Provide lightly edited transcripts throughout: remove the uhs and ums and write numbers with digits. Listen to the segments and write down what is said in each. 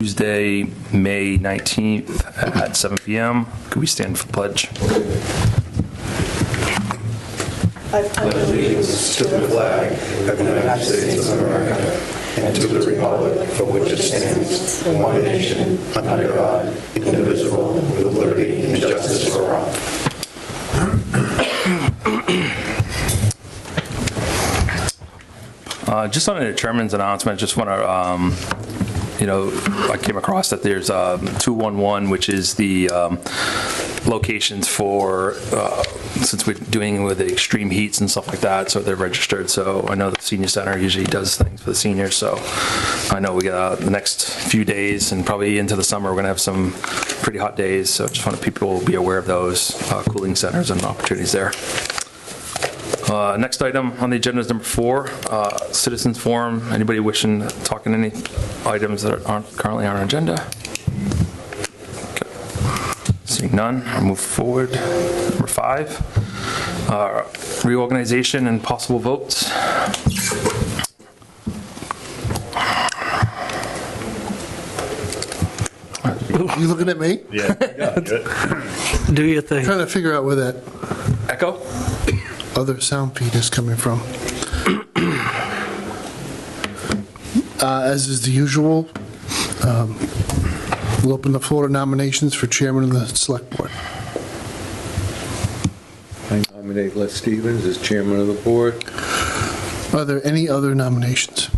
Tuesday, May 19th at 7 p.m. Could we stand for the pledge? I pledge allegiance to the flag of the United States of America and to the republic for which it stands, one nation, under God, indivisible, with liberty and justice for all. Just on the chairman's announcement, just want to, I came across that there's 211, which is the locations for, since we're doing with the extreme heats and stuff like that, so they're registered. So I know the senior center usually does things for the seniors. So I know we got the next few days and probably into the summer, we're going to have some pretty hot days. So just want people to be aware of those cooling centers and opportunities there. Next item on the agenda is number 4, citizens forum. Anybody wishing to talk on any items that aren't currently on our agenda? Okay. Seeing none, I'll move forward. Number 5, reorganization and possible votes. You looking at me? Yeah, good. Do your thing. Trying to figure out where that Echo? other sound feed is coming from. As is the usual, we'll open the floor to nominations for chairman of the select board. I nominate Les Stevens as chairman of the board. Are there any other nominations?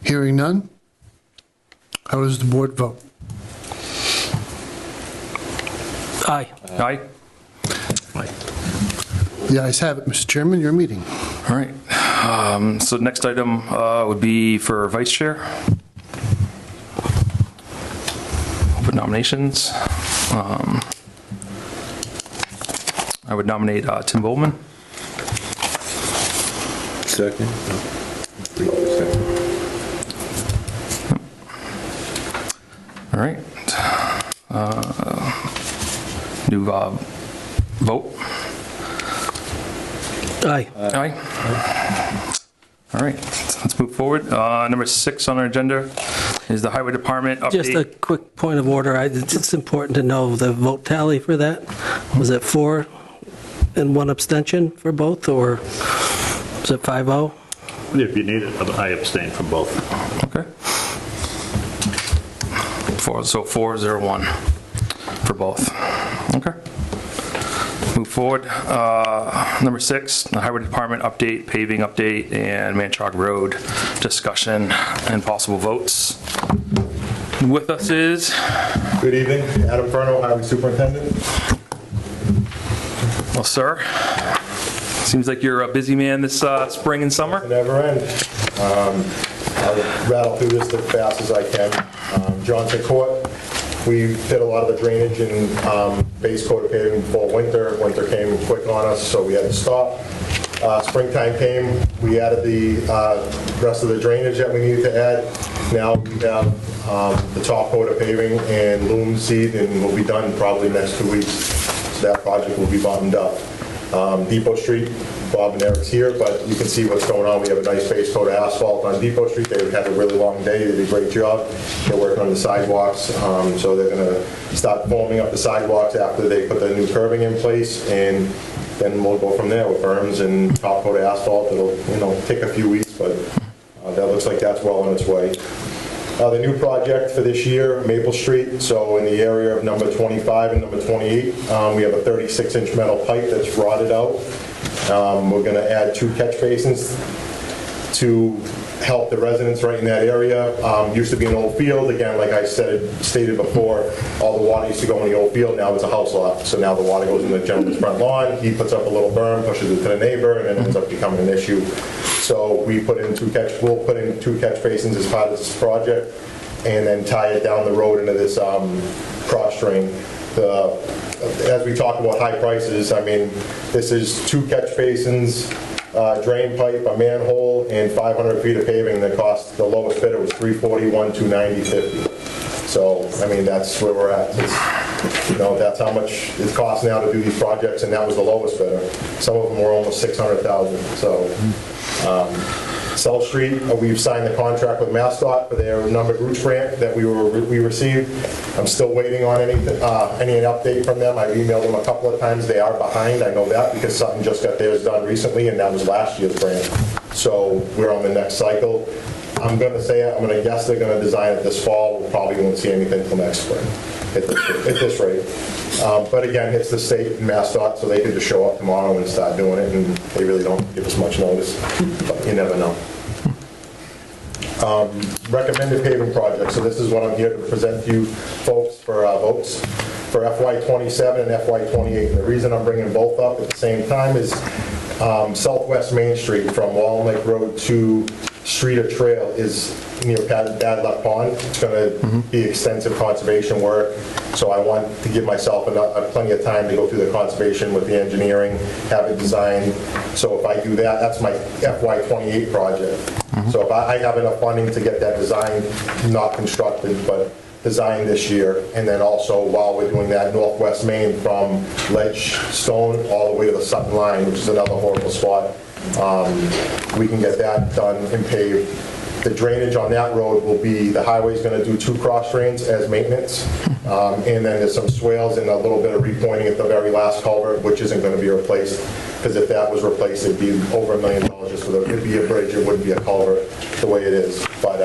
Hearing none, how does the board vote? Aye. Aye. The ayes have it, Mr. Chairman, your meeting. All right. So next item would be for vice chair. Open nominations. I would nominate Tim Bowman. Second. All right. New vote. Aye. Aye. All right. Let's move forward. Number 6 on our agenda is the highway department update. Just a quick point of order. It's important to know the vote tally for that. Was it 4 and 1 abstention for both, or was it 5-0? If you need it, I abstain from both. Okay. 4-0-1 for both. Okay. Move forward. Number 6, the highway department update, paving update, and Manchog Road discussion and possible votes. With us is... Good evening, Adam Furno, Highway Superintendent. Well, sir, seems like you're a busy man this spring and summer. Never end. I'll rattle through this as fast as I can. Johnson Court, we did a lot of the drainage and base coat of paving before winter. Winter came quick on us, so we had to stop. Springtime came, we added the rest of the drainage that we needed to add. Now we have the top coat of paving and loom seed, and we'll be done probably next 2 weeks. So that project will be bottomed up. Depot Street, Bob and Eric's here, but you can see what's going on. We have a nice base coat of asphalt on Depot Street. They had a really long day. They did a great job. They're working on the sidewalks, so they're going to start forming up the sidewalks after they put the new curbing in place, and then we'll go from there with berms and top coat of asphalt. It'll, take a few weeks, but that looks like that's well on its way. The new project for this year, Maple Street, so in the area of number 25 and number 28, we have a 36-inch metal pipe that's rotted out. We're going to add 2 catch basins to help the residents right in that area. Used to be an old field. Again, like I stated before, all the water used to go in the old field. Now it's a house lot. So now the water goes in the gentleman's front lawn. He puts up a little berm, pushes it to the neighbor, and then ends up becoming an issue. So we'll put in 2 catch basins as part of this project, and then tie it down the road into this cross drain. As we talk about high prices, I mean, this is 2 catch basins, drain pipe, a manhole, and 500 feet of paving. That cost, the lowest bidder was $341, $290.50. So, I mean, that's where we're at. That's how much it costs now to do these projects, and that was the lowest bidder. Some of them were almost $600,000. So, South Street, we've signed the contract with MassDOT for their numbered routes grant that we received. I'm still waiting on any update from them. I've emailed them a couple of times. They are behind, I know that, because Sutton just got theirs done recently, and that was last year's grant. So we're on the next cycle. I'm going to guess they're going to design it this fall. We probably won't see anything till next spring at this rate. But again, it's the state and MassDOT, so they could just show up tomorrow and start doing it, and they really don't give us much notice, but you never know. Recommended paving project. So this is what I'm here to present to you folks for votes for FY27 and FY28. And the reason I'm bringing both up at the same time is Southwest Main Street from Wallen Lake Road to Streeter Trail is near Bad Luck Pond. It's going to be extensive conservation work, so I want to give myself plenty of time to go through the conservation with the engineering, have it designed. So if I do that, that's my FY28 project. So if I have enough funding to get that designed, not constructed, but designed this year, and then also while we're doing that, Northwest Main from Ledge Stone all the way to the Sutton line, which is another horrible spot. We can get that done and paved. The drainage on that road will be, the highway's going to do 2 cross drains as maintenance, and then there's some swales and a little bit of repointing at the very last culvert, which isn't going to be replaced, because if that was replaced, it'd be over $1 million just for it'd be a bridge, it wouldn't be a culvert the way it is. But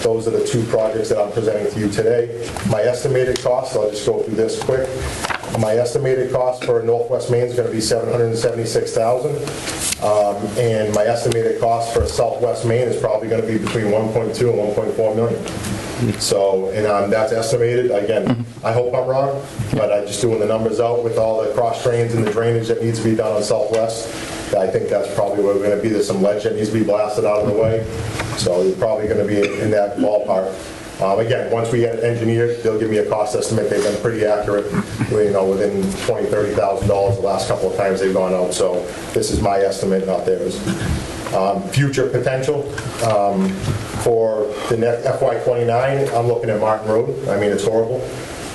those are the 2 projects that I'm presenting to you today. My estimated cost, I'll just go through this quick. My estimated cost for Northwest Main is going to be $776,000, and my estimated cost for Southwest Main is probably going to be between 1.2 and 1.4 million. So, and that's estimated. Again, I hope I'm wrong, but I'm just doing the numbers out with all the cross drains and the drainage that needs to be done on Southwest. I think that's probably where we're going to be. There's some ledge that needs to be blasted out of the way, so it's probably going to be in that ballpark. Again, once we get it engineered, they'll give me a cost estimate. They've been pretty accurate, within $20,000, $30,000 the last couple of times they've gone out. So this is my estimate, not theirs. Future potential for the next FY29, I'm looking at Martin Road. I mean, it's horrible.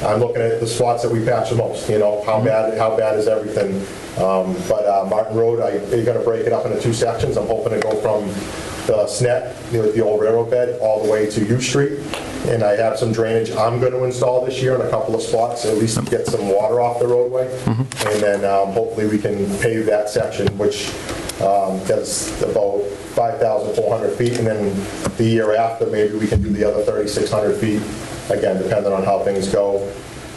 I'm looking at the spots that we patch the most. How bad is everything? But Martin Road, they're going to break it up into 2 sections. I'm hoping to go from the SNET, the old railroad bed, all the way to U Street. And I have some drainage I'm going to install this year in a couple of spots, at least to get some water off the roadway. And then hopefully we can pave that section, which does about 5,400 feet. And then the year after, maybe we can do the other 3,600 feet, again, depending on how things go.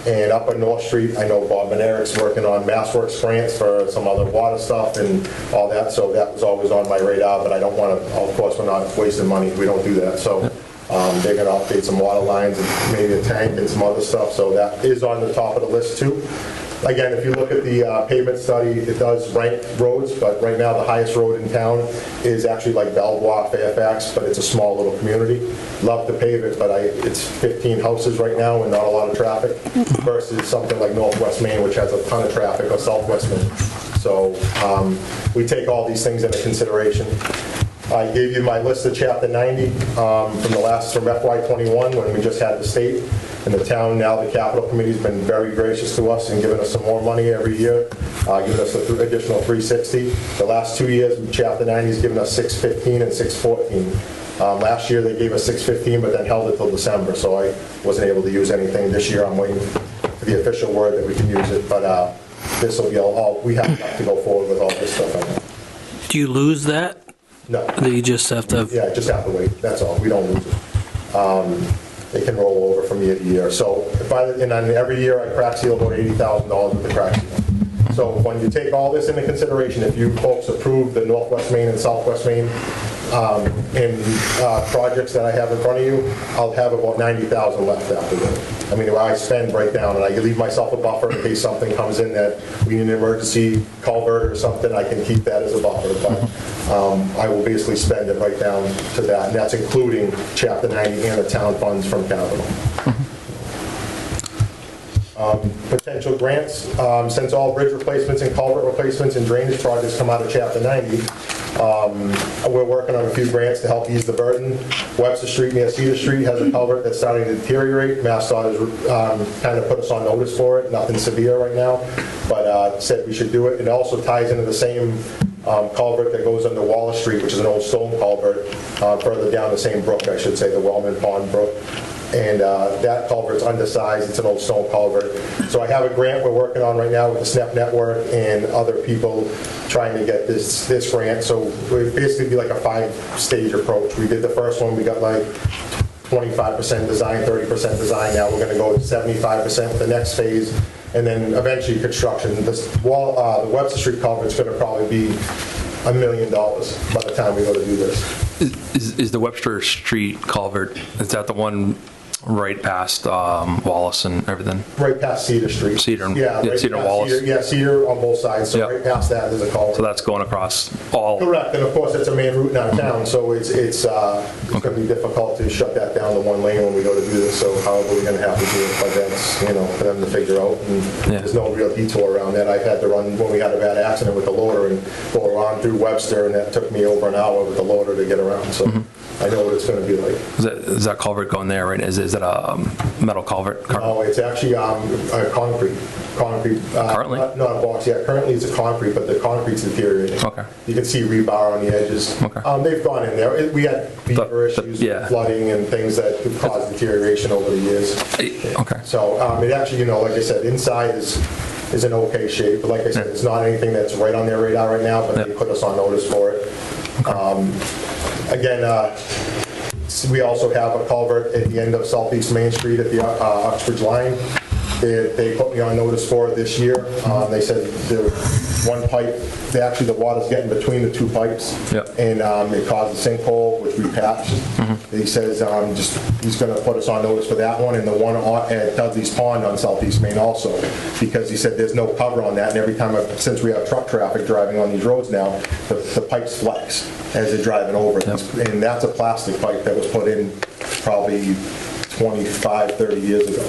And up on North Street, I know Bob and Eric's working on MassWorks grants for some other water stuff and all that, so that was always on my radar, but I don't want to, of course, we're not wasting money, we don't do that. So they're going to update some water lines and maybe a tank and some other stuff, so that is on the top of the list too. Again, if you look at the pavement study, it does rank roads, but right now the highest road in town is actually like Belvoir, Fairfax, but it's a small little community. Love to pave it, but it's 15 houses right now and not a lot of traffic, versus something like Northwest Main, which has a ton of traffic, or Southwest Main. So we take all these things into consideration. I gave you my list of Chapter 90 from FY21 when we just had the state and the town. Now the Capital Committee's been very gracious to us and giving us some more money every year, giving us an additional 360. The last 2 years, Chapter 90 has given us 615 and 614. Last year they gave us 615, but then held it till December, so I wasn't able to use anything. This year I'm waiting for the official word that we can use it, but this will be all, we have to go forward with all this stuff right now. Do you lose that? No. Or you just have to... Yeah, just have to wait, that's all. We don't lose it. They can roll over from year to year. So and then every year I crack seal about $80,000 with the crack seal. So when you take all this into consideration, if you folks approve the Northwest Main and Southwest Main projects that I have in front of you, I'll have about $90,000 left after that. I mean, I spend right down, and I leave myself a buffer in case something comes in that we need an emergency culvert or something. I can keep that as a buffer, but I will basically spend it right down to that, and that's including Chapter 90 and the town funds from capital. Potential grants, since all bridge replacements and culvert replacements and drainage projects come out of Chapter 90, we're working on a few grants to help ease the burden. Webster Street near Cedar Street has a culvert that's starting to deteriorate. MassDOT has kind of put us on notice for it. Nothing severe right now, but said we should do it. It also ties into the same culvert that goes under Wallace Street, which is an old stone culvert, further down the same brook, I should say, the Wellman Pond Brook. And that culvert's undersized, it's an old stone culvert. So I have a grant we're working on right now with the SNEP network and other people trying to get this grant. So we basically be like a 5-stage approach. We did the first one, we got like 25% design, 30% design. Now we're gonna go to 75% for the next phase, and then eventually construction. This wall, the Webster Street culvert's gonna probably be $1 million by the time we go to do this. Is the Webster Street culvert, is that the one right past Wallace and everything? Right past Cedar Street. Cedar and- Yeah, yeah, right Cedar and past Wallace. Cedar, yeah, Cedar on both sides, so Yep. right past that is a culvert. So that's going across all, Correct, and of course, it's a main route in our town, so it's going to be difficult to shut that down to one lane when we go to do this, so however we're going to have to do it, but that's, for them to figure out, and Yeah. there's no real detour around that. I've had to run, when we had a bad accident with the loader, and go around through Webster, and that took me over an hour with the loader to get around, so I know what it's going to be like. is that culvert going there, right? Is it a metal culvert? No, it's actually concrete. Currently? Not a box, yeah, currently it's a concrete, but the concrete's deteriorating. Okay. You can see rebar on the edges. Okay. They've gone in there. We had beaver issues, yeah. flooding and things that could cause deterioration over the years. Okay. So it actually, like I said, inside is in okay shape, but like I said, it's not anything that's right on their radar right now, but they put us on notice for it. Again, we also have a culvert at the end of Southeast Main Street at the Uxbridge line. They put me on notice for it this year. They said the one pipe, the water's getting between the two pipes. Yep. And it caused a sinkhole, which we patched. He says he's going to put us on notice for that one, and the one at Dudley's Pond on Southeast Main also, because he said there's no cover on that, and every time, since we have truck traffic driving on these roads now, the pipes flex as they're driving over. Yep. And that's a plastic pipe that was put in probably 25, 30 years ago.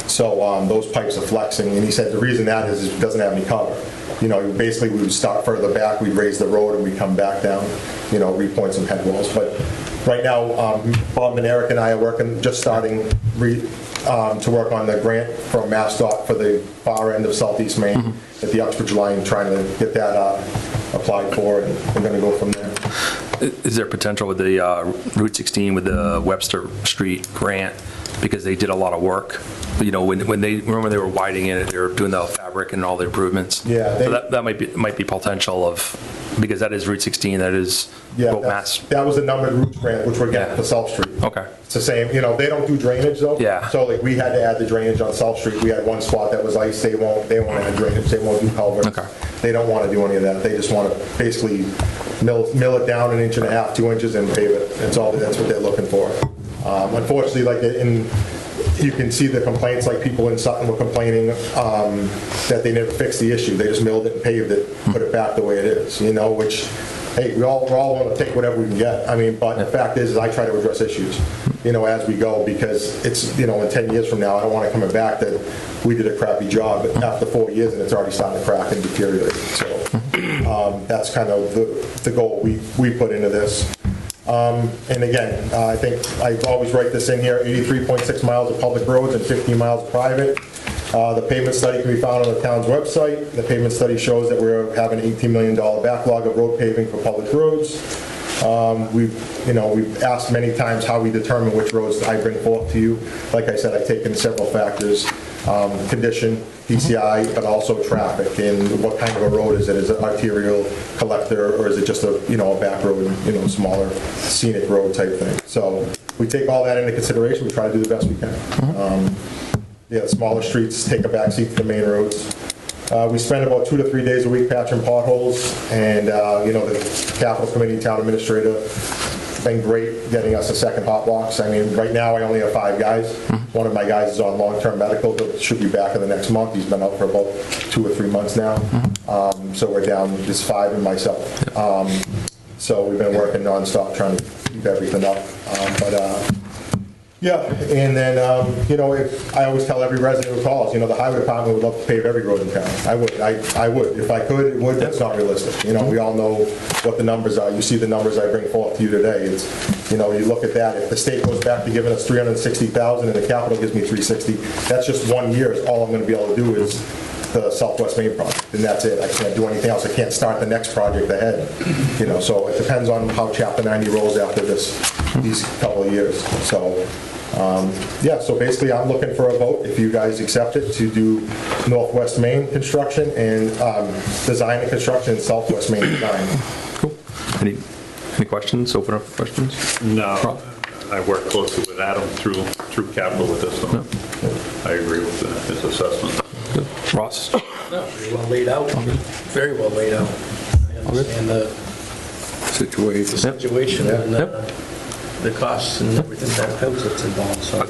So those pipes are flexing, and he said the reason that is it doesn't have any cover. Basically we would start further back, we'd raise the road, and we'd come back down, repoint some head walls. But right now, Bob and Eric and I are just starting to work on the grant from MassDOT for the far end of Southeast Main at the Uxbridge line, trying to get that applied for, and we're going to go from there. Is there potential with the Route 16 with the Webster Street grant, because they did a lot of work? When they were widening it, they were doing the fabric and all the improvements. Yeah, So that might be potential of, because that is Route 16, that is both Mass. That was the numbered routes grant, which we're getting for South Street. Okay. It's the same, they don't do drainage though. Yeah. So like we had to add the drainage on South Street. We had one spot that was ice. They won't add drainage. They won't do culverts. Okay. They don't want to do any of that. They just want to basically mill it down 1.5 inches, 2 inches and pave it. That's what they're looking for. Unfortunately, you can see the complaints, like people in Sutton were complaining that they never fixed the issue. They just milled it and paved it, put it back the way it is, which, hey, we're all want to take whatever we can get. But the fact is I try to address issues, as we go, because it's, in 10 years from now, I don't want it coming back that we did a crappy job after 4 years and it's already starting to crack and deteriorate. So that's kind of the goal we put into this. And again, I think I always write this in here, 83.6 miles of public roads and 15 miles of private. The pavement study can be found on the town's website. The pavement study shows that we're having an $18 million backlog of road paving for public roads. We've asked many times how we determine which roads I bring forth to you. Like I said, I've taken several factors. Condition, PCI, but also traffic, and what kind of a road is it? Is it arterial, collector, or is it just a back road, smaller scenic road type thing? So we take all that into consideration. We try to do the best we can. Smaller streets take a back seat to the main roads. We spend about 2 to 3 days a week patching potholes, and the capital committee, town administrator, been great getting us a second hot box. Right now I only have 5 guys. One of my guys is on long-term medical, but should be back in the next month. He's been out for about 2 or 3 months now. So we're down just 5 and myself. So we've been working nonstop trying to keep everything up. And then, I always tell every resident who calls, the highway department would love to pave every road in town. I would. If I could, it would. That's not realistic. We all know what the numbers are. You see the numbers I bring forth to you today. You know, you look at that, if the state goes back to giving us $360,000 and the capital gives me $360, that's just 1 year. All I'm going to be able to do is the Southwest Main project, and that's it. I can't do anything else. I can't start the next project ahead. You know, so it depends on how Chapter 90 rolls after these couple of years. So, yeah, so basically I'm looking for a vote, if you guys accept it, to do Northwest Main construction and design and construction and Southwest Main design. Cool. Any questions? Open up for questions? No, I work closely with Adam through capital with this, so I agree with his assessment. Good. Ross? No, very well laid out. Very well laid out. I understand the situation and the costs and everything that's involved, so.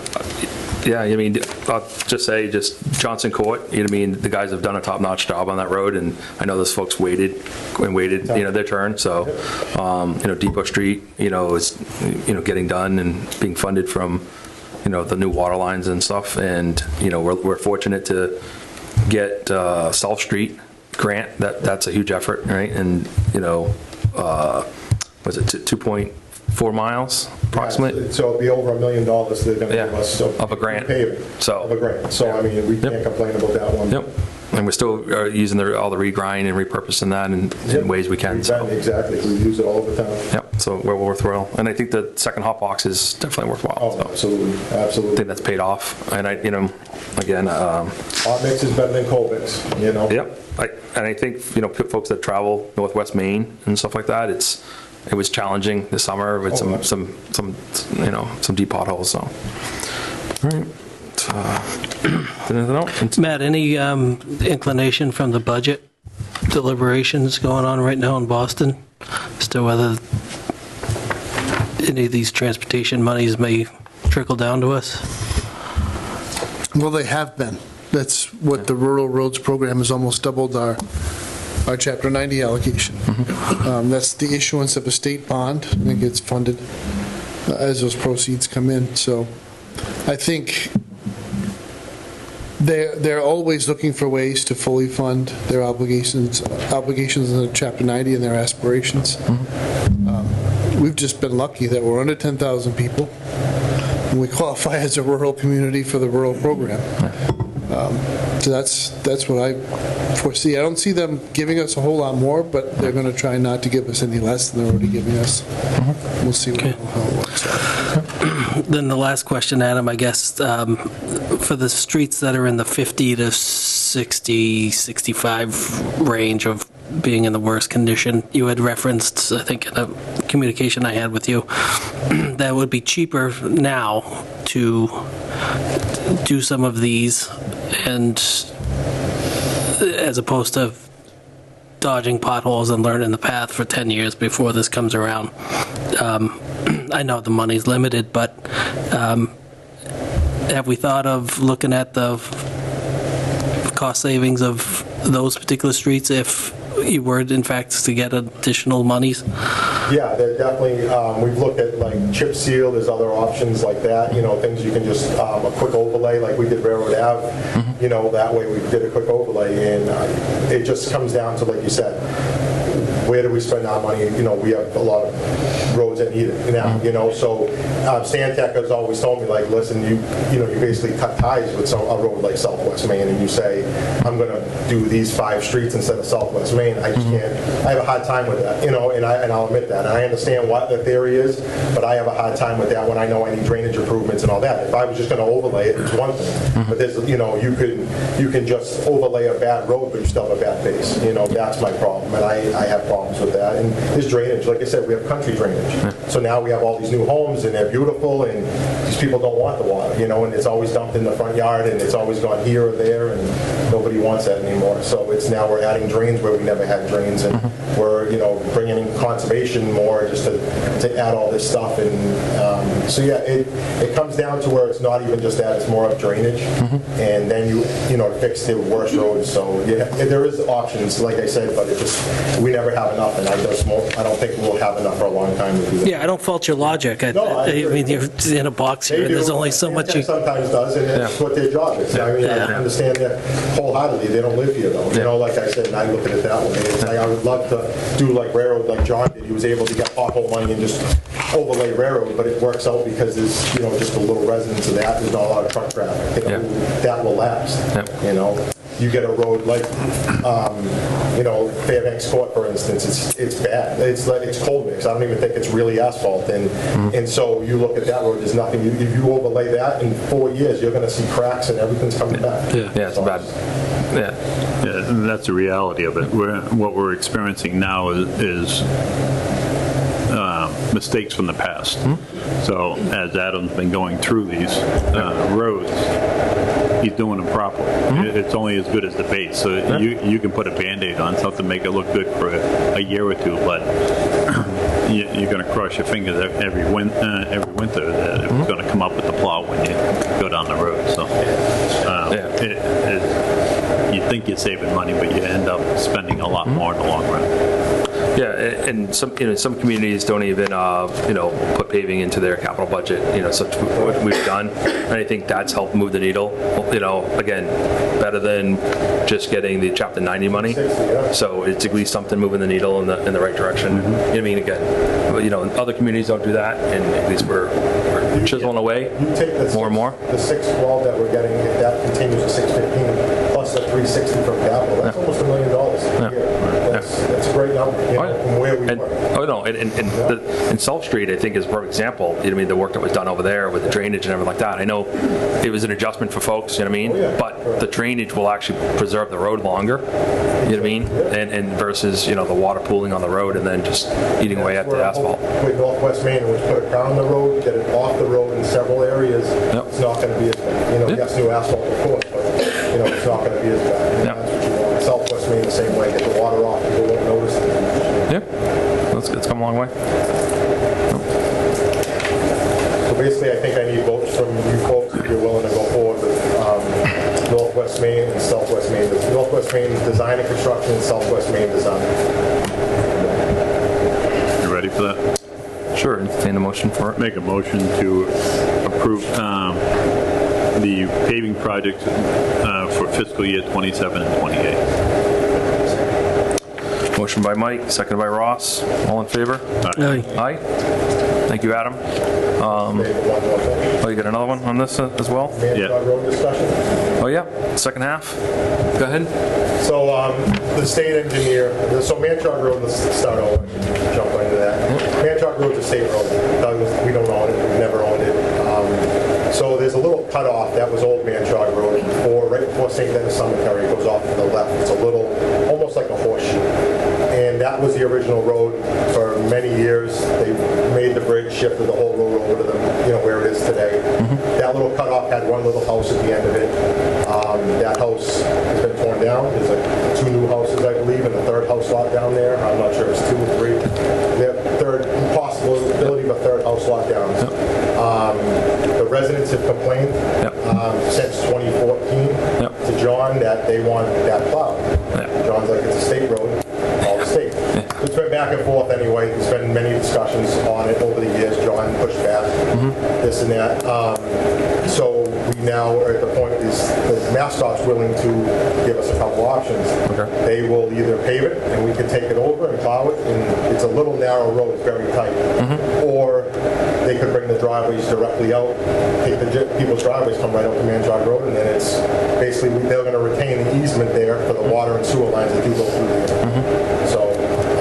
Yeah, I mean, I'll just say, Johnson Court, you know what I mean, the guys have done a top-notch job on that road, and I know those folks waited, you know, their turn, so, you know, Depot Street, you know, is, you know, getting done and being funded from, you know, the new water lines and stuff, and, you know, we're fortunate to get South Street grant, that's a huge effort, right, and, you know, was it 2.4 miles approximately? Yeah, so it'll be over $1 million they're going to give us. So of a grant. Paving, So of a grant. So, I mean, we can't complain about that one. Yep. And we're still using all the regrind and repurposing that in ways we can. So. Exactly. We use it all the time. Yep. So we're worthwhile. And I think the second hot box is definitely worthwhile. Oh, so. absolutely. I Absolutely. think that's paid off. And you know, again. Hot mix is better than cold mix, you know? Yep. And I think, you know, folks that travel Northwest Maine and stuff like that, it was challenging this summer with some you know, some deep potholes. So, all right. Anything else? Matt, any inclination from the budget deliberations going on right now in Boston as to whether any of these transportation monies may trickle down to us? Well, they have been. That's what the Rural Roads Program has almost doubled our Chapter 90 allocation. That's the issuance of a state bond, and it gets funded as those proceeds come in. So I think they're always looking for ways to fully fund their obligations in Chapter 90 and their aspirations. We've just been lucky that we're under 10,000 people, and we qualify as a rural community for the rural program. So that's what I foresee. I don't see them giving us a whole lot more, but they're going to try not to give us any less than they're already giving us. We'll see how it works out. Then the last question, Adam, I guess, for the streets that are in the 50 to 60, 65 range of being in the worst condition, you had referenced, I think, in a communication I had with you, that would be cheaper now to do some of these, and as opposed to dodging potholes and learning the path for 10 years before this comes around. I know the money's limited, but have we thought of looking at the cost savings of those particular streets if you were, in fact, to get additional monies? Yeah, they're definitely, we've looked at like chip seal, there's other options like that, you know, things you can just, a quick overlay like we did Railroad Ave, you know, that way we did a quick overlay, and it just comes down to, like you said, where do we spend our money? You know, we have a lot of roads that need it now, you know, so Stantec has always told me, like, listen, you know, you basically cut ties with a road like Southwest Main, and you say, I'm going to do these 5 streets instead of Southwest Main. I just can't, I have a hard time with that, you know, and I'll admit that. And I understand what the theory is, but I have a hard time with that when I know I need drainage improvements and all that. If I was just going to overlay it, it's one thing, but there's, you know, you can just overlay a bad road, but you still have a bad base, you know, that's my problem, and I have problems with that. And there's drainage, like I said, we have country drainage, so now we have all these new homes, and they're beautiful, and these people don't want the water, you know, and it's always dumped in the front yard, and it's always gone here or there, and nobody wants that anymore. So it's now we're adding drains where we never had drains, and we're, you know, bringing in conservation more just to add all this stuff. And so yeah, it comes down to where it's not even just that, it's more of drainage, and then you know, fix the worst roads. So yeah, there is options, like I said, but it just, we never have enough, and I don't think we'll have enough for a long time to do that. Yeah, I don't fault your logic. I mean, you're in a box here, and there's only so much you... Sometimes does, and that's what their job is. I mean, I understand that wholeheartedly. undoubtedly, they don't live here though. You know, like I said, and I look at it that way. It's like, I would love to do like railroad, like John did. He was able to get pothole money and just overlay railroad, but it works out because there's, you know, just a little residence of that. There's not a lot of truck traffic. You know, that will lapse. You know, you get a road like, you know, Fairbanks Court, for instance. It's bad. It's like it's cold mix. I don't even think it's really asphalt. And so you look at that road. There's nothing. If you overlay that in 4 years, you're going to see cracks and everything's coming back. Yeah, it's bad. Yeah. Yeah, and that's the reality of it. What we're experiencing now is mistakes from the past. So as Adam's been going through these roads, he's doing them properly. It's only as good as the base. So you can put a Band-Aid on something, make it look good for a year or two, but you're going to cross your fingers every winter that it's going to come up with the plow when you go down the road. So you think you're saving money, but you end up spending a lot more in the long run. Yeah, and some communities don't even put paving into their capital budget. Such what we've done, and I think that's helped move the needle. Again, better than just getting the Chapter 90 money. So it's at least something moving the needle in the right direction. I mean, again, other communities don't do that, and at least we're chiseling away more and more. The 612 that we're getting, if that continues to 615 plus the 360 from capital, that's almost $1 million a year. That's a great number. From where we were. And South Street, I think, is a perfect example. The work that was done over there with the drainage and everything like that. I know it was an adjustment for folks, but the drainage will actually preserve the road longer, and versus, the water pooling on the road and then just eating away at the asphalt. With Northwest Maine, which put it down the road, get it off the road in several areas, it's not going to be as bad. Yes, new asphalt, of course, but, it's not going to be as bad. And that's what you want. Southwest Maine the same way, get the water off, people won't notice it. It's come a long way. So basically, I think I need votes from you folks if you're willing to go forward with Northwest Maine and Southwest Maine. Northwest Maine design and construction and Southwest Maine design. You ready for that? Sure, entertain a motion for it. Make a motion to approve the paving project for fiscal year 27 and 28. Motion by Mike, seconded by Ross. All in favor? Aye. Aye. Thank you, Adam. You got another one on this as well? Manchog Road discussion. Oh, yeah. Second half. Go ahead. So the state engineer, so Manchog Road, let's start over, jump into that. Manchog Road's a state road. We don't own it, we've never owned it. So there's a little cutoff, that was old Manchog Road, right before St. Denis Cemetery, it goes off to the left. It's a little, almost like a horseshoe. And that was the original road for many years. They made the bridge, shifted the whole road over to where it is today. That little cutoff had one little house at the end of it. That house has been torn down. There's like 2 new houses, I believe, and a 3rd house lot down there. I'm not sure if it's 2 or 3. The third possibility of a 3rd house lot down. The residents have complained since 2014 to John that they want that plowed. John's like, it's a state road, call the state. It's been back and forth anyway. There's been many discussions on it over the years. John pushed back, this and that. So we now are at the point is the MassDOT's willing to give us a couple options. They will either pave it and we can take it over and plow it, and it's a little narrow road, it's very tight. Or they could bring the driveways directly out, take the people's driveways, come right up to Manchog Road, and then it's basically, they're going to retain the easement there for the water and sewer lines that do go through there. So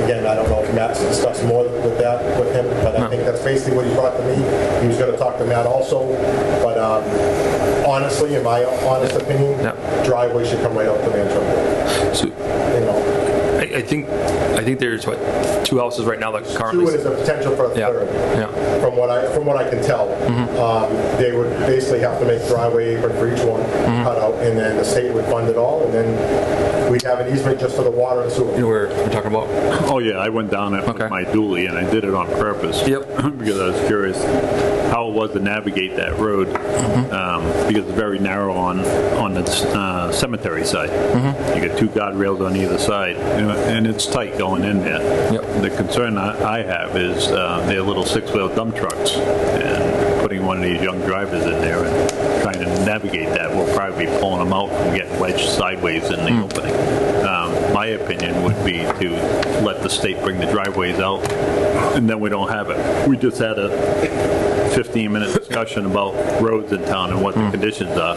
again, I don't know if Matt's discussed more with that with him, but I think that's basically what he brought to me. He was going to talk to Matt also, but honestly, in my honest opinion, driveway should come right up to Manchog Road. So, I think there's 2 houses right now that currently. 2 is a potential for a 3rd. From what I can tell, they would basically have to make a driveway apron for each one, cut out, and then the state would fund it all, and then we'd have an easement just for the water and sewer. We're talking about. Oh yeah, I went down it with my dually, and I did it on purpose. Because I was curious how it was to navigate that road, because it's very narrow on the cemetery side. You got 2 guardrails on either side, and it's tight going in there. The concern I have is they're little 6-wheel dump trucks, and putting one of these young drivers in there and trying to navigate that, we'll probably be pulling them out and getting wedged sideways in the opening. My opinion would be to let the state bring the driveways out, and then we don't have it. We just had a 15-minute discussion about roads in town and what the conditions are.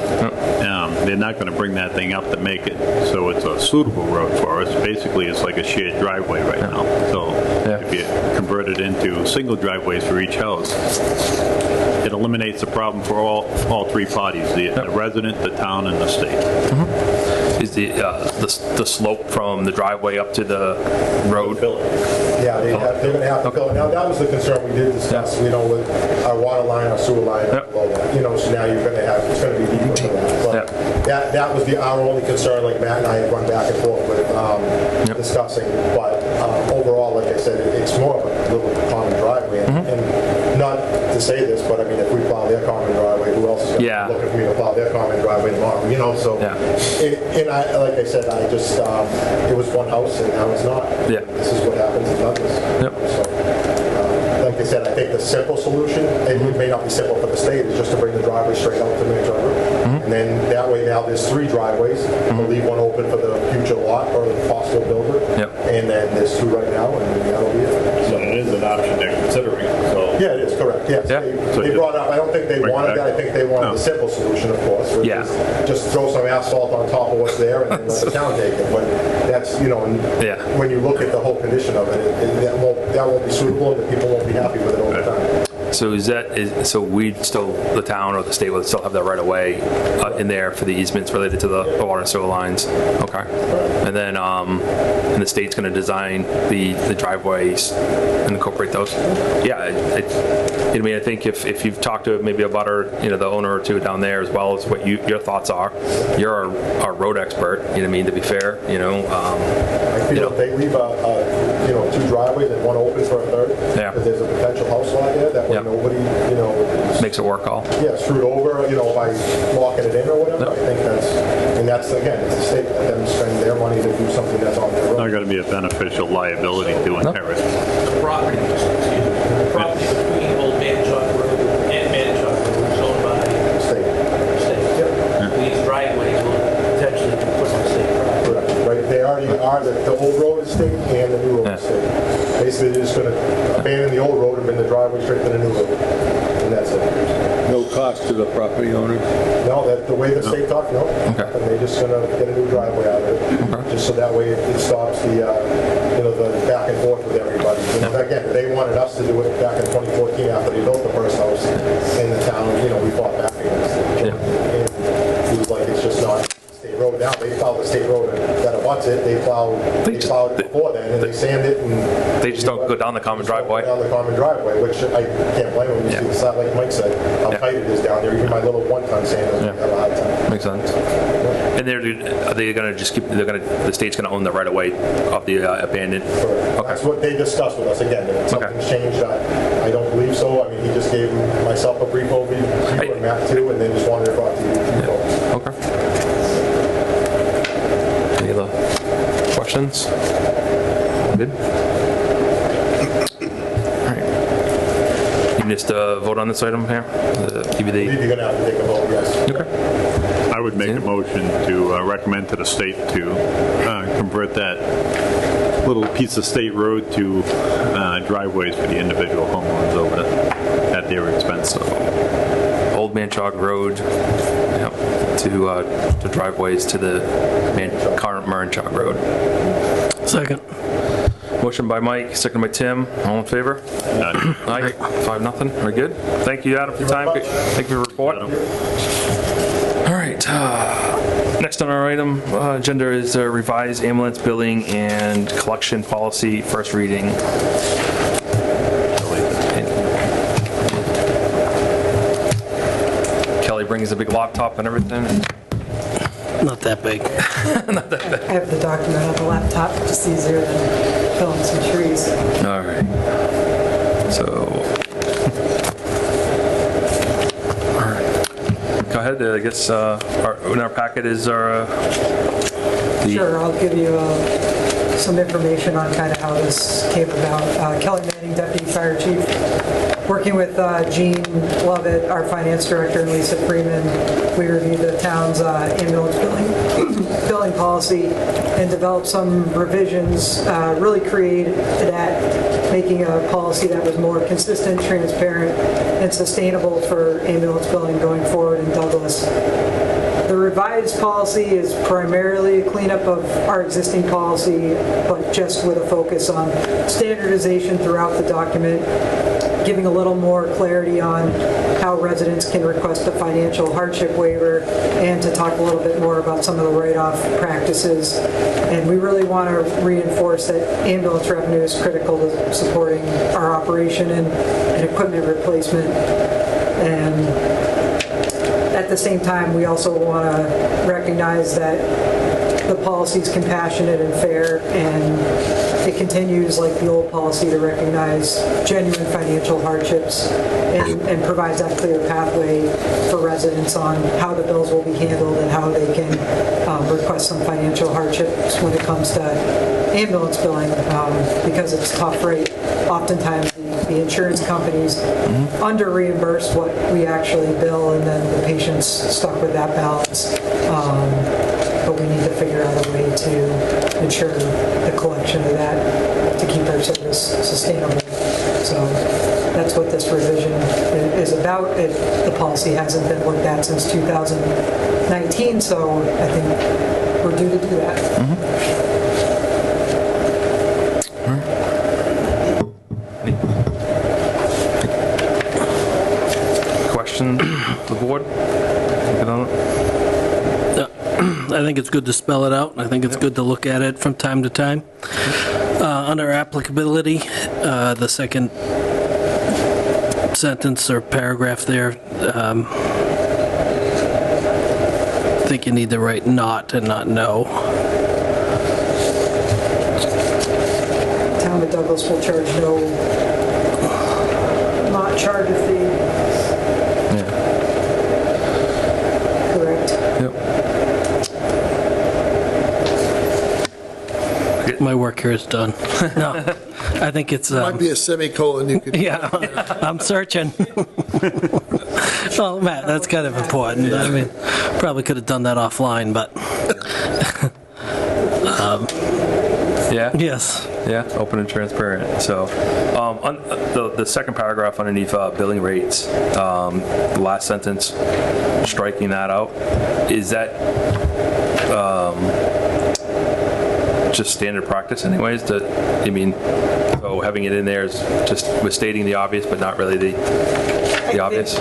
They're not going to bring that thing up to make it so it's a suitable road for us. Basically, it's like a shared driveway right now. So if you convert it into single driveways for each house, it eliminates the problem for all three parties, the resident, the town, and the state. Is the slope from the driveway up to the road? Yeah, they're going to have to fill it. Now, that was the concern we did discuss, you know, with our water line, our sewer line, you know, so now you're going to have, it's going to be deeper for that. But that was our only concern, like Matt and I had run back and forth with discussing. But overall, like I said, it's more of a little common driveway. And not to say this, but I mean, if we plow their common driveway, who else is going to be looking for me to plow their common driveway tomorrow, you know? So, and I, like I said, I just, it was one house and now it's not. This is what happens in Douglas. So, like I said, I think the simple solution, and it may not be simple for the state, is just to bring the driveway straight out to Main Road. And then that way now there's 3 driveways. We'll leave one open for the future lot or the possible builder. And then there's 2 right now, and that'll be it. So it is an option they're considering. So yeah, it is correct. Yes. They brought up, I don't think they wanted that. I think they wanted the simple solution, of course, which is just throw some asphalt on top of what's there and then let the town take it. But that's, you know, when you look at the whole condition of it, that won't be suitable and the people won't be happy with it over time. So so we still, the town or the state would still have that right of way in there for the easements related to the water and sewer lines? Okay. And then and the state's going to design the driveways and incorporate those? Yeah. I mean, I think if you've talked to maybe a butter, you know, the owner or two down there, as well as what your thoughts are, you're our road expert, you know what I mean, to be fair, you know. I feel if they leave you know, 2 driveways and one open for a third, because there's a potential house lot there that way nobody, you know, makes it work all. Screwed over, you know, by locking it in or whatever. I think that's again, it's the state, let them spend their money to do something that's on their road. it's not going to be a beneficial liability to inherit. The property, the property between Old Manchog Road and Manchog Road is owned by the state. These driveways will potentially be put on state property. Correct. Right, they already are, the old road is state and the new road is state. Basically, they're just going to abandon the old road and bring the driveway straight to the new road. And that's it. No cost to the property owners? No, the way the state talked, no. And they're just going to get a new driveway out of it. Just so that way it stops the, you know, the back and forth with everybody. You know, again, they wanted us to do it back in 2014 after they built the first house in the town. You know, we fought back against it. And it was like, it's just not state road. Now they plow the state road that abuts it. They plowed it before then, and they sand it. And they just don't go down the common driveway? Down the common driveway, which I can't blame them. You see the side, like Mike said, how tight it is down there. Even my little 1-ton sander have a hard time. Makes sense. And are they going to just keep, the state's going to own the right of way of the abandoned? That's what they discussed with us. Again, if something's changed, I don't believe so. I mean, he just gave myself a brief overview and Matt too, and they just wanted it brought to you. Okay. Any other questions? Good. All right. You can just vote on this item here? You're going to have to take a vote, yes. Okay. I would make a motion to recommend to the state to convert that little piece of state road to driveways for the individual homeowners over at their expense. Old Manchog Road to driveways to the current Manchog Road. Second. Motion by Mike, second by Tim. All in favor? Aye. 5-0. Very good. Thank you, Adam, for your time. Thank you for your report. All right. Next on our item agenda is revised ambulance billing and collection policy, first reading. Kelly brings a big laptop and everything. Not that big. Not that big. I have the document on the laptop, just easier than filling some trees. All right. So, all right. Go ahead. I guess in our packet is our. Sure, I'll give you some information on kind of how this came about. Kelly Manning, Deputy Fire Chief. Working with Jean Lovett, our finance director, and Lisa Freeman, we reviewed the town's ambulance billing policy and developed some revisions, really created at making a policy that was more consistent, transparent, and sustainable for ambulance billing going forward in Douglas. The revised policy is primarily a cleanup of our existing policy, but just with a focus on standardization throughout the document, giving a little more clarity on how residents can request a financial hardship waiver, and to talk a little bit more about some of the write-off practices. And we really want to reinforce that ambulance revenue is critical to supporting our operation and equipment replacement. And at the same time, we also want to recognize that the policy is compassionate and fair, and it continues like the old policy to recognize genuine financial hardships and provides that clear pathway for residents on how the bills will be handled and how they can request some financial hardships when it comes to ambulance billing, because it's tough, right? Oftentimes the insurance companies under reimburse what we actually bill, and then the patient's stuck with that balance. But we need to figure out a way to ensure the collection of that to keep our service sustainable. So that's what this revision is about. The policy hasn't been looked at since 2019, so I think we're due to do that. Questions to the board? I think it's good to spell it out. I think it's good to look at it from time to time. Under applicability, the second sentence or paragraph there, I think you need to write not and not no. Town of Douglas will charge not charge a fee. Correct. Yep. My work here is done. No, I think it's... Might be a semicolon you could... Yeah, I'm searching. Well, Matt, that's kind of important. I mean, probably could have done that offline, but... Yeah? Yes. Yeah, open and transparent. So, on the second paragraph underneath billing rates, the last sentence, striking that out, is that just standard practice anyways? So having it in there is just with stating the obvious, but not really the obvious?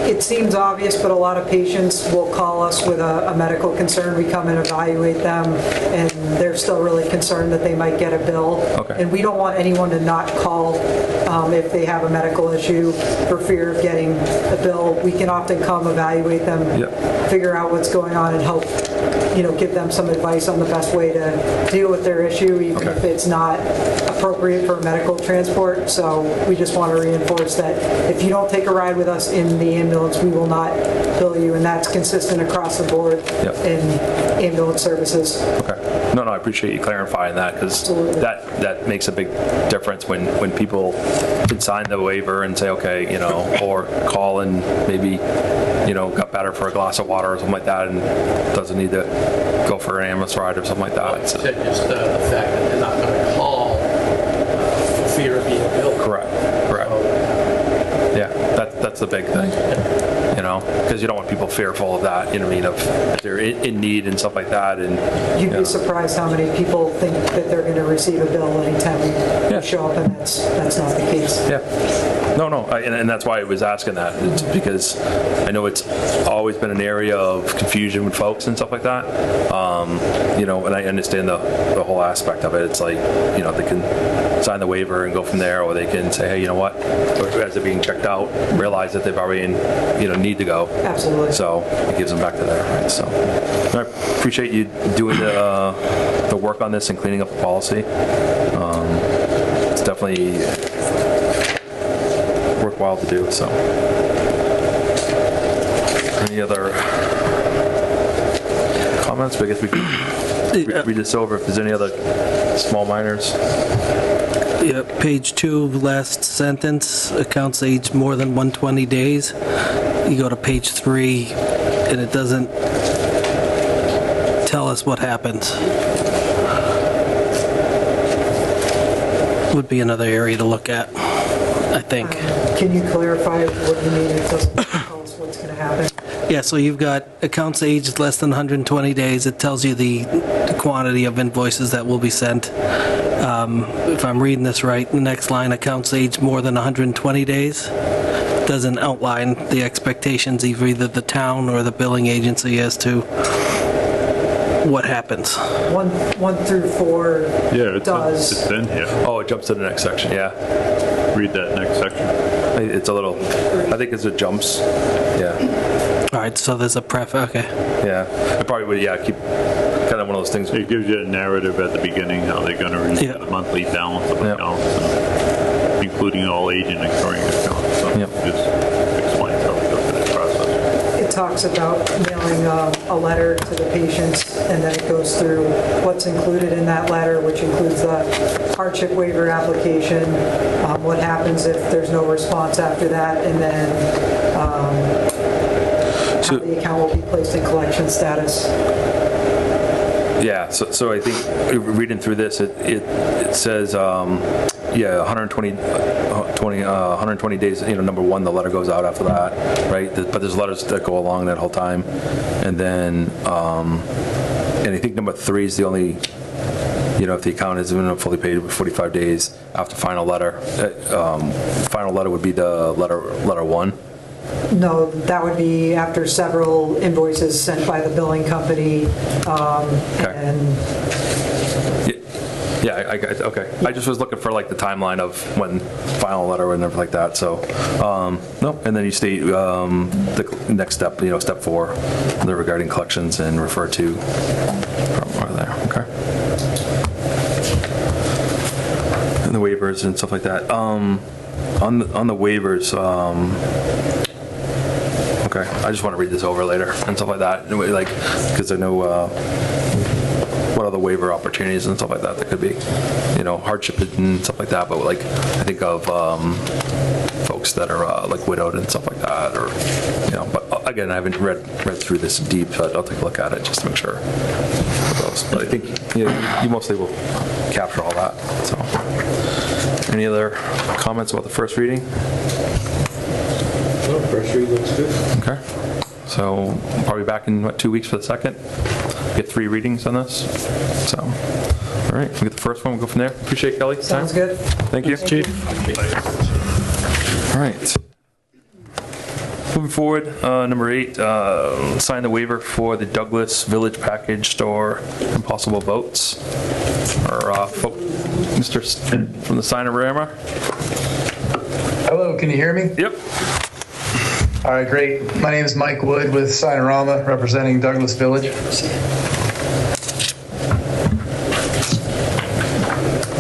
It seems obvious, but a lot of patients will call us with a medical concern. We come and evaluate them, and they're still really concerned that they might get a bill. Okay. And we don't want anyone to not call if they have a medical issue for fear of getting a bill. We can often come evaluate them, figure out what's going on, and help give them some advice on the best way to deal with their issue, even if it's not appropriate for medical transport. So we just want to reinforce that if you don't take a ride with us in the ambulance, we will not bill you, and that's consistent across the board in ambulance services. Okay. No, I appreciate you clarifying that, because that makes a big difference when people can sign the waiver and say, okay, or call and maybe, got better for a glass of water or something like that and doesn't need to go for an ambulance ride or something like that. So. Just the fact that they're not going to call for fear of being billed. Correct. Yeah, that's the big thing, because you don't want people fearful of that, of if they're in need and stuff like that. And you'd be surprised how many people think that they're going to receive a bill anytime you show up, and that's not the case. Yeah. No, and that's why I was asking that. It's because I know it's always been an area of confusion with folks and stuff like that. And I understand the whole aspect of it. It's like, they can sign the waiver and go from there, or they can say, hey, you know what, as they're being checked out, realize that they've already need to go. Absolutely. So it gives them back to there, right? So I appreciate you doing the work on this and cleaning up the policy. It's definitely worthwhile to do. So, any other comments? I guess we could read this over if there's any other small minors. Yeah, page 2, last sentence, accounts aged more than 120 days. You go to page 3, and it doesn't tell us what happens. Would be another area to look at, I think. Can you clarify what you mean? It doesn't tell us what's going to happen. Yeah, so you've got accounts aged less than 120 days. It tells you the quantity of invoices that will be sent. If I'm reading this right, the next line, accounts aged more than 120 days, doesn't outline the expectations of either the town or the billing agency as to what happens. 1 through 4 Yeah, does. it's in here. Oh, it jumps to the next section, yeah. Read that next section. It's a little, I think as it jumps, yeah. All right, so there's a okay. Yeah, it probably would, yeah, keep, kind of one of those things. It gives you a narrative at the beginning, how they're going to read Yeah. the monthly balance of Yeah. accounts, and including all agent and current accounts. So Yep. it just explains how they go through that process. It talks about mailing a letter to the patients, and then it goes through what's included in that letter, which includes the hardship waiver application, what happens if there's no response after that, and then how the account will be placed in collection status. Yeah, so I think reading through this, it says, yeah, 120 days, number 1, the letter goes out after that, right? But there's letters that go along that whole time. And then, and I think number 3 is the only, if the account isn't fully paid with 45 days after final letter. Final letter would be the letter 1. No, that would be after several invoices sent by the billing company, and Yeah, okay. I just was looking for like the timeline of when final letter and everything like that, so, no, and then you state the next step, step 4, regarding collections and refer to from over there, okay? And the waivers and stuff like that. On the waivers, okay, I just want to read this over later and stuff like that, like, because I know what other waiver opportunities and stuff like that could be, hardship and stuff like that, but like, I think of folks that are like widowed and stuff like that, or, but again, I haven't read through this deep, so I'll take a look at it just to make sure. But I think you mostly will capture all that, so. Any other comments about the first reading? No, first read looks good. Okay, so probably back in 2 weeks for the second. Get 3 readings on this. So, all right, we get the first one. We'll go from there. Appreciate it, Kelly. sounds good. Thank you, Chief. All right. Moving forward, number 8, sign the waiver for the Douglas Village Package Store Impossible Votes. Mr. from the Signorama. Hello, can you hear me? Yep. All right, great. My name is Mike Wood with Signorama, representing Douglas Village.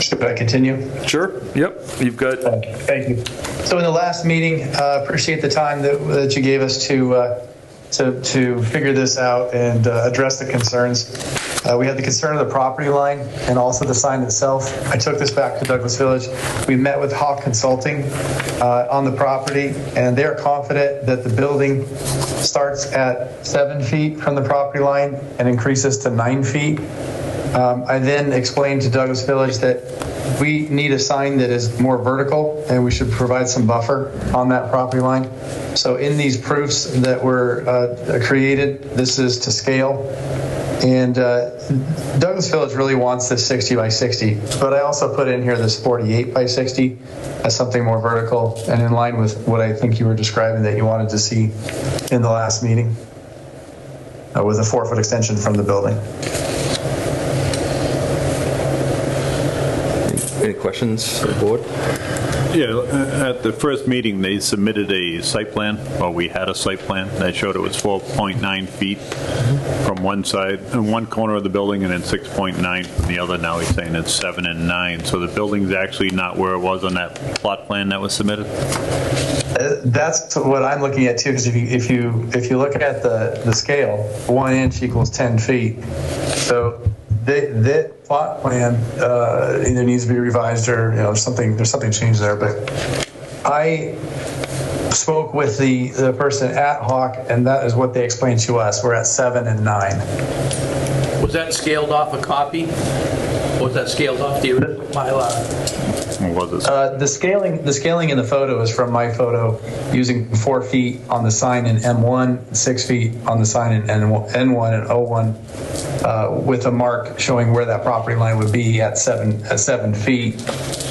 Should I continue? Sure. Yep. You've got. Thank you. So in the last meeting, appreciate the time that you gave us to figure this out and address the concerns. We had the concern of the property line and also the sign itself. I took this back to Douglas Village. We met with Hawk Consulting on the property, and they're confident that the building starts at 7 feet from the property line and increases to 9 feet. I then explained to Douglas Village that we need a sign that is more vertical, and we should provide some buffer on that property line. So in these proofs that were created, this is to scale. And Douglas Village really wants this 60 by 60, but I also put in here this 48 by 60 as something more vertical and in line with what I think you were describing that you wanted to see in the last meeting with a 4-foot extension from the building. Any questions for the board? Yeah, at the first meeting, they submitted a site plan, or we had a site plan that showed it was 4.9 feet from one side, in one corner of the building, and then 6.9 from the other. Now he's saying it's 7 and 9. So the building's actually not where it was on that plot plan that was submitted? That's what I'm looking at too, because if you look at the scale, 1 inch equals 10 feet. So plot plan either needs to be revised or, there's something changed there, but I spoke with the person at Hawk, and that is what they explained to us. We're at 7 and 9. Was that scaled off a copy? Or was that scaled off the original Mylar? Or was it? The scaling in the photo is from my photo, using 4 feet on the sign in M1, 6 feet on the sign in N1 and O1, with a mark showing where that property line would be at 7 feet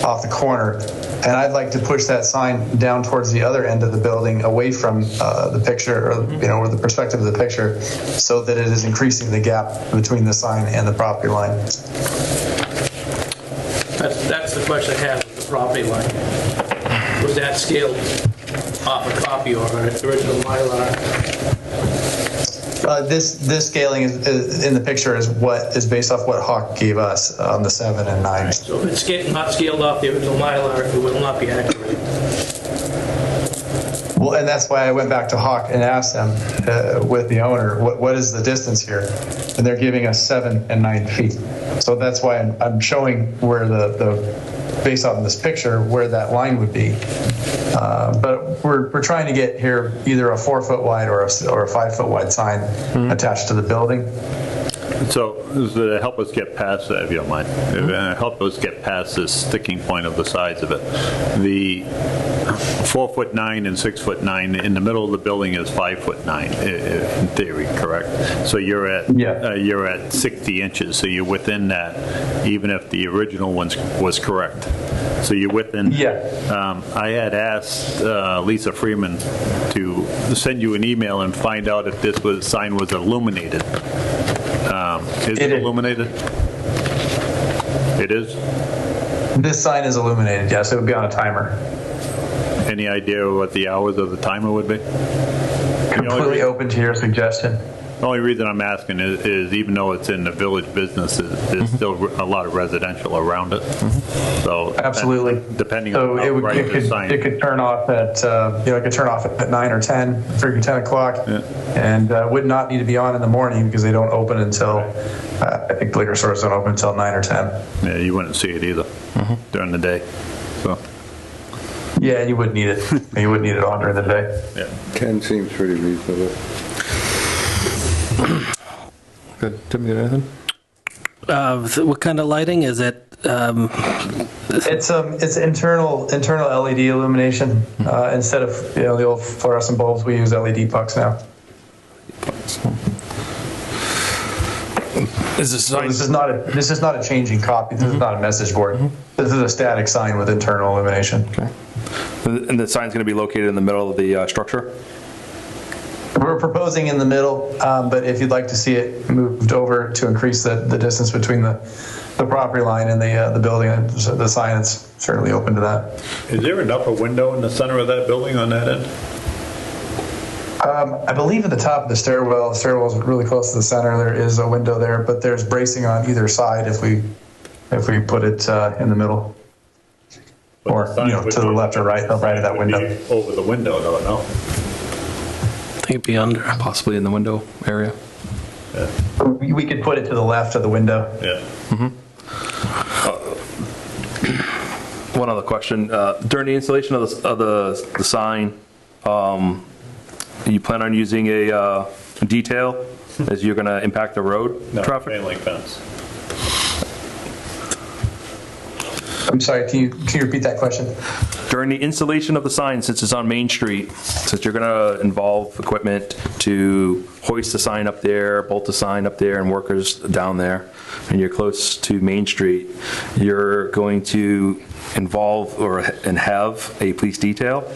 off the corner. And I'd like to push that sign down towards the other end of the building, away from the picture, or the perspective of the picture, so that it is increasing the gap between the sign and the property line. That's the question I have with the property line. Was that scaled off a copy or an original Mylar? This scaling is in the picture is based off what Hawk gave us on the 7 and 9. So if it's not scaled off the original Mylar, it will not be accurate. Well, and that's why I went back to Hawk and asked them with the owner, what is the distance here? And they're giving us 7 and 9 feet. So that's why I'm showing where based on this picture, where that line would be. But we're trying to get here either a 4-foot wide or a 5-foot wide sign attached to the building. So to help us get past that, if you don't mind, help us get past this sticking point of the size of it. The 4'9" and 6'9" in the middle of the building is 5'9" in theory, correct? So you're at 60 inches. So you're within that, even if the original one was correct. So you're within. Yeah. I had asked Lisa Freeman to send you an email and find out if this sign was illuminated. Is it illuminated? It is? This sign is illuminated, yes. It would be on a timer. Any idea what the hours of the timer would be? Completely open to your suggestion. The only reason I'm asking is even though it's in the village business, there's still a lot of residential around it. So absolutely, depending on how bright the sign. It could turn off at it could turn off at 9 or 10, freaking 10 o'clock, and would not need to be on in the morning because they don't open until I think liquor stores don't open until 9 or 10. Yeah, you wouldn't see it either during the day. So. Yeah, you wouldn't need it. You wouldn't need it on during the day. Yeah. 10 seems pretty reasonable. Good. Tim, you got anything? What kind of lighting is it? It's internal LED illumination instead of the old fluorescent bulbs. We use LED pucks now. Is this So this is not a changing copy. This is not a message board. This is a static sign with internal illumination. Okay. And the sign's going to be located in the middle of the structure? We're proposing in the middle, but if you'd like to see it moved over to increase the distance between the property line and the building, the sign is certainly open to that. Is there an upper window in the center of that building on that end? I believe at the top of the stairwell is really close to the center. There is a window there, but there's bracing on either side if we put it in the middle, or to the left or right of that window. Over the window, I don't know. I think it'd be under. Possibly in the window area. Yeah. We could put it to the left of the window. Yeah. One other question. During the installation of the sign, you plan on using a detail as you're going to impact the road traffic? Chain link fence. I'm sorry, can you repeat that question? During the installation of the sign, since it's on Main Street, since you're going to involve equipment to hoist the sign up there, bolt the sign up there, and workers down there, and you're close to Main Street, you're going to involve and have a police detail?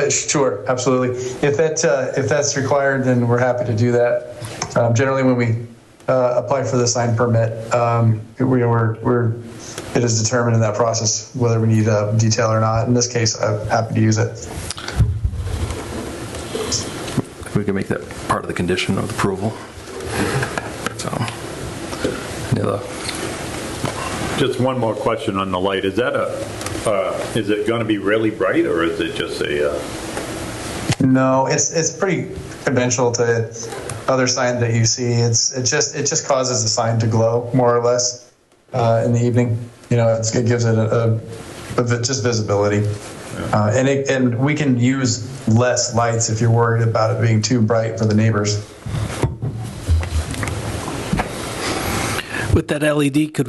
Sure, absolutely. If that's required, then we're happy to do that. Generally, when we apply for the sign permit, it is determined in that process whether we need a detail or not. In this case, I'm happy to use it. We can make that part of the condition of approval. So, Just one more question on the light. Is that is it going to be really bright, or is it just a No, it's pretty conventional to other signs that you see. It just causes the sign to glow more or less in the evening. You know, it gives it just visibility. And we can use less lights if you're worried about it being too bright for the neighbors. With that LED, could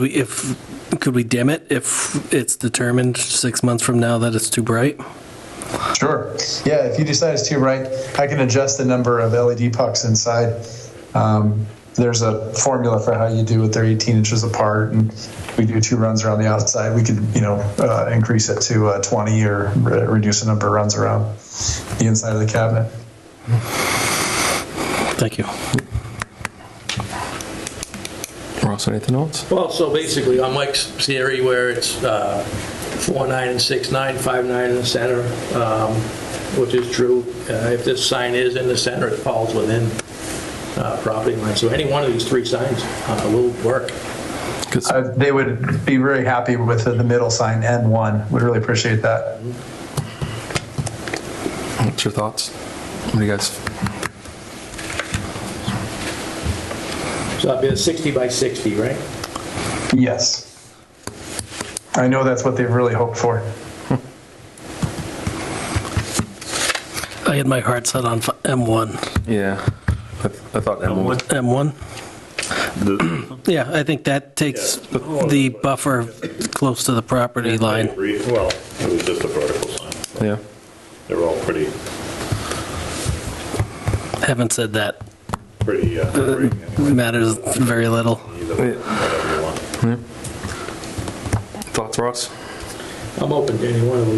we dim it if it's determined 6 months from now that it's too bright? Sure. Yeah, if you decide it's too bright, I can adjust the number of LED pucks inside. There's a formula for how you do it. They're 18 inches apart, and we do 2 runs around the outside. We could, increase it to 20 or reduce the number of runs around the inside of the cabinet. Thank you. Ross, anything else? Well, so basically on Mike's theory where it's 4.9 and 6.9, 5.9 in the center, which is true. If this sign is in the center, it falls within property line. So any one of these 3 signs will work. They would be very happy with the middle sign, N1. Would really appreciate that. What's your thoughts? What do you guys? So that'd be a 60 by 60, right? Yes. I know that's what they've really hoped for. I had my heart set on M1. Yeah, I thought M1. M1? Yeah, I think that takes the buffer close to the property line. Well, it was just a vertical sign. Yeah. They're all pretty Haven't said that. Matters very little. whatever you want. Thoughts, Ross? I'm open to any one of them.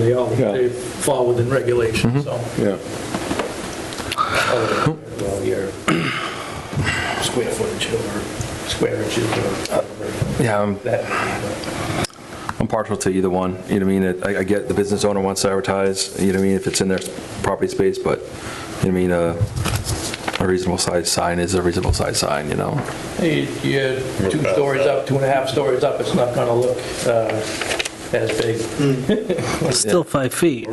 They fall within regulation, so. Yeah. Well, your square footage or square inches or whatever. Yeah, That, I'm partial to either one. You know what I mean? I get the business owner wants to advertise, you know what I mean, if it's in their property space, but, you know what I mean, a reasonable size sign is a reasonable size sign, you know? you're 2 stories up, 2.5 stories up, it's not gonna look as big. It's still 5 feet.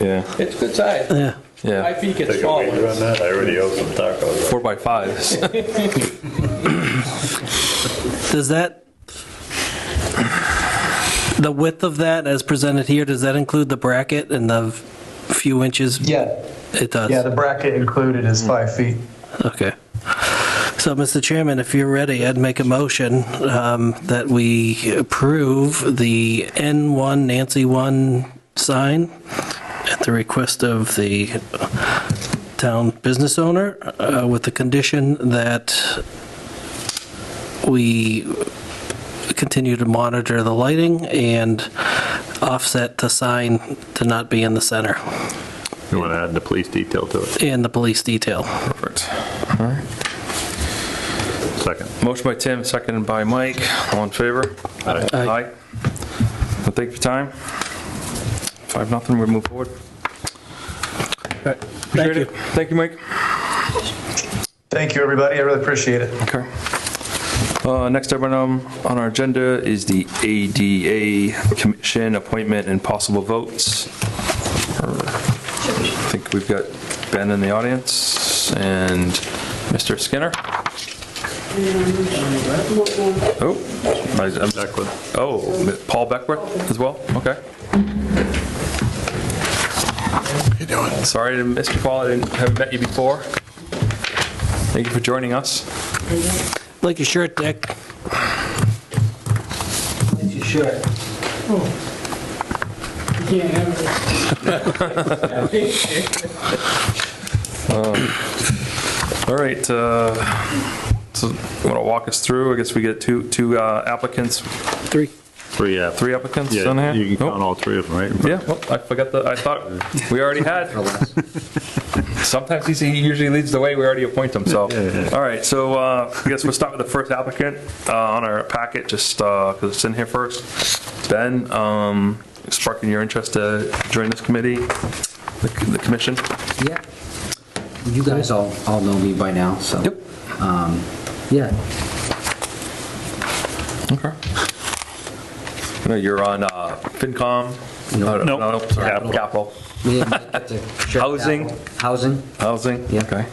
Yeah. It's good size. Yeah. 5 feet gets Take a smaller. wager on that. I already owe some tacos. 4x5s. Does that, the width of that as presented here, does that include the bracket and the few inches? Yeah. It does? Yeah, the bracket included is 5 feet. Okay. So, Mr. Chairman, if you're ready, I'd make a motion that we approve the N1 Nancy 1 sign at the request of the town business owner with the condition that we continue to monitor the lighting and offset the sign to not be in the center. You want to add the police detail to it? And the police detail. Perfect. All right. Second. Motion by Tim, seconded by Mike. All in favor? Aye. Aye. Well, thank you for your time. 5-0, we'll move forward. Thank you. Thank you, Mike. Thank you, everybody. I really appreciate it. Okay. Next item on our agenda is the ADA Commission appointment and possible votes. I think we've got Ben in the audience and Mr. Skinner. Oh, Beckwith. Paul Beckwith as well? Okay. How you doing? Sorry to miss you, Paul. I haven't met you before. Thank you for joining us. Like your shirt, Dick. It's your shirt. Oh. You can't have it. All right. So you want to walk us through? I guess we get two applicants. Three. Three, yeah. 3 applicants Yeah, on here? you can count all 3 of them, right? Yeah, well, I forgot I thought we already had. Sometimes he usually leads the way, we already appoint him, so. All right, so I guess we'll start with the first applicant on our packet, just because it's in here first. Ben, sparking your interest to join this committee, the commission? Yeah. You guys all know me by now, so. Yep. Yeah. Okay. I know you're on FinCom No, Nope. no, sorry, capital. We didn't get to shut Housing. down. Housing? Housing, Yeah. okay.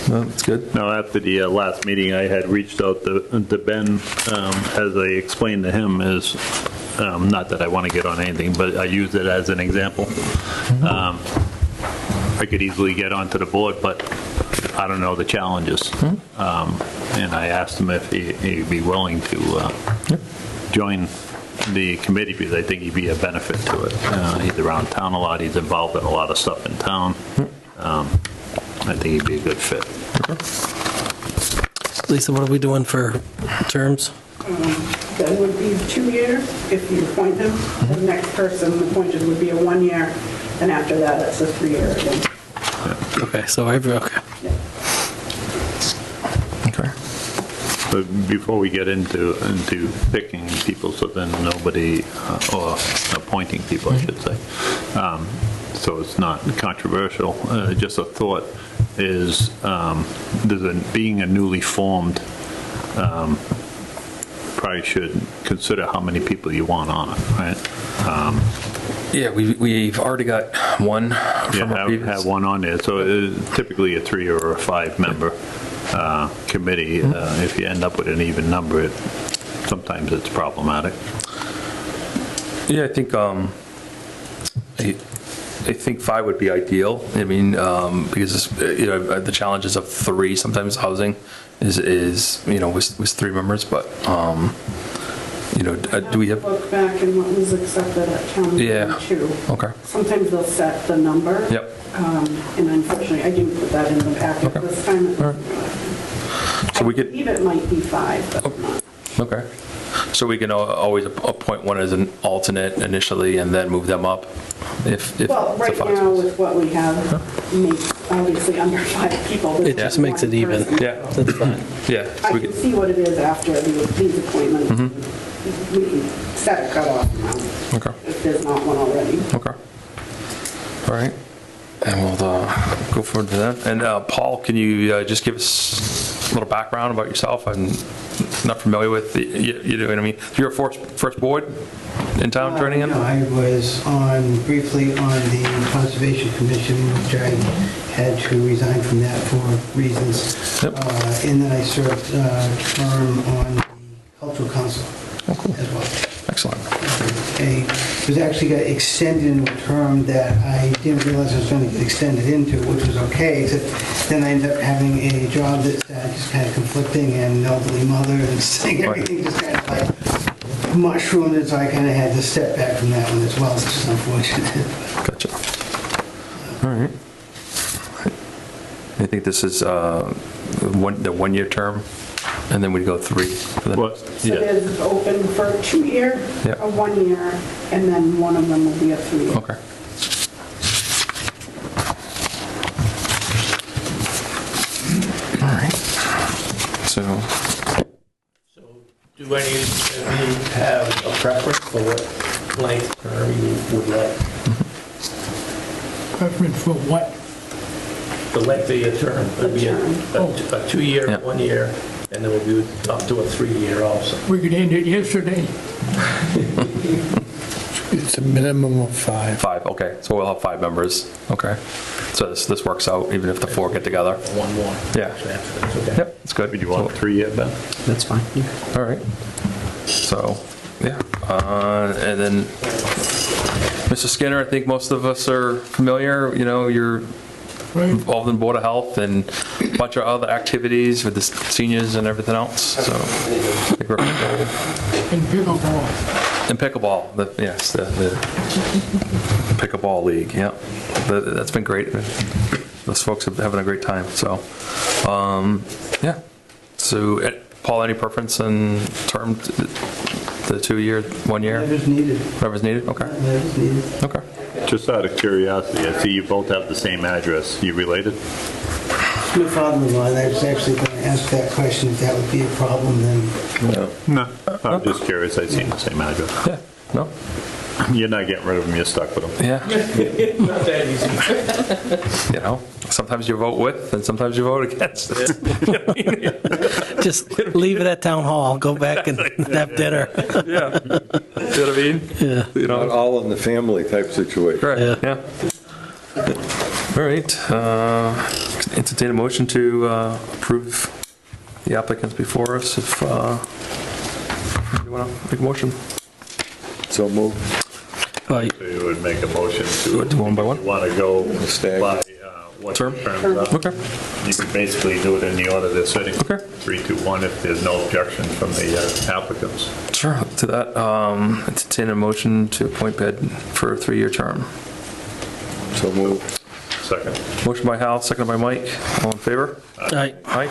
No, that's good. No, after the last meeting, I had reached out to Ben, as I explained to him, is, not that I want to get on anything, but I use it as an example. I could easily get onto the board, but I don't know the challenges. And I asked him if he'd be willing to join the committee, because I think he'd be a benefit to it. He's around town a lot, he's involved in a lot of stuff in town. I think he'd be a good fit. Lisa, what are we doing for terms? That would be 2-year if you appoint him. The next person appointed would be a 1-year, and after that, it's a 3-year again. Okay, so okay. Okay. But before we get into picking people, so then nobody, or appointing people, I should say, so it's not controversial, just a thought is, being a newly formed, probably should consider how many people you want on it, right? Yeah, we've already got one from our previous. Have one on there, so it's typically a 3 or a 5-member committee. If you end up with an even number, sometimes it's problematic. Yeah, I think 5 would be ideal. I mean, because the challenges of 3 sometimes housing is with 3 members, but do we have? Look back and what was accepted at town meeting too. Okay. Sometimes they'll set the number. Yep. And unfortunately, I didn't put that in the packet this time. All right. So we could. I believe it might be 5, but not. Okay. So we can always appoint one as an alternate initially and then move them up if Well, right now with what we have, obviously under 5 people. It just makes it even. Yeah. That's fine. Yeah. I can see what it is after these appointments. We can set a cutoff now Okay. if there's not one already. Okay. All right. And we'll go forward to that. And Paul, can you just give us a little background about yourself? I'm not familiar with you know what I mean. You're a first board in town turning in? No, I was briefly on the Conservation Commission, which I had to resign from that for reasons. Yep. And then I served term on the Cultural Council as well. Excellent. It was actually got extended into a term that I didn't realize I was going to get extended into, which was okay, except then I ended up having a job that's just kind of conflicting, and an elderly mother, and everything just kind of like mushroomed, and so I kind of had to step back from that one as well, which is unfortunate. Gotcha. All right. I think this is the 1-year term, and then we go 3 for the What? So it is open for a 2-year, Yep. a 1-year, and then one of them will be a 3-year. Okay. All right. So, Do any of you have a preference for what length term you would like? Preference for what? The length of your term would be a 2-year, Yeah. 1-year, and then we'll be up to a 3-year also. We could end it yesterday. It's a minimum of 5. 5, okay. So we'll have 5 members. Okay. So this works out even if the 4 get together. One more. Yeah. So that's okay. Yep, it's good. Would you want a 3-year, Ben? That's fine. All right. So, yeah. And then, Mr. Skinner, I think most of us are familiar. You're involved in Board of Health and a bunch of other activities with the seniors and everything else. So, I think we're And pickleball. and pickleball. The pickleball league. Yeah, that's been great. Those folks are having a great time. So, yeah. So, Paul, any preference in term? The 2-year, 1-year? Whatever's needed. Whatever's needed? Okay. Whatever's needed. Okay. Just out of curiosity, I see you both have the same address. You related? My father-in-law, and I was actually going to ask that question, if that would be a problem, then No. I'm just curious. I seen the same address. Yeah. No? You're not getting rid of them, you're stuck with them. Yeah. Not that easy. You know, sometimes you vote with and sometimes you vote against. Just leave it at town hall, go back and have dinner. Yeah. You know what I mean? Yeah. You Not know, all in the family type situation. correct, yeah. All right, entertain a motion to approve the applicants before us if you want to make a motion. So move. Right. So you would make a motion to. Do one by one? You want to go Stagger. by what Term? terms are. Okay. You can basically do it in the order they're sitting. Okay. 3, 2, 1 if there's no objection from the applicants. Sure, to that, entertain a motion to appoint Bed for a 3-year term. So move. Second. Motion by Hal, seconded by Mike. All in favor? Right. Aye.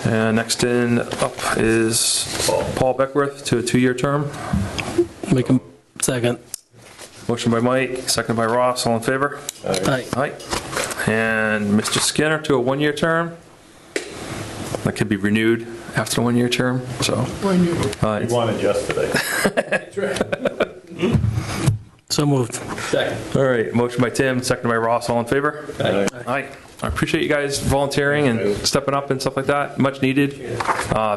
And next in up is Paul Beckworth to a 2-year term. Make a second. Motion by Mike, seconded by Ross. All in favor? Aye. Aye. And Mr. Skinner to a 1-year term. That could be renewed after the 1-year term, so. You wanted yesterday. So moved. Second. All right, motion by Tim, seconded by Ross. All in favor? Aye. Aye. I appreciate you guys volunteering and stepping up and stuff like that. Much needed.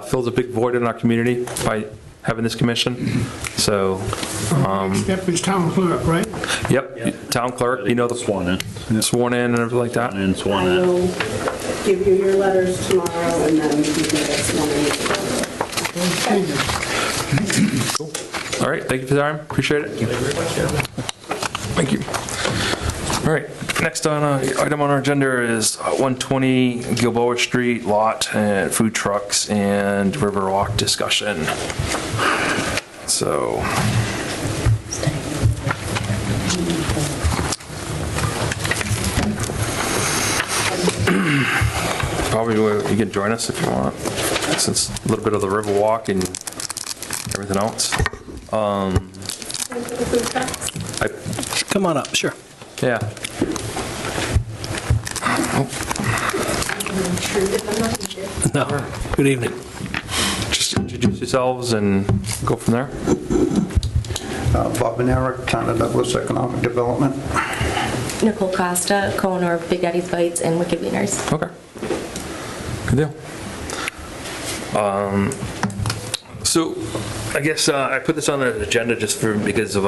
Fills a big void in our community by having this commission. So, Step is town clerk, right? yep, town clerk, you know, the Sworn in. sworn in and everything like that. And sworn I in. will give you your letters tomorrow, and then you can get sworn in. All right, thank you for the time. Appreciate it. Thank you. All right, next item on our agenda is 120 Gilboa Street lot and food trucks and Riverwalk discussion. So. Probably you can join us if you want, since a little bit of the Riverwalk and everything else. Come on up, sure. Yeah. No, good evening. Just introduce yourselves and go from there. Bob and Eric, Town of Douglas Economic Development. Nicole Costa, co-owner of Big Eddie's Bites and Wicked Wieners. Okay. Good deal. So I guess I put this on the agenda just because of,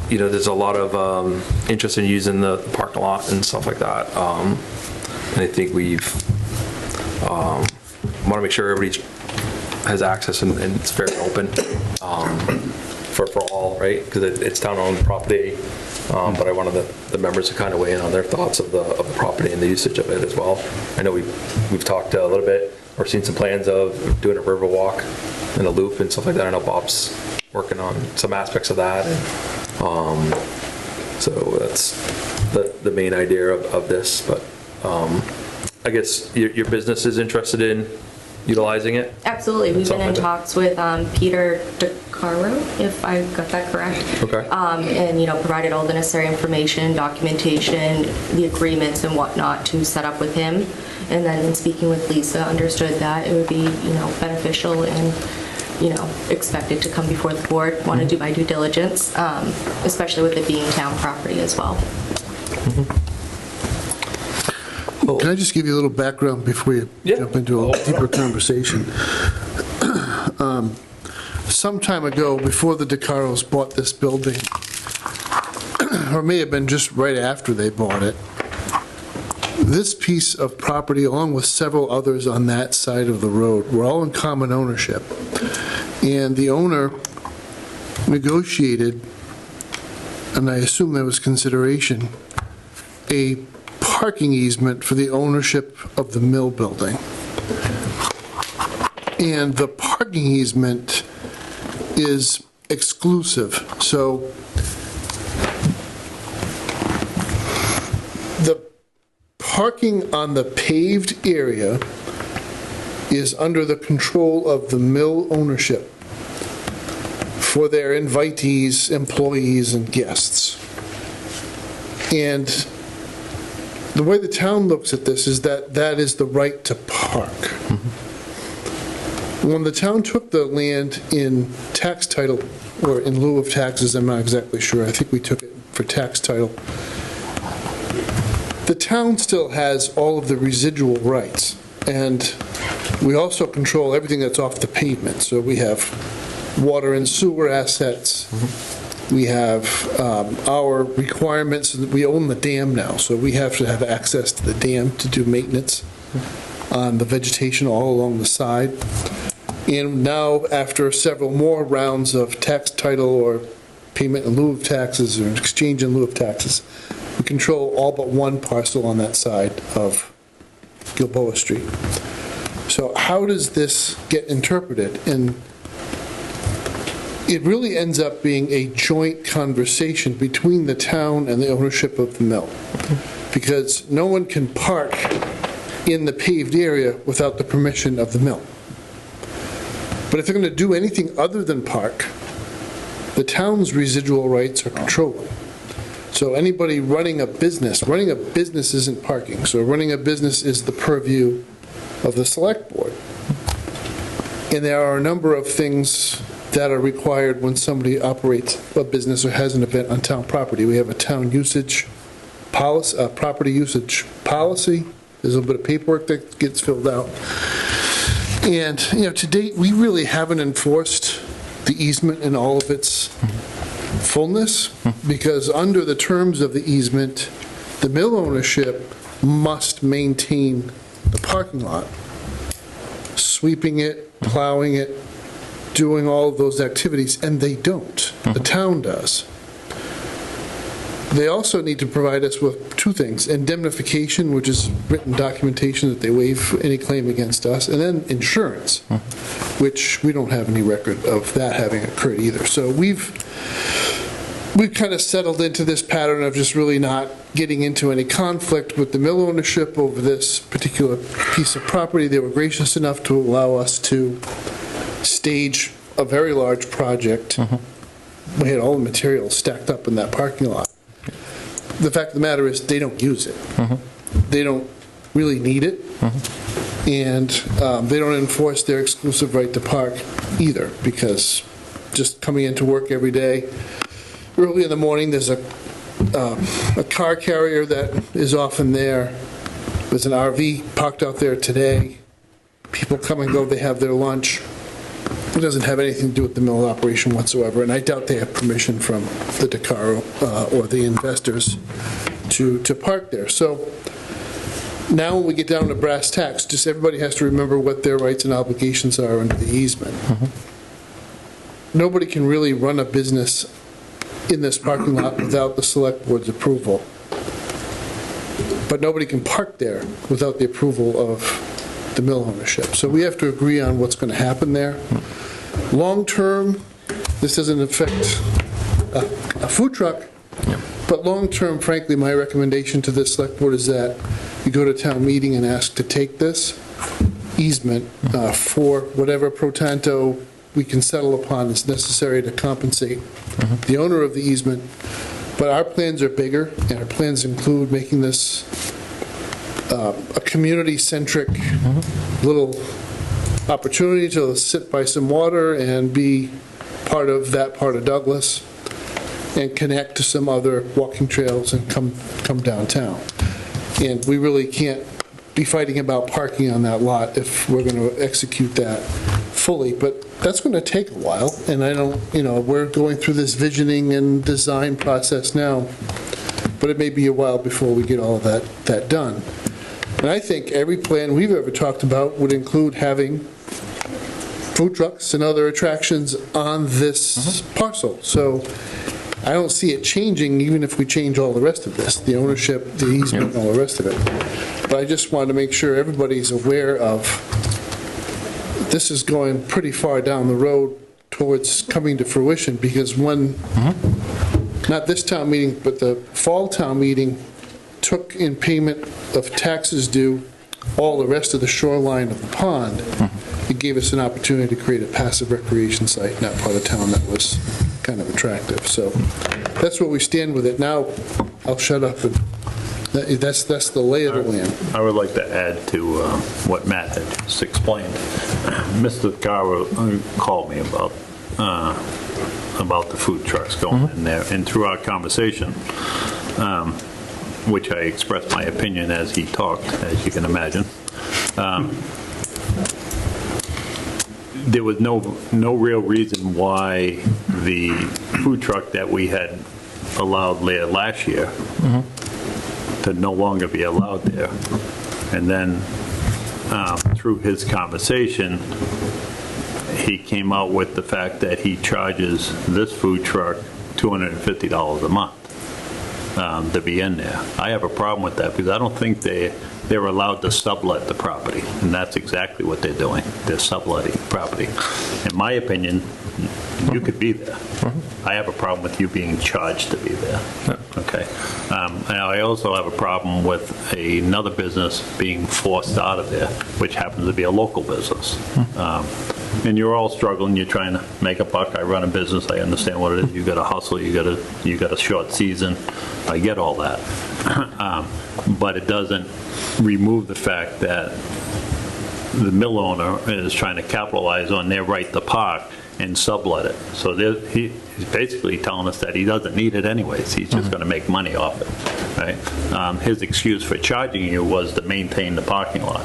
there's a lot of interest in using the parking lot and stuff like that. And I think we've want to make sure everybody has access and it's very open for all, right? Because it's town-owned property. But I wanted the members to kind of weigh in on their thoughts of the property and the usage of it as well. I know we've talked a little bit or seen some plans of doing a river walk and a loop and stuff like that. I know Bob's working on some aspects of that. So that's the main idea of this. But I guess your business is interested in utilizing it? Absolutely. We've been in Something. talks with Peter DeCaro, if I got that correct. Okay. And, provided all the necessary information, documentation, the agreements and whatnot to set up with him. And then in speaking with Lisa, understood that it would be, beneficial and, expected to come before the board, want to do my due diligence, especially with it being town property as well. Can I just give you a little background before you jump into a deeper conversation? Some time ago, before the DeCaros bought this building, or it may have been just right after they bought it, this piece of property, along with several others on that side of the road, were all in common ownership. And the owner negotiated, and I assume there was consideration, a parking easement for the ownership of the mill building. And the parking easement is exclusive. So the parking on the paved area is under the control of the mill ownership for their invitees, employees, and guests. And the way the town looks at this is that that is the right to park. When the town took the land in tax title or in lieu of taxes, I'm not exactly sure. I think we took it for tax title. The town still has all of the residual rights, and we also control everything that's off the pavement. So we have water and sewer assets. We have our requirements. We own the dam now, so we have to have access to the dam to do maintenance on the vegetation all along the side. And now, after several more rounds of tax title or payment in lieu of taxes or exchange in lieu of taxes, we control all but one parcel on that side of Gilboa Street. So how does this get interpreted? And it really ends up being a joint conversation between the town and the ownership of the mill, because no one can park in the paved area without the permission of the mill. But if they're going to do anything other than park, the town's residual rights are controlling. So anybody running a business isn't parking. So running a business is the purview of the select board. And there are a number of things that are required when somebody operates a business or has an event on town property. We have a town usage policy, property usage policy. There's a little bit of paperwork that gets filled out. And, to date, we really haven't enforced the easement in all of its fullness, because under the terms of the easement, the mill ownership must maintain the parking lot, sweeping it, plowing it, doing all of those activities, and they don't. The town does. They also need to provide us with two things: indemnification, which is written documentation that they waive any claim against us, and then insurance, which we don't have any record of that having occurred either. So we've kind of settled into this pattern of just really not getting into any conflict with the mill ownership over this particular piece of property. They were gracious enough to allow us to stage a very large project. We had all the materials stacked up in that parking lot. The fact of the matter is they don't use it. They don't really need it. And they don't enforce their exclusive right to park either, because just coming into work every day, early in the morning, there's a car carrier that is often there. There's an RV parked out there today. People come and go, they have their lunch. It doesn't have anything to do with the mill operation whatsoever, and I doubt they have permission from the Decaro or the investors to park there. So now when we get down to brass tacks, just everybody has to remember what their rights and obligations are under the easement. Nobody can really run a business in this parking lot without the select board's approval. But nobody can park there without the approval of the mill ownership. So we have to agree on what's going to happen there. Long term, this doesn't affect a food truck, but long term, frankly, my recommendation to the select board is that you go to town meeting and ask to take this easement for whatever pro tanto we can settle upon is necessary to compensate the owner of the easement. But our plans are bigger, and our plans include making this a community-centric little opportunity to sit by some water and be part of that part of Douglas and connect to some other walking trails and come downtown. And we really can't be fighting about parking on that lot if we're going to execute that fully, but that's going to take a while, and I don't, we're going through this visioning and design process now, but it may be a while before we get all of that done. And I think every plan we've ever talked about would include having food trucks and other attractions on this parcel. So I don't see it changing, even if we change all the rest of this, the ownership, the easement, and all the rest of it. But I just want to make sure everybody's aware of this is going pretty far down the road towards coming to fruition, because not this town meeting, but the fall town meeting took in payment of taxes due all the rest of the shoreline of the pond. It gave us an opportunity to create a passive recreation site in that part of town that was kind of attractive. So that's where we stand with it. Now, I'll shut up, and that's the lay of the land. I would like to add to what Matt had just explained. Mr. Carver called me about about the food trucks going in there. And through our conversation, which I expressed my opinion as he talked, as you can imagine, there was no real reason why the food truck that we had allowed there last year to no longer be allowed there. And then through his conversation, he came out with the fact that he charges this food truck $250 a month to be in there. I have a problem with that because I don't think they're allowed to sublet the property, and that's exactly what they're doing. They're subletting property. In my opinion, you could be there. I have a problem with you being charged to be there. Okay. And I also have a problem with another business being forced out of there, which happens to be a local business. And you're all struggling. You're trying to make a buck. I run a business. I understand what it is. You got to hustle. You got a short season. I get all that. But it doesn't remove the fact that the mill owner is trying to capitalize on their right to park and sublet it. So he's basically telling us that he doesn't need it anyways. He's just going to make money off it, right? His excuse for charging you was to maintain the parking lot.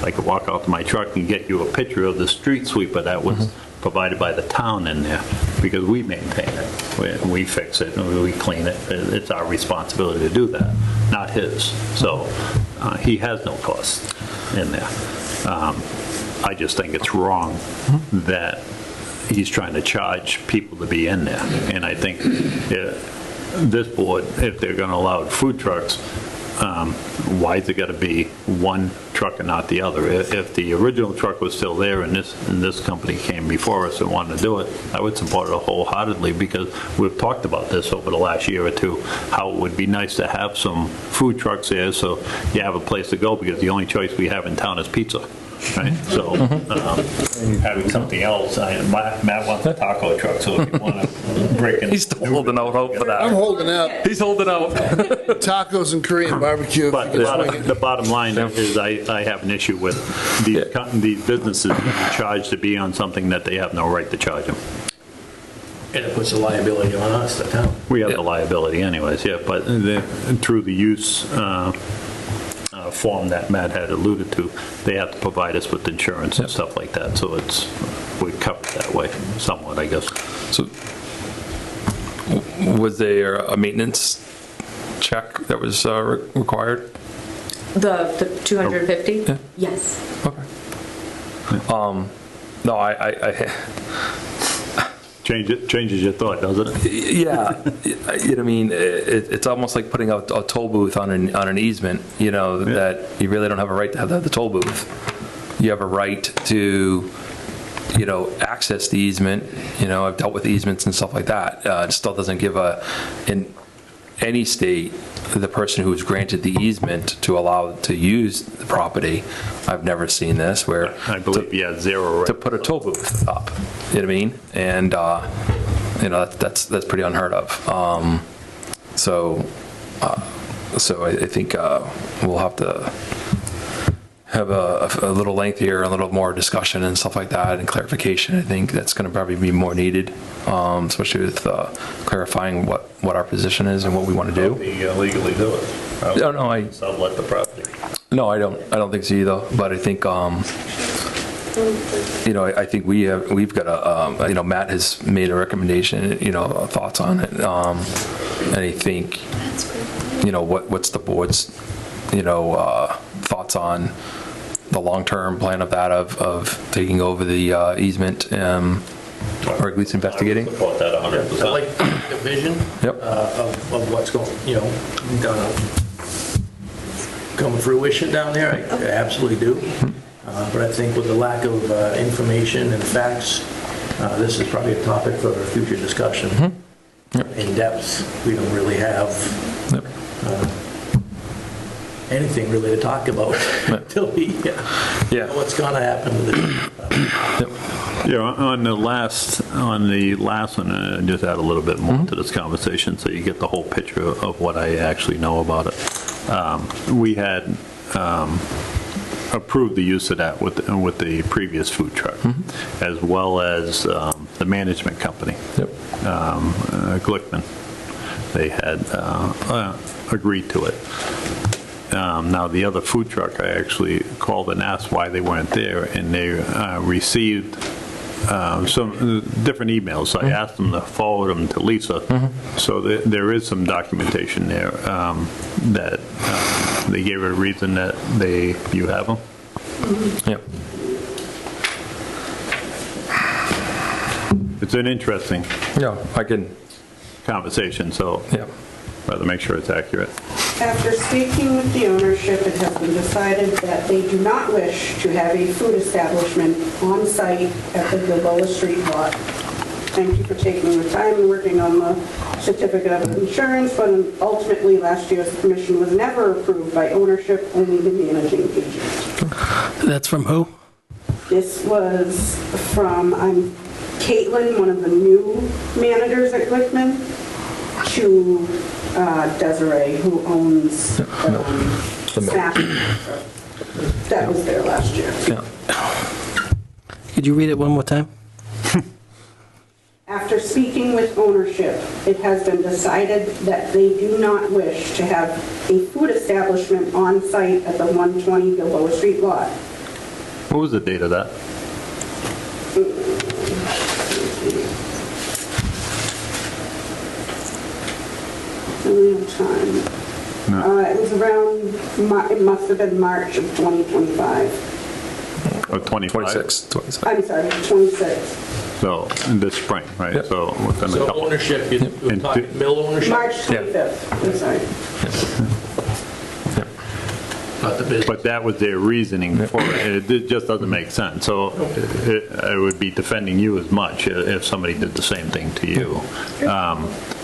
I could walk out to my truck and get you a picture of the street sweeper that was provided by the town in there, because we maintain it. We fix it, and we clean it. It's our responsibility to do that, not his. So he has no cost in there. I just think it's wrong that he's trying to charge people to be in there. And I think this board, if they're going to allow food trucks, why is it got to be one truck and not the other? If the original truck was still there and this company came before us and wanted to do it, I would support it wholeheartedly, because we've talked about this over the last year or two, how it would be nice to have some food trucks there so you have a place to go, because the only choice we have in town is pizza. Right, so having something else, Matt wants a taco truck, so if you want to break in. He's still holding out hope for that. I'm holding out. He's holding out. Tacos and Korean barbecue. But the bottom line is I have an issue with these businesses being charged to be on something that they have no right to charge them. And it puts the liability on us, the town. We have the liability anyways, yeah, but through the use form that Matt had alluded to, they have to provide us with insurance and stuff like that, so we're covered that way somewhat, I guess. So was there a maintenance check that was required? The 250? Yeah. Yes. Okay. No, I Changes your thought, doesn't it? Yeah, you know what I mean, it's almost like putting a toll booth on an easement, that you really don't have a right to have the toll booth. You have a right to, access the easement. I've dealt with easements and stuff like that. It still doesn't give in any state, the person who is granted the easement to allow to use the property. I've never seen this where I believe he has zero right to put a toll booth up. You know what I mean? And that's pretty unheard of. So I think we'll have to have a little lengthier, a little more discussion and stuff like that, and clarification. I think that's going to probably be more needed, especially with clarifying what our position is and what we want to do. Legally do it. No, I sublet the property. No, I don't think so either. But I think I think we've got a Matt has made a recommendation, thoughts on it, and I think what's the board's thoughts on the long-term plan of that of taking over the easement, or at least investigating. I would support that 100%. I like the vision of what's going, gonna come to fruition down there. I absolutely do. But I think with the lack of information and facts, this is probably a topic for a future discussion. In depth, we don't really have anything really to talk about until we know what's going to happen with it. On the last one, just add a little bit more to this conversation so you get the whole picture of what I actually know about it. We had approved the use of that with the previous food truck, as well as the management company. Yep. Glickman. They had agreed to it. Now, the other food truck, I actually called and asked why they weren't there, and they received some different emails. So I asked them to forward them to Lisa. So there is some documentation there that they gave a reason that you have them. Yep. It's an interesting conversation, so rather make sure it's accurate. After speaking with the ownership, it has been decided that they do not wish to have a food establishment on site at the Gilboa Street lot. Thank you for taking the time and working on the certificate of insurance, but ultimately last year's permission was never approved by ownership, only the managing agent. That's from who? This was from Caitlin, one of the new managers at Glickman, to Desiree, who owns Snap. That was there last year. Could you read it one more time? After speaking with ownership, it has been decided that they do not wish to have a food establishment on site at the 120 Gilboa Street lot. What was the date of that? Time. It was around, it must have been March of 2025. Or 25? 26. I'm sorry, 26. So, in this spring, right? Yep. So, within a So couple. ownership, you're talking mill ownership? March 25th, I'm sorry. Not the business. But that was their reasoning for it. It just doesn't make sense. So, I would be defending you as much if somebody did the same thing to you.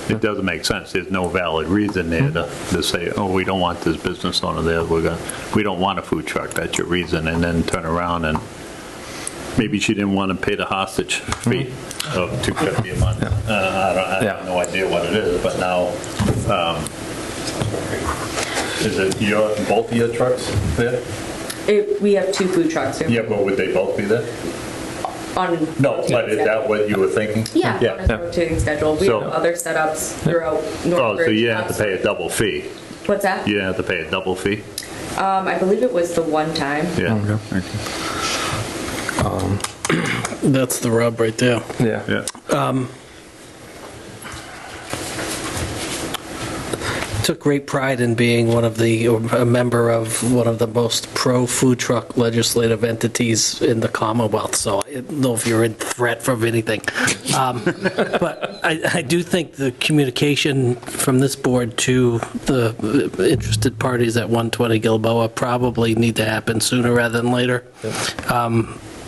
It doesn't make sense. There's no valid reason there to say, oh, we don't want this business owner there. We don't want a food truck. That's your reason. And then turn around and maybe she didn't want to pay the hostage fee of $250 a month. I have no idea what it is, but now, is it both of your trucks there? We have two food trucks here. Yeah, but would they both be there? No, but is that what you were thinking? Yeah, on a rotating schedule. We have other setups throughout Northbridge. Oh, so you didn't have to pay a double fee? What's that? You didn't have to pay a double fee? I believe it was the one time. Yeah. That's the rub right there. Yeah. Took great pride in being a member of one of the most pro-food truck legislative entities in the Commonwealth, so I don't know if you're in threat from anything. But I do think the communication from this board to the interested parties at 120 Gilboa probably need to happen sooner rather than later.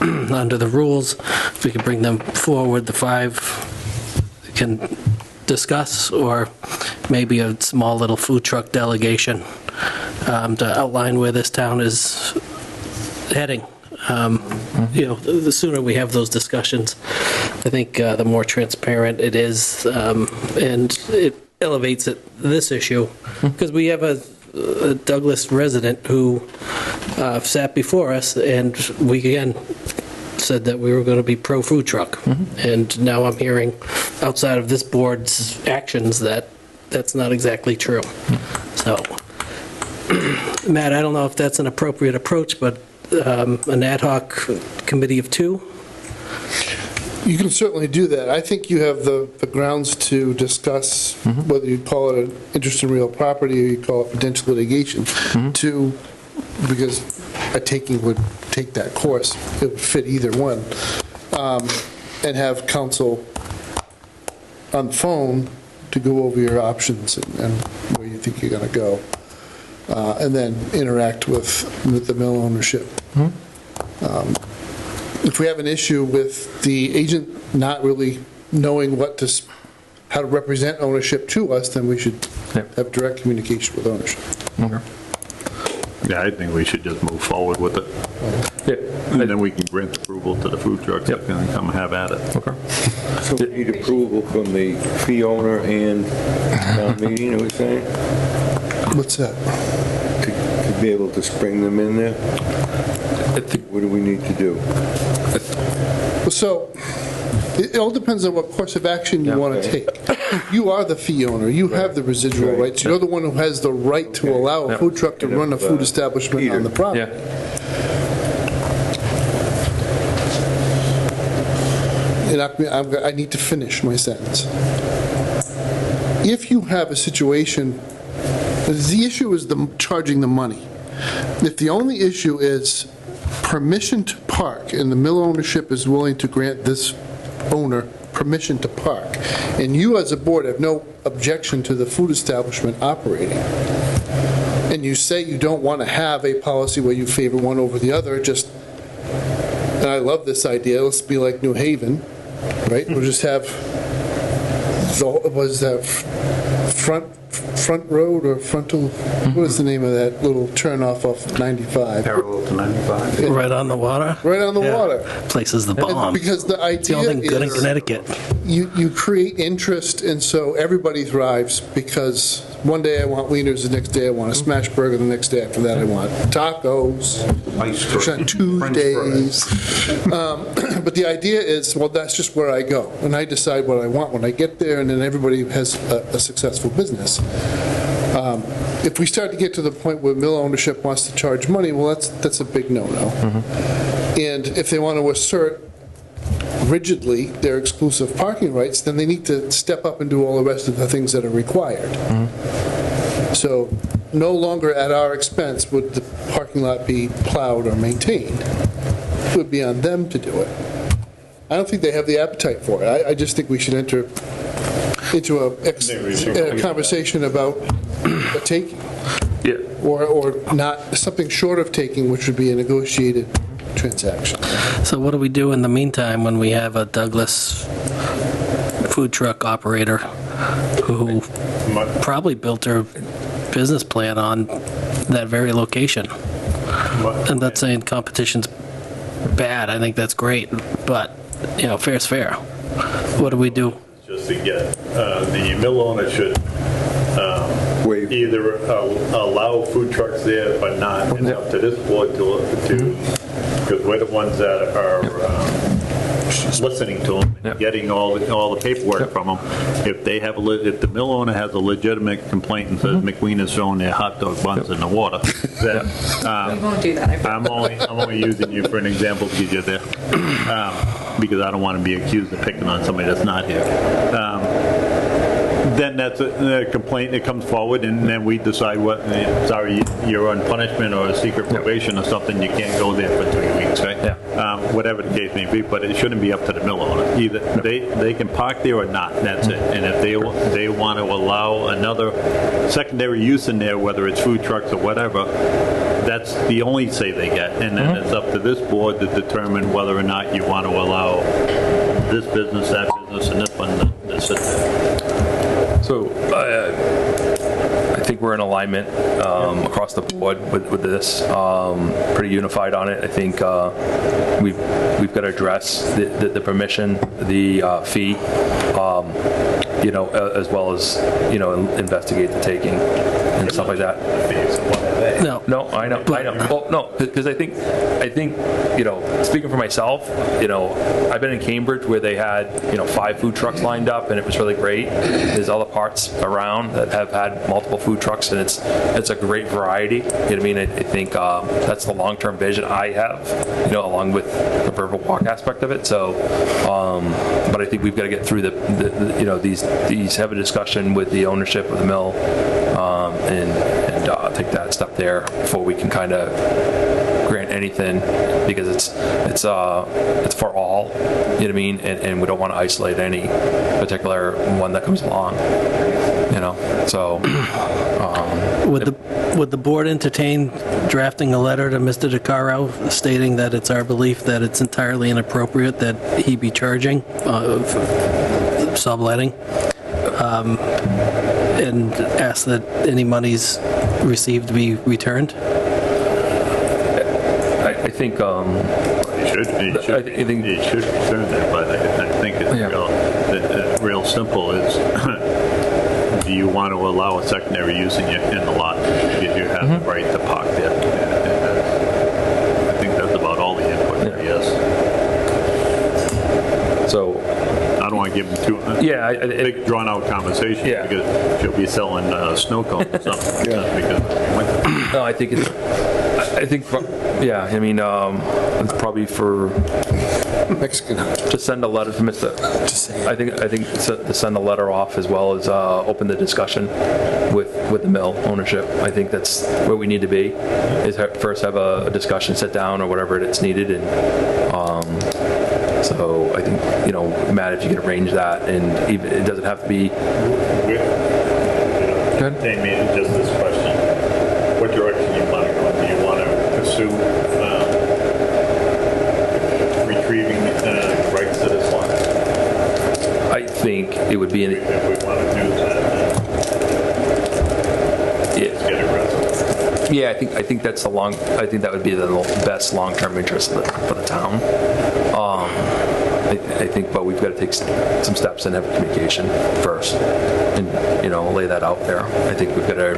Under the rules, if we can bring them forward, the five can discuss, or maybe a small little food truck delegation to outline where this town is heading. The sooner we have those discussions, I think the more transparent it is, and it elevates this issue, because we have a Douglas resident who sat before us, and we again said that we were going to be pro-food truck. And now I'm hearing, outside of this board's actions, that that's not exactly true. So, Matt, I don't know if that's an appropriate approach, but an ad hoc committee of two? You can certainly do that. I think you have the grounds to discuss whether you call it an interest in real property or you call it potential litigation, because a taking would take that course. It would fit either one. And have counsel on the phone to go over your options and where you think you're going to go. And then interact with the mill ownership. If we have an issue with the agent not really knowing how to represent ownership to us, then we should have direct communication with ownership. Yeah, I think we should just move forward with it. And then we can grant approval to the food trucks that can come have at it. So we need approval from the fee owner and town meeting, are we saying? What's that? To be able to spring them in there? What do we need to do? So, It all depends on what course of action you want to take. You are the fee owner, you have the residual rights, you're the one who has the right to allow a food truck to run a food establishment on the property. And I need to finish my sentence. If you have a situation, the issue is charging the money. If the only issue is permission to park, and the mill ownership is willing to grant this owner permission to park, and you as a board have no objection to the food establishment operating, and you say you don't want to have a policy where you favor one over the other, and I love this idea, let's be like New Haven, right? We'll just have, was that front road or frontal, what was the name of that little turn off 95? Parallel to 95. Yeah. Right on the water? Right on the water. Places the bomb. Because the idea it's the only thing good in is Connecticut. you create interest, and so everybody thrives, because one day I want wieners, the next day I want a smash burger, the next day after that I want tacos. Which on Tuesdays. But the idea is, well, that's just where I go, and I decide what I want when I get there, and then everybody has a successful business. If we start to get to the point where mill ownership wants to charge money, well, that's a big no-no. And if they want to assert rigidly their exclusive parking rights, then they need to step up and do all the rest of the things that are required. So no longer at our expense would the parking lot be plowed or maintained. It would be on them to do it. I don't think they have the appetite for it. I just think we should enter into a conversation about a taking. Yeah. Or not, something short of taking, which would be a negotiated transaction. So what do we do in the meantime when we have a Douglas food truck operator who probably built her business plan on that very location? I'm not saying competition's bad. I think that's great, but fair's fair. What do we do? Just to get the mill owner should either allow food trucks there, but not. It's up to this board to because we're the ones that are listening to them, and getting all the paperwork from them. If they have if the mill owner has a legitimate complaint and says McQueen is throwing their hot dog buns in the water, then We won't do that. I'm only using you for an example because you're there, because I don't want to be accused of picking on somebody that's not here. Then that's a complaint that comes forward, and then we decide sorry, you're on punishment or a secret probation or something, you can't go there for 3 weeks, right? Whatever the case may be, but it shouldn't be up to the mill owner. Either they can park there or not, and that's it. And if they want to allow another secondary use in there, whether it's food trucks or whatever, that's the only say they get. And then it's up to this board to determine whether or not you want to allow this business, that business, and this one to sit there. So I think we're in alignment across the board with this, pretty unified on it. I think we've got to address the permission, the fee, as well as investigate the taking and stuff like that. No, I know. Well, no, because I think speaking for myself, I've been in Cambridge where they had 5 food trucks lined up, and it was really great. There's other parts around that have had multiple food trucks, and it's a great variety. You know what I mean? I think that's the long-term vision I have, along with the verbal walk aspect of it. So, but I think we've got to get through these have a discussion with the ownership of the mill, and take that step there before we can kind of grant anything, because it's for all, you know what I mean, and we don't want to isolate any particular one that comes along, so would the board entertain drafting a letter to Mr. DeCaro stating that it's our belief that it's entirely inappropriate that he be charging subletting, and ask that any monies received be returned? I think He should return that, but I think it's real simple. Is do you want to allow a secondary use in the lot? Because you have the right to park there. I think that's about all the input there. Yes. So give them too big drawn-out conversation because she'll be selling snow cones or something. No, I think it's, it's probably for Mexican. to send a letter to Mr. I think to send a letter off as well as open the discussion with the mill ownership. I think that's where we need to be. Is first have a discussion, sit down or whatever it's needed, and so I think Matt, if you could arrange that, and even it doesn't have to be. They made just this question: what direction you want to go? Do you want to pursue retrieving rights to this land? I think it would be if we want to do that. Let's get aggressive. Yeah, I think that's the long. I think that would be the best long-term interest for the town. I think, but we've got to take some steps and have communication first, and lay that out there. I think we've got to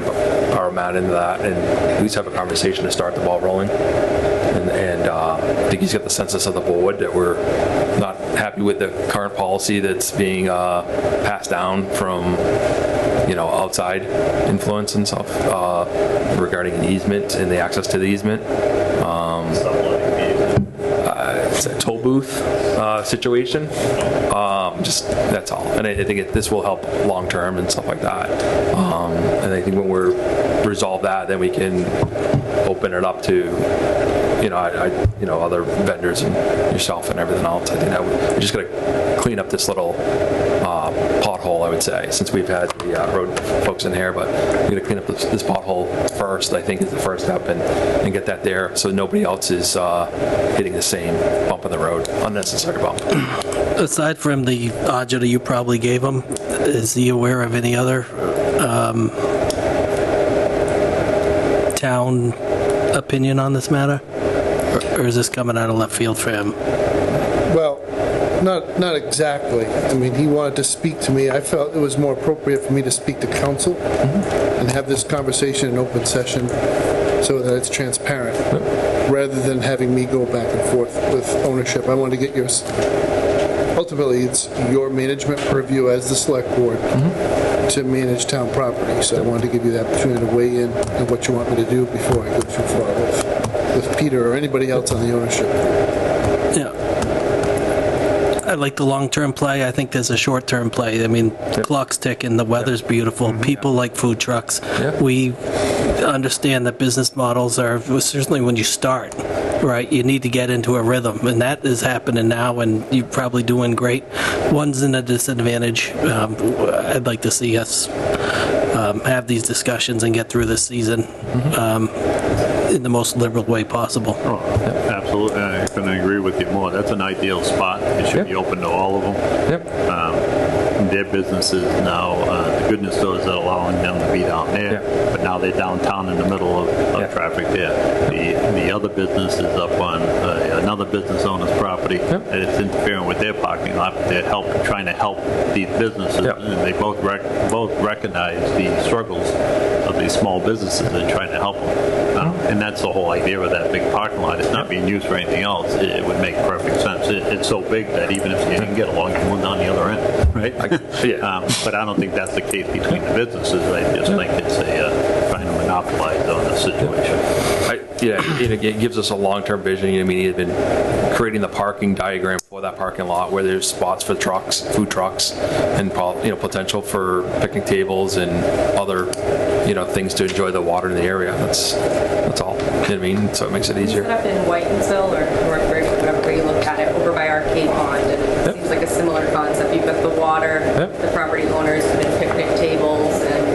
power Matt into that, and at least have a conversation to start the ball rolling. And I think he's got the consensus of the board that we're not happy with the current policy that's being passed down from outside influence and stuff regarding an easement and the access to the easement. It's a toll booth situation. Just that's all. And I think this will help long term and stuff like that. And I think when we're resolve that, then we can open it up to other vendors and yourself and everything else. I think that we just got to clean up this little pothole, I would say, since we've had the road folks in here, but we got to clean up this pothole first, I think is the first step, and get that there so nobody else is hitting the same bump in the road, unnecessary bump. Aside from the agita you probably gave him, is he aware of any other town opinion on this matter? Or is this coming out of left field for him? Well, not exactly. I mean, he wanted to speak to me. I felt it was more appropriate for me to speak to council and have this conversation in open session so that it's transparent, rather than having me go back and forth with ownership. I wanted to get yours. Ultimately, it's your management purview as the select board to manage town property. So I wanted to give you the opportunity to weigh in on what you want me to do before I go too far with Peter or anybody else on the ownership. Yeah. I like the long-term play. I think there's a short-term play. I mean, the clock's ticking, the weather's beautiful, people like food trucks. We understand that business models are, certainly when you start, right, you need to get into a rhythm, and that is happening now, and you're probably doing great. One's in a disadvantage. I'd like to see us have these discussions and get through this season in the most liberal way possible. Oh, absolutely. I couldn't agree with you more. That's an ideal spot. It should be open to all of them. Their businesses now, the goodness stores are allowing them to be down there, but now they're downtown in the middle of traffic there. The other business is up on another business owner's property, and it's interfering with their parking lot. They're trying to help these businesses, and they both recognize the struggles of these small businesses and trying to help them. And that's the whole idea of that big parking lot. It's not being used for anything else. It would make perfect sense. It's so big that even if you can get along, you can move down the other end, right? But I don't think that's the case between the businesses. I just think it's trying to monopolize on the situation. It gives us a long-term vision. I mean, he's been creating the parking diagram for that parking lot where there's spots for trucks, food trucks, and potential for picnic tables and other things to enjoy the water in the area. That's all. You know what I mean? So it makes it easier. Set up in Whitensville or Northbridge, whatever way you look at it, over by Arcade Pond. It seems like a similar concept. You've got the water, the property owners, and picnic tables, and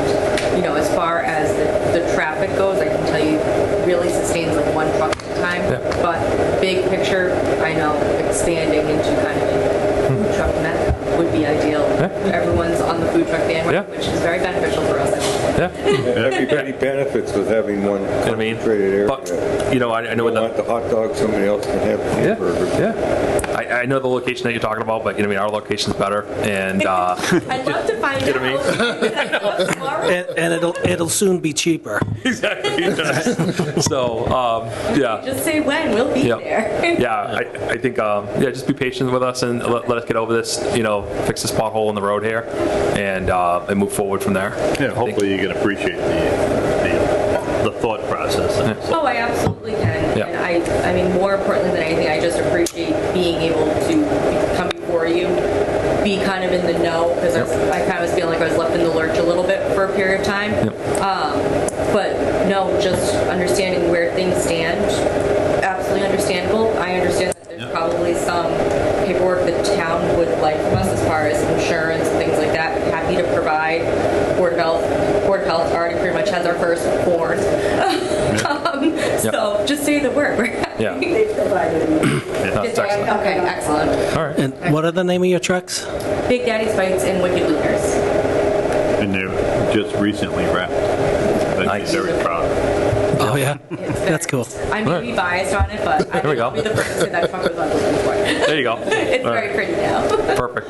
as far as the traffic goes, I can tell you, it really sustains like one truck at a time. But big picture, I know expanding into kind of a truck mecca would be ideal. everyone's on the food truck bandwagon, Yeah. which is very beneficial for us. Yeah. Everybody benefits with having one I mean, concentrated area. but, you know, I know You what want the hot dog, somebody else can have the Yeah, hamburger. yeah. I know the location that you're talking about, but you know, I mean, our location's better, and I'd love to find You know out. Tomorrow. And it'll soon be cheaper. exactly. So, yeah, Just say when, we'll be yeah, there. yeah. I think, yeah, just be patient with us and let us get over this. You know, fix this pothole in the road here, and move forward from there. Yeah, hopefully you can appreciate the thought process. Oh, I absolutely can. Yeah. And I mean, more importantly than anything, I just appreciate being able to come before you, be kind of in the know, because I kind of was feeling like I was left in the lurch a little bit for a period of time. But no, just understanding where things stand, absolutely understandable. I understand that there's probably some paperwork the town would like from us as far as insurance and things like that. Happy to provide. Board of Health already pretty much has our first born. So just say the word. We're happy. Yeah. They provided me. That's excellent. Okay, excellent. All right. And what are the name of your trucks? Big Daddy's Bites and Wicked Loopers. And they're just recently wrapped. Nice. Very proud. Oh, yeah? That's cool. I may be biased on it, but I There we think I'll go. be the first to say that truck was ugly before. There you go. It's All very right. pretty now. Perfect.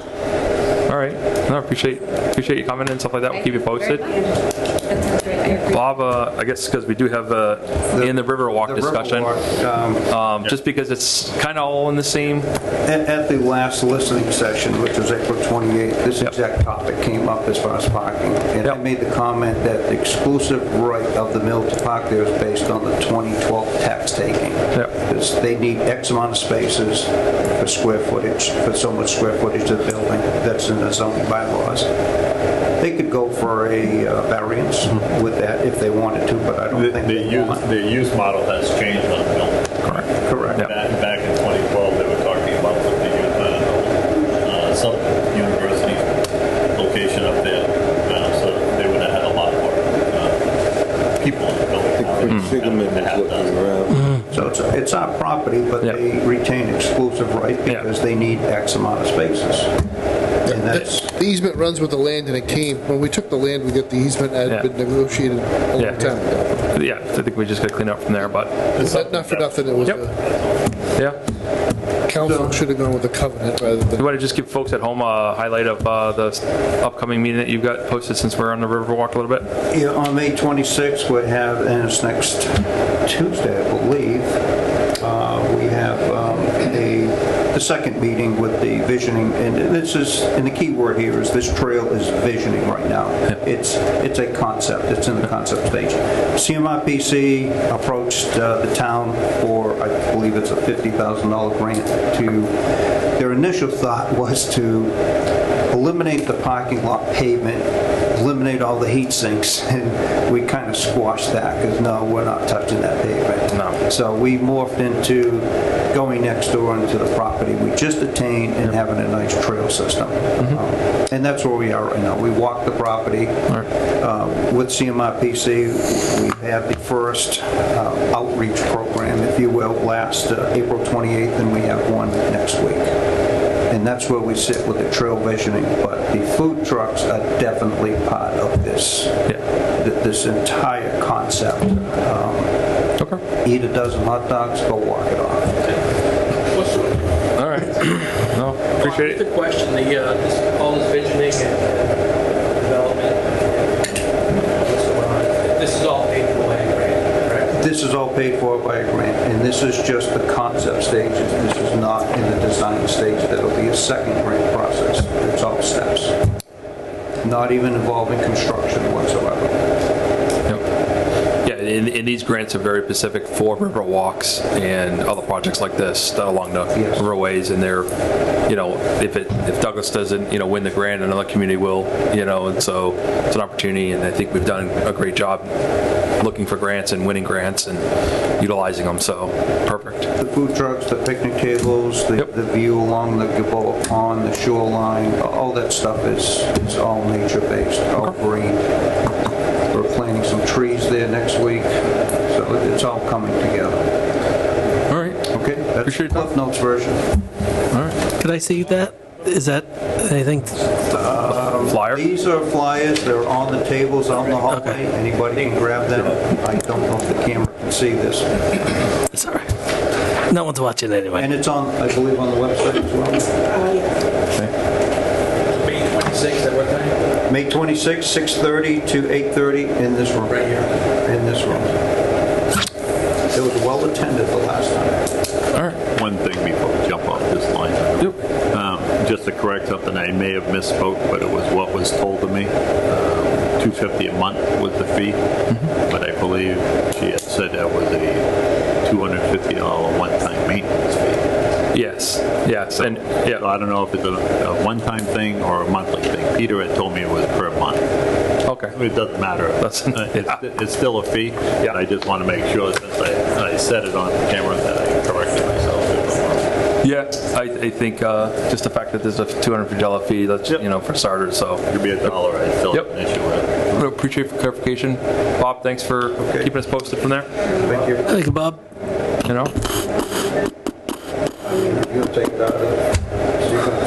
All right. No, appreciate you coming in and stuff like that. We'll keep you posted. That sounds great. I appreciate Bob, I guess because we do have in the Riverwalk discussion, just because it's kind of all in the same. At the last listening session, which was April 28th, this Yep. exact topic came up as far as parking. And I Yep. made the comment that the exclusive right of the mill to park there is based on the 2012 tax taking. Yep. Because they need X amount of spaces for square footage, for so much square footage of the building. That's in the zoning bylaws. They could go for a variance with that if they wanted to, but I don't think they want. The use model has changed on the building. Correct. Yep. Back in 2012, they were talking about putting the use on some university location up there, so they would have had a lot more people in the building. I think Sigmund is looking around. So it's our property, but Yep. they retain exclusive right because they need X amount of spaces. And that's, The easement runs with the land, and it came, when we took the land, we got the easement, that had been negotiated a long time ago. Yeah, I think we just got to clean up from there, but Not for nothing, it was, Yep. yeah. council should have gone with a covenant rather You than, want to just give folks at home a highlight of the upcoming meeting that you've got posted since we're on the Riverwalk a little bit? yeah, on May 26th, we have, and it's next Tuesday, I believe, we have the second meeting with the visioning, and this is, and the key word here is this trail is visioning right now. It's a concept, it's in the concept stage. CMRPC approached the town for, I believe it's a $50,000 grant to, their initial thought was to eliminate the parking lot pavement, eliminate all the heat sinks, and we kind of squashed that because no, we're not touching that pavement. No. So we morphed into going next door into the property we just attained and having a nice trail system. And that's where we are right now. We walk the property with CMRPC. We had the first outreach program, if you will, last April 28th, and we have one next week. And that's where we sit with the trail visioning. But the food trucks are definitely part of this, this entire concept. Eat a dozen hot dogs, go walk it off. All right. No, appreciate The it. question, all this visioning and development, what's going on, this is all paid for by a grant, correct? This is all paid for by a grant, and this is just the concept stage. This is not in the design stage. That'll be a second grant process. It's all steps. Not even involving construction whatsoever. Yeah, and these grants are very specific for river walks and other projects like this along the riverways, and they're, you know, if Douglas doesn't, you know, win the grant, another community will, you know, and so it's an opportunity, and I think we've done a great job looking for grants and winning grants and utilizing them, so perfect. The food trucks, the picnic tables, the view along the Gilboa Pond, the shoreline, all that stuff is all nature-based, all green. We're planting some trees there next week, so it's all coming together. All right. Okay, that's the Cliff Notes version. All right. Could I see that? is that, I think, Flyer? These are flyers, they're on the tables out in the hallway. Anybody can grab them. I don't know if the camera can see this. it's all right. No one's watching anyway. And it's on, I believe, on the website as well. May 26th at what time? May 26th, 6:30 to 8:30 in this room. Right here. In this room. It was well attended the last time. All right. One thing before we jump off this line. Just to correct something, I may have misspoke, but it was what was told to me. $250 a month was the fee, but I believe she had said that was a $250 one-time maintenance fee. Yes, and yeah. So I don't know if it's a one-time thing or a monthly thing. Peter had told me it was per month. Okay. It doesn't matter. It's still a fee. Yeah. I just want to make sure, since I said it on camera, that I corrected myself. Yeah, I think just the fact that there's a $250 fee, that's, for starters, so. It could be $1, I'd still have an issue with it. I appreciate the clarification. Bob, thanks for keeping us posted from there. Thank you. Thank you, Bob. You'll take it out of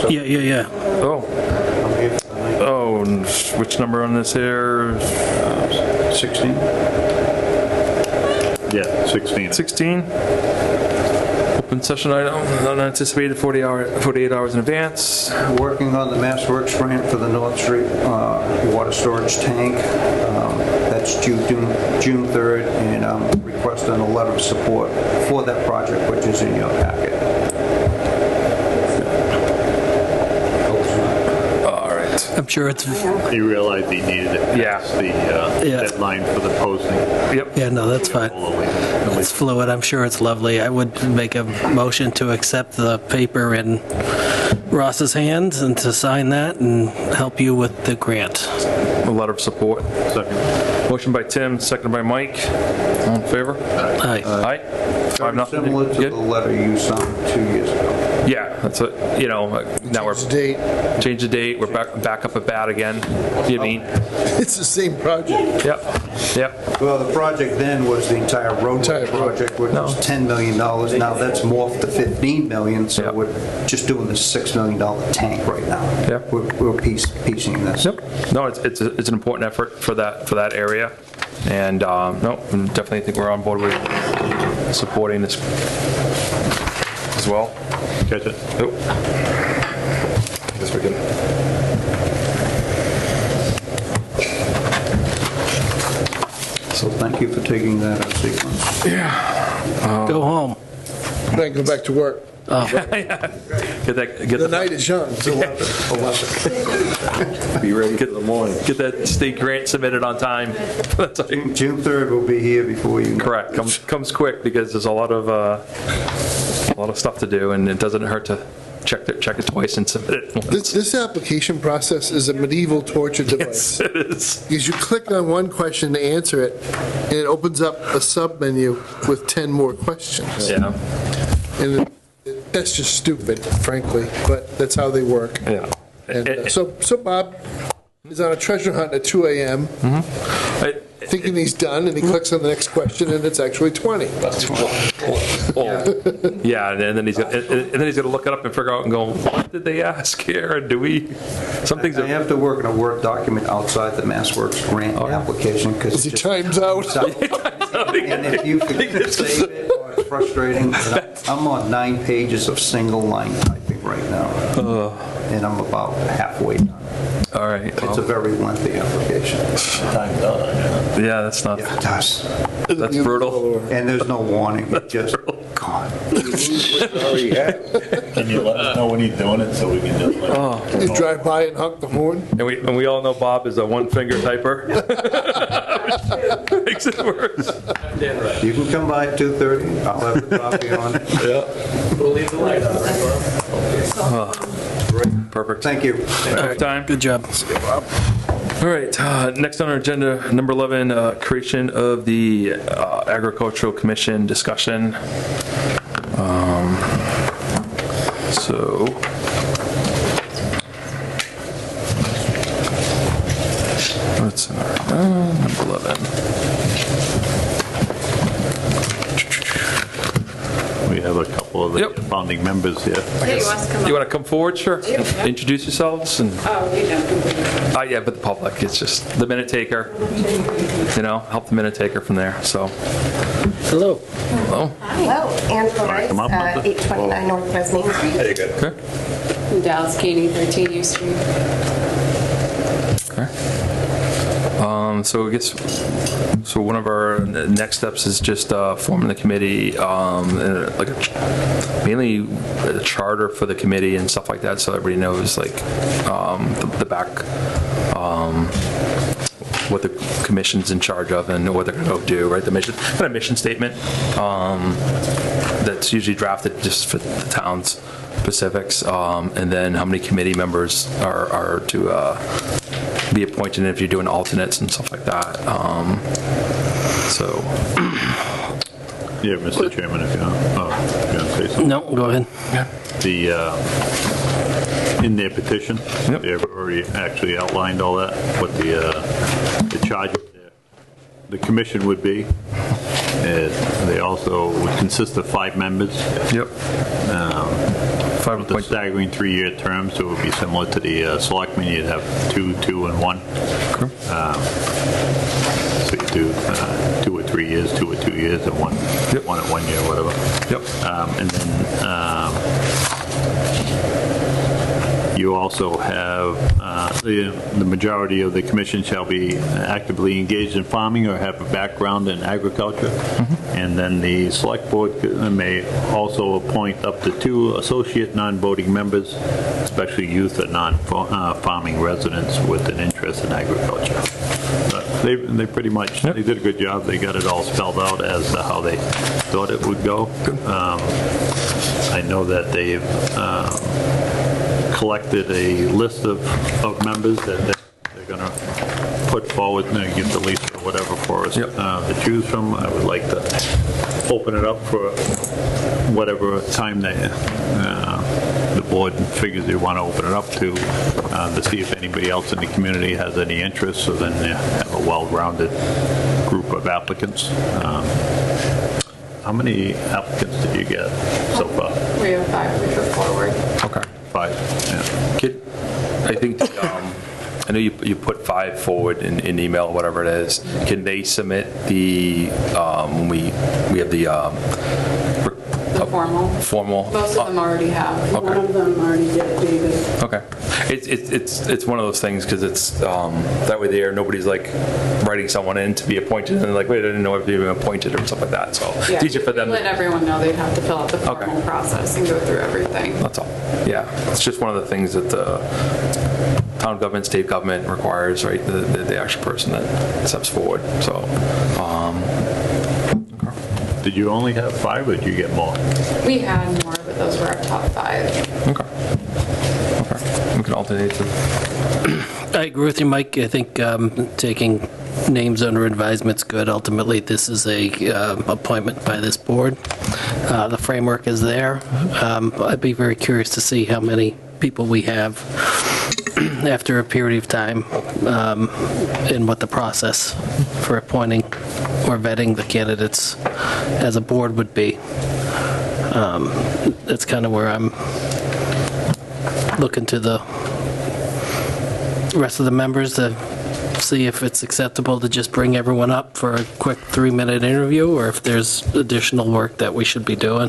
the... Yeah. Oh, and which number on this here? 16. Yeah, 16. 16. Open session item, unanticipated 48 hours in advance. Working on the Mass Works grant for the North Street water storage tank. That's due June 3rd, and I'm requesting a letter of support for that project, which is in your packet. All right. I'm sure it's, He realized he needed it. Yeah. That's the deadline for the posting. Yep. yeah, no, that's fine. It's fluid. I'm sure it's lovely. I would make a motion to accept the paper in Ross's hands and to sign that and help you with the grant. A letter of support. Second. Motion by Tim, seconded by Mike. All in favor? Aye. Aye. 5-0. Similar to Good? the letter you signed 2 years ago. Yeah, that's what, now we're. Change the date. Change the date, we're back up at bat again. You mean? It's the same project. Yep. Well, the project then was the entire roadway Entire road. project, which was $10 million. Now that's morphed to $15 million, so Yep. we're just doing this $6 million tank right now. Yep. We're piecing this. Yep. No, it's an important effort for that area. And, no, I definitely think we're on board with supporting this as well. Catch it. Oh. Guess we can. So thank you for taking that as sequence. Go home. Then go back to work. Get The night is young. It's 11. Be ready for the morning. Get that state grant submitted on time. That's all. June 3rd will be here before you know. Correct. Comes quick because there's a lot of stuff to do, and it doesn't hurt to check it twice and submit it once. This application process is a medieval torture device. Yes, it is. Because you click on one question to answer it, and it opens up a sub-menu with 10 more questions. Yeah. And that's just stupid, frankly, but that's how they work. Yeah. And so Bob is on a treasure hunt at 2 a.m., thinking he's done, and he clicks on the next question, and it's actually 20. Yeah, and then he's going to look it up and figure out and go, what did they ask here? Do we? Some things I have to work in a Word document outside the MassWorks grant application because He times out. And if you could save it, it's frustrating. I'm on 9 pages of single line typing right now, and I'm about halfway done. All right. It's a very lengthy application. Time done. Yeah, that's not. Yeah, it does. That's brutal. And there's no warning. It just gone. Can you let us know when he's doing it so we can just let You drive by and honk the horn. And we all know Bob is a one-finger typer, which makes it worse. You can come by at 2:30. I'll have the coffee on it. Yeah. We'll leave the light on, right, Bob? Perfect. Thank you. Time. Good job. All right, next on our agenda, number 11, creation of the Agricultural Commission discussion. So, what's number 11? We have a couple couple of the founding members here. Yeah, you want us to come up? You want to come forward? Sure. Yeah. Introduce yourselves and. Oh, we don't. Yeah, but the public, it's just the minute taker, help the minute taker from there, so. Hello. Hello. Hello, Angela Rice, come up, Martha. 829 Northwest Main Street. Very good. Okay. Dallas Keeney, 13 U Street. Okay. So I guess, one of our next steps is just forming the committee, like mainly a charter for the committee and stuff like that, so everybody knows like the back, what the commission's in charge of and what they're going to do, right? The mission statement that's usually drafted just for the town's specifics, and then how many committee members are to be appointed, and if you're doing alternates and stuff like that. Yeah, Mr. Chairman, if you want to say something. No, go ahead. In their petition, they've already actually outlined all that, what the charge of the commission would be. They also would consist of 5 members. Yep. With a staggering 3-year term, so it would be similar to the selectmen. You'd have 2, 2, and 1. Okay. So you do 2 or 3 years, 2 or 2 years, and 1 at 1 year, whatever. Yep. And then you also have the majority of the commission shall be actively engaged in farming or have a background in agriculture. And then the select board may also appoint up to 2 associate non-voting members, especially youth or non-farming residents with an interest in agriculture. But they pretty much, they did a good job. They got it all spelled out as to how they thought it would go. I know that they've collected a list of members that they're going to put forward and give the list or whatever for us to choose from. I would like to open it up for whatever time the board figures they want to open it up to see if anybody else in the community has any interest, so then they have a well-rounded group of applicants. How many applicants did you get so far? We have 5 we put forward. Okay. 5, yeah. I think, I know you put 5 forward in email, whatever it is. Can they submit when we have the formal? Most of them already have. Okay. One of them already did, David. Okay. It's one of those things because it's that way nobody's like writing someone in to be appointed and they're like, wait, I didn't know if they were appointed or stuff like that. So Yeah, it's easier for them. let everyone know they'd have to fill out the formal process and go through everything. That's all. Yeah. It's just one of the things that the town government, state government requires, right? The actual person that steps forward. So, Did you only have 5 or did you get more? We had more, but those were our top 5. Okay. We can alternate them. I agree with you, Mike. I think taking names under advisement is good. Ultimately, this is a appointment by this board. The framework is there. I'd be very curious to see how many people we have after a period of time and what the process for appointing or vetting the candidates as a board would be. That's kind of where I'm looking to the rest of the members to see if it's acceptable to just bring everyone up for a quick 3-minute interview or if there's additional work that we should be doing.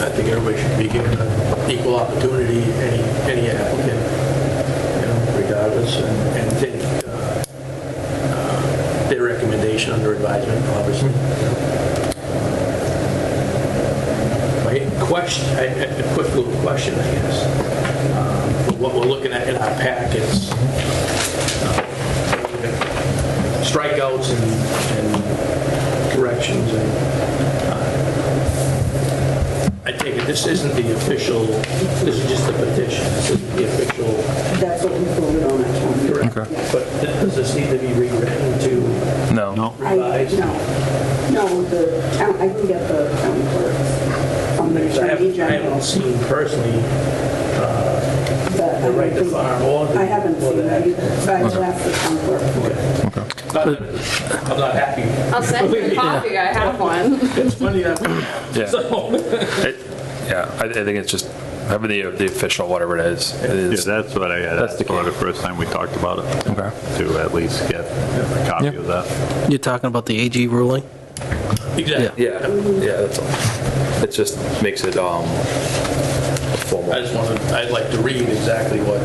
I think everybody should be given an equal opportunity, any applicant, regardless, and take their recommendation under advisement, obviously. My question, a quick little question, I guess. What we're looking at in our packets, strikeouts and corrections and I take it this isn't the official, this is just the petition, this isn't the official. That's what we voted on at town meeting. Correct. Okay. But does this need to be rewritten to revise? No, the town, I can get the town clerks from the Because I attorney haven't general. seen personally but The right to farm or I haven't seen that either, so I will ask the town clerk for it. I'm not happy. I'll send you a copy, I have one. It's funny that we, Yeah. so. Yeah, I think it's just having the official, whatever it is. It Yeah, is. that's what I had That's asked the for key. the first time we talked about it. Okay. To at least get a copy of that. You're talking about the AG ruling? Exactly. Yeah, that's all. It just makes it formal. I just wanted, I'd like to read exactly what.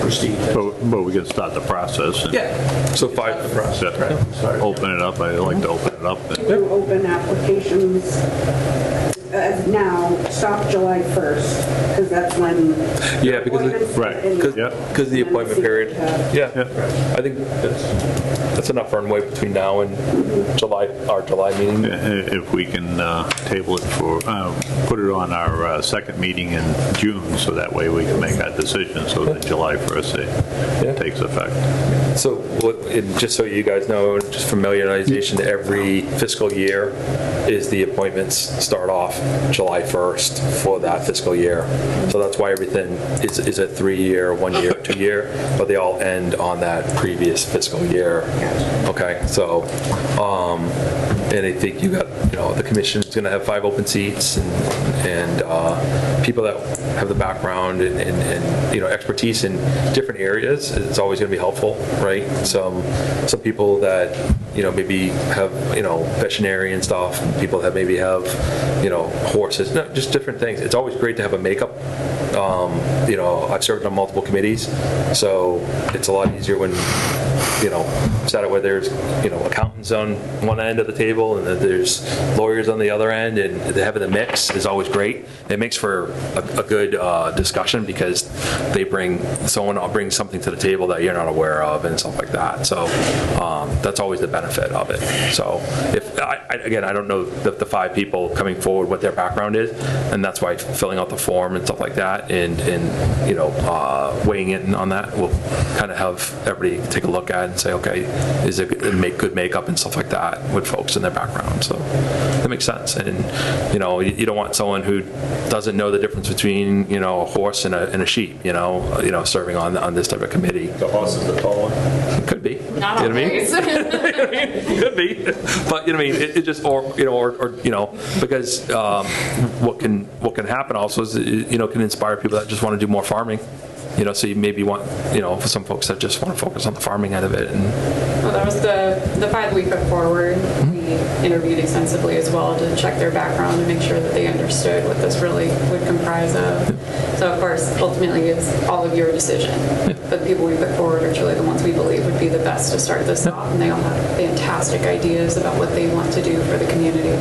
Proceed. But we can start the process. And Yeah. So 5. The process, right? Sorry. Open it up. I like to open it up. You open applications as now, stop July 1st, because that's when. Yeah, because appointments right. and- because the appointment period. Yeah, I think that's enough runway between now and our July meeting. If we can table it for, put it on our second meeting in June, so that way we can make our decision, so that July 1st it takes effect. So, just so you guys know, just familiarization, every fiscal year is the appointments start off July 1st for that fiscal year. So that's why everything is a 3-year, 1 year, 2 year, but they all end on that previous fiscal year. Okay, so, and I think you got, the commission's going to have 5 open seats and people that have the background and expertise in different areas. It's always going to be helpful, right? Some people that maybe have veterinarian stuff, and people that maybe have horses, just different things. It's always great to have a makeup. I've served on multiple committees, so it's a lot easier when sat where there's accountants on one end of the table and then there's lawyers on the other end, and having the mix is always great. It makes for a good discussion because someone brings something to the table that you're not aware of and stuff like that. So that's always the benefit of it. So again, I don't know the 5 people coming forward what their background is, and that's why filling out the form and stuff like that and weighing in on that, we'll kind of have everybody take a look at it and say, okay, is it good makeup and stuff like that with folks in their background. So that makes sense. And you don't want someone who doesn't know the difference between a horse and a sheep, serving on this type of committee. The horse is the tall one? Could be. Not always. Could be. But it just because what can happen also is can inspire people that just want to do more farming. So you maybe want, for some folks that just want to focus on the farming end of it. Well, that was the 5 we put forward. We interviewed extensively as well to check their background and make sure that they understood what this really would comprise of. So of course, ultimately it's all of your decision. But the people we put forward are truly the ones we believe would be the best to start this off, and they all have fantastic ideas about what they want to do for the community.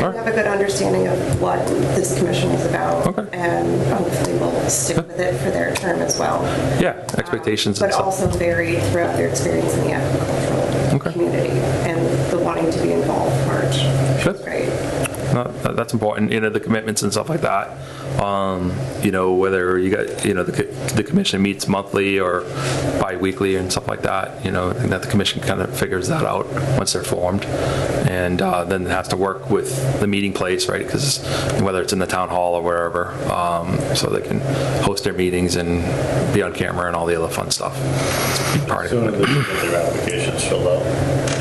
We have a good understanding of what this commission is about, and hopefully we'll stick with it for their term as well. Yeah, expectations But and stuff. also varied throughout their experience in the agricultural community and the wanting to be involved part. Sure. Great. That's important, the commitments and stuff like that. Whether you got, the commission meets monthly or bi-weekly and stuff like that, I think that the commission kind of figures that out once they're formed. And then it has to work with the meeting place, right? Because whether it's in the town hall or wherever, so they can host their meetings and be on camera and all the other fun stuff. It's part of it. They get their applications filled out.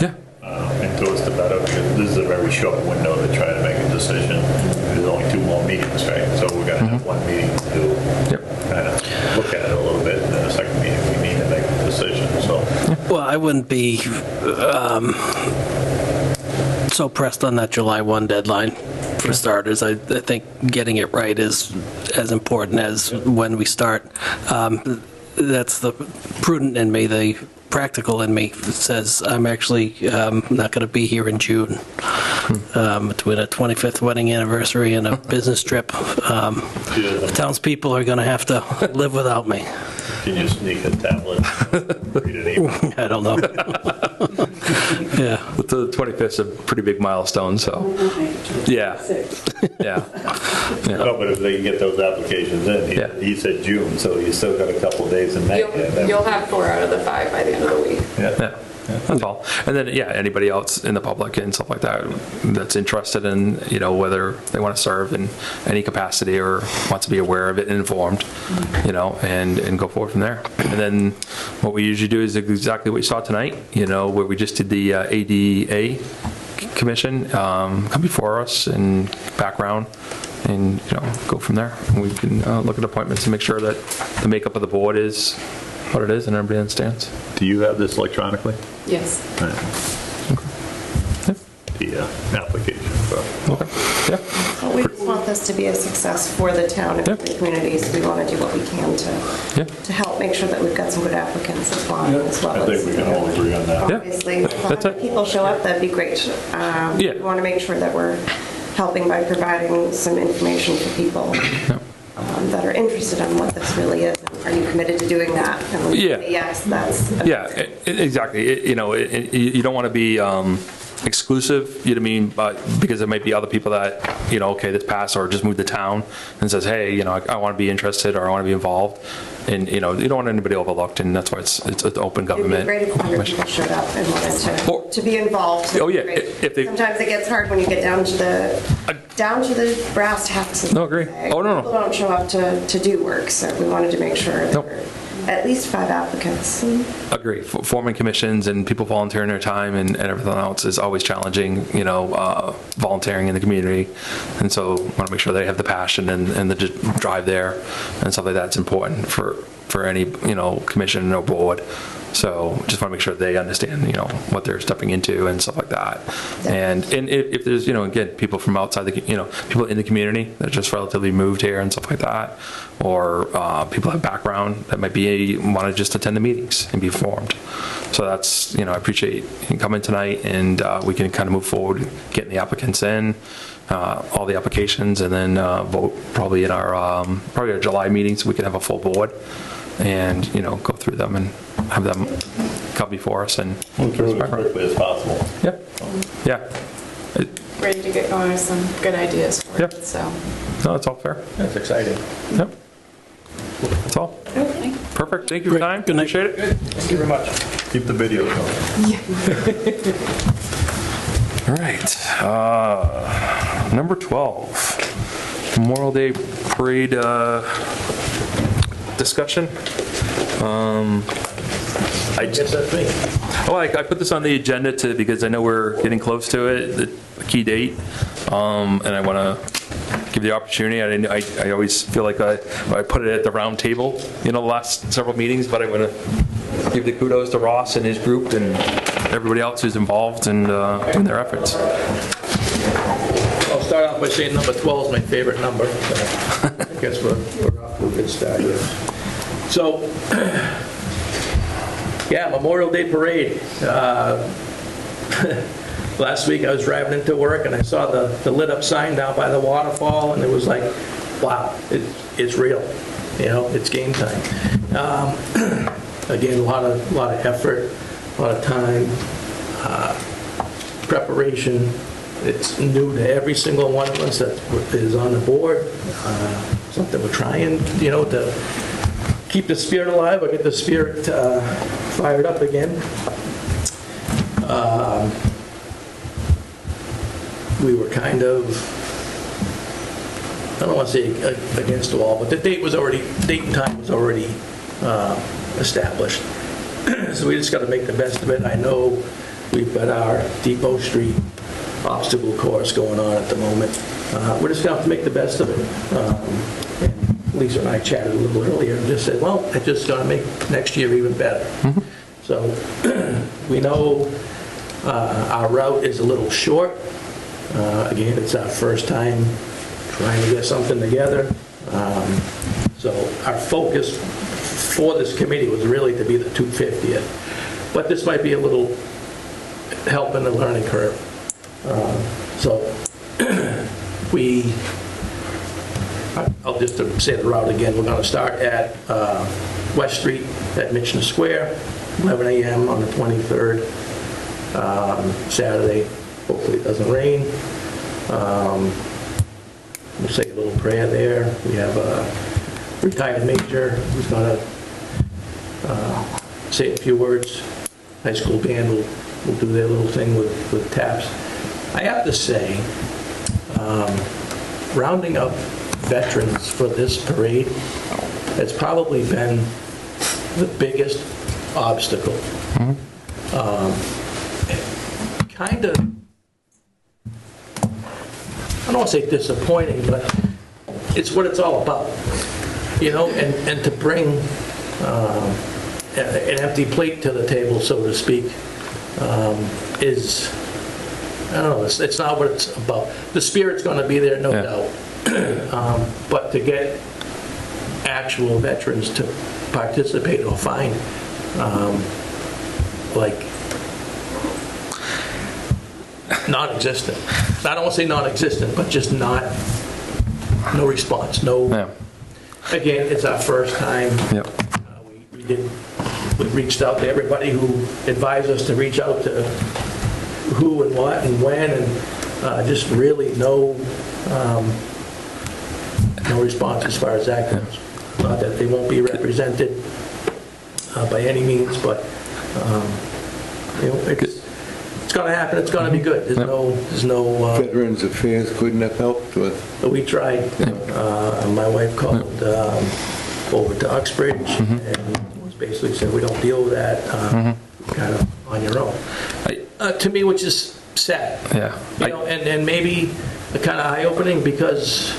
Yeah. And towards the better, because this is a very short window to try to make a decision. There's only 2 more meetings, right? So we're going to have 1 meeting to kind of look at it a little bit, and then a second meeting we need to make a decision. So. Well, I wouldn't be so pressed on that July 1 deadline. For starters, I think getting it right is as important as when we start. That's the prudent in me, the practical in me says I'm actually not going to be here in June. Between a 25th wedding anniversary and a business trip, townspeople are going to have to live without me. Can you sneak a tablet? Read it even? I don't know. Yeah. The 25th is a pretty big milestone, so. Yeah. Yeah. No, but if they can get those applications in, he said June, so you still got a couple days in May. You'll have 4 out of the 5 by the end of the week. Yeah, that's all. And then, yeah, anybody else in the public and stuff like that that's interested in, whether they want to serve in any capacity or wants to be aware of it and informed, and go forward from there. And then what we usually do is exactly what you saw tonight, where we just did the ADA commission, come before us and background and, go from there. And we can look at appointments and make sure that the makeup of the board is what it is and everybody understands. Do you have this electronically? Yes. Right. The application. Okay. Yeah. Well, we just want this to be a success for the town and for the community, so we want to do what we can to help make sure that we've got some good applicants applying as well. I think we can all agree on that. Obviously, if people show up, that'd be great. We want to make sure that we're helping by providing some information for people that are interested in what this really is. Are you committed to doing that? And when you say yes, that's... Exactly. You don't want to be exclusive, you know what I mean? But because there might be other people that, okay, this passed or just moved to town and says, hey, I want to be interested or I want to be involved. And, you don't want anybody overlooked, and that's why it's an open government. It'd be great if 100 people showed up and wanted to be involved. Oh, yeah. Sometimes it gets hard when you get down to the brass tacks. No, agree. Oh, no. People don't show up to do work, so we wanted to make sure there were at least 5 applicants. Agree. Forming commissions and people volunteering their time and everything else is always challenging, volunteering in the community. And so want to make sure they have the passion and the drive there and stuff like that. It's important for any, commission or board. So just want to make sure they understand, what they're stepping into and stuff like that. And if there's, again, people from outside the, people in the community that just relatively moved here and stuff like that, or people have background that might want to just attend the meetings and be informed. So that's, I appreciate you coming tonight, and we can kind of move forward, getting the applicants in, all the applications, and then vote probably in our July meeting, so we can have a full board and, go through them and have them come before us and move through as quickly as possible. Yeah. Ready to get going with some good ideas for it, so. No, that's all fair. That's exciting. Yep. That's all. Okay. Perfect. Thank you for your time. Good night. Appreciate it. Thank you very much. Keep the video going. All right. Number 12, Memorial Day Parade discussion. I guess that's me. Oh, I put this on the agenda because I know we're getting close to it, the key date, and I want to give the opportunity. I always feel like I put it at the round table, the last several meetings, but I want to give the kudos to Ross and his group and everybody else who's involved in their efforts. I'll start off by saying number 12 is my favorite number. So I guess we're off to a good start here. So, yeah, Memorial Day Parade. Last week I was driving into work and I saw the lit up sign down by the waterfall, and it was like, wow, it's real. It's game time. Again, a lot of effort, a lot of time, preparation. It's new to every single one of us that is on the board. Something we're trying, to keep the spirit alive or get the spirit fired up again. We were kind of, I don't want to say against the wall, but the date and time was already established. So we just got to make the best of it. I know we've got our Depot Street obstacle course going on at the moment. We're just going to have to make the best of it. And Lisa and I chatted a little earlier and just said, well, I just got to make next year even better. So we know our route is a little short. Again, it's our first time trying to get something together. So our focus for this committee was really to be the 250th. But this might be a little help in the learning curve. I'll just say the route again. We're going to start at West Street at Michener Square, 11 a.m. on the 23rd, Saturday. Hopefully it doesn't rain. We'll say a little prayer there. We have a retired major who's going to say a few words high school band will do their little thing with taps. I have to say, rounding up veterans for this parade has probably been the biggest obstacle. Kind of, I don't want to say disappointing, but it's what it's all about, and to bring an empty plate to the table, so to speak, is, I don't know, it's not what it's about. The spirit's going to be there, no doubt, but to get actual veterans to participate or find, non-existent. I don't want to say non-existent, but just no response. Again, it's our first time. We reached out to everybody who advised us to reach out to who and what and when, and just really no response as far as that goes. Not that they won't be represented by any means, but it's going to happen. It's going to be good. There's no. Veterans Affairs couldn't have helped with. We tried. My wife called over to Uxbridge and was basically said, we don't deal with that. Kind of on your own. To me, which is sad. And maybe kind of eye-opening, because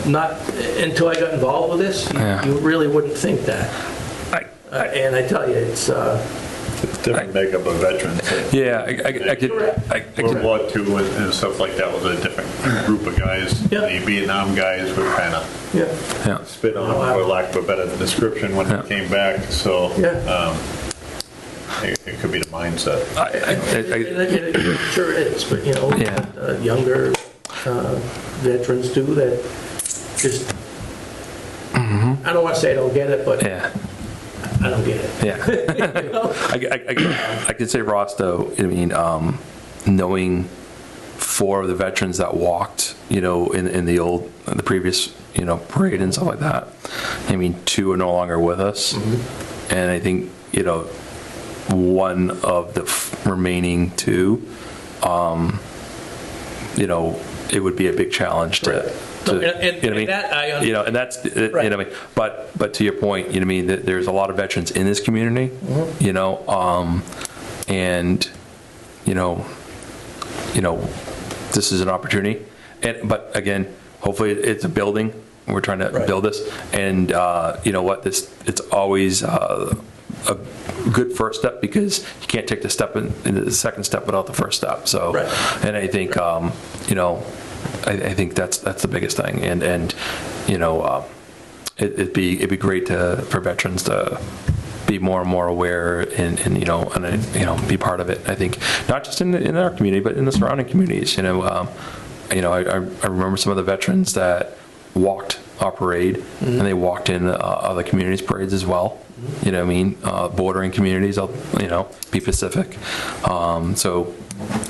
not until I got involved with this, you really wouldn't think that. And I tell you, it's different makeup of veterans. World War II and stuff like that was a different group of guys. The Vietnam guys were kind of spit on, for lack of a better description, when they came back. So it could be the mindset. It sure is, but younger veterans do that. Just I don't want to say I don't get it, but I don't get it. I could say, Ross, though, knowing 4 of the veterans that walked, in the previous, parade and stuff like that. 2 are no longer with us. And I think, one of the remaining 2, it would be a big challenge to and that's but to your point, that there's a lot of veterans in this community, and this is an opportunity, but again, hopefully it's a building. We're trying to build this, and it's always a good first step, because you can't take the second step without the first step. So, and I think I think that's the biggest thing, and it'd be great for veterans to be more and more aware and be part of it. I think not just in our community, but in the surrounding communities. I remember some of the veterans that walked our parade, and they walked in other communities' parades as well. Bordering communities. Be Pacific. So.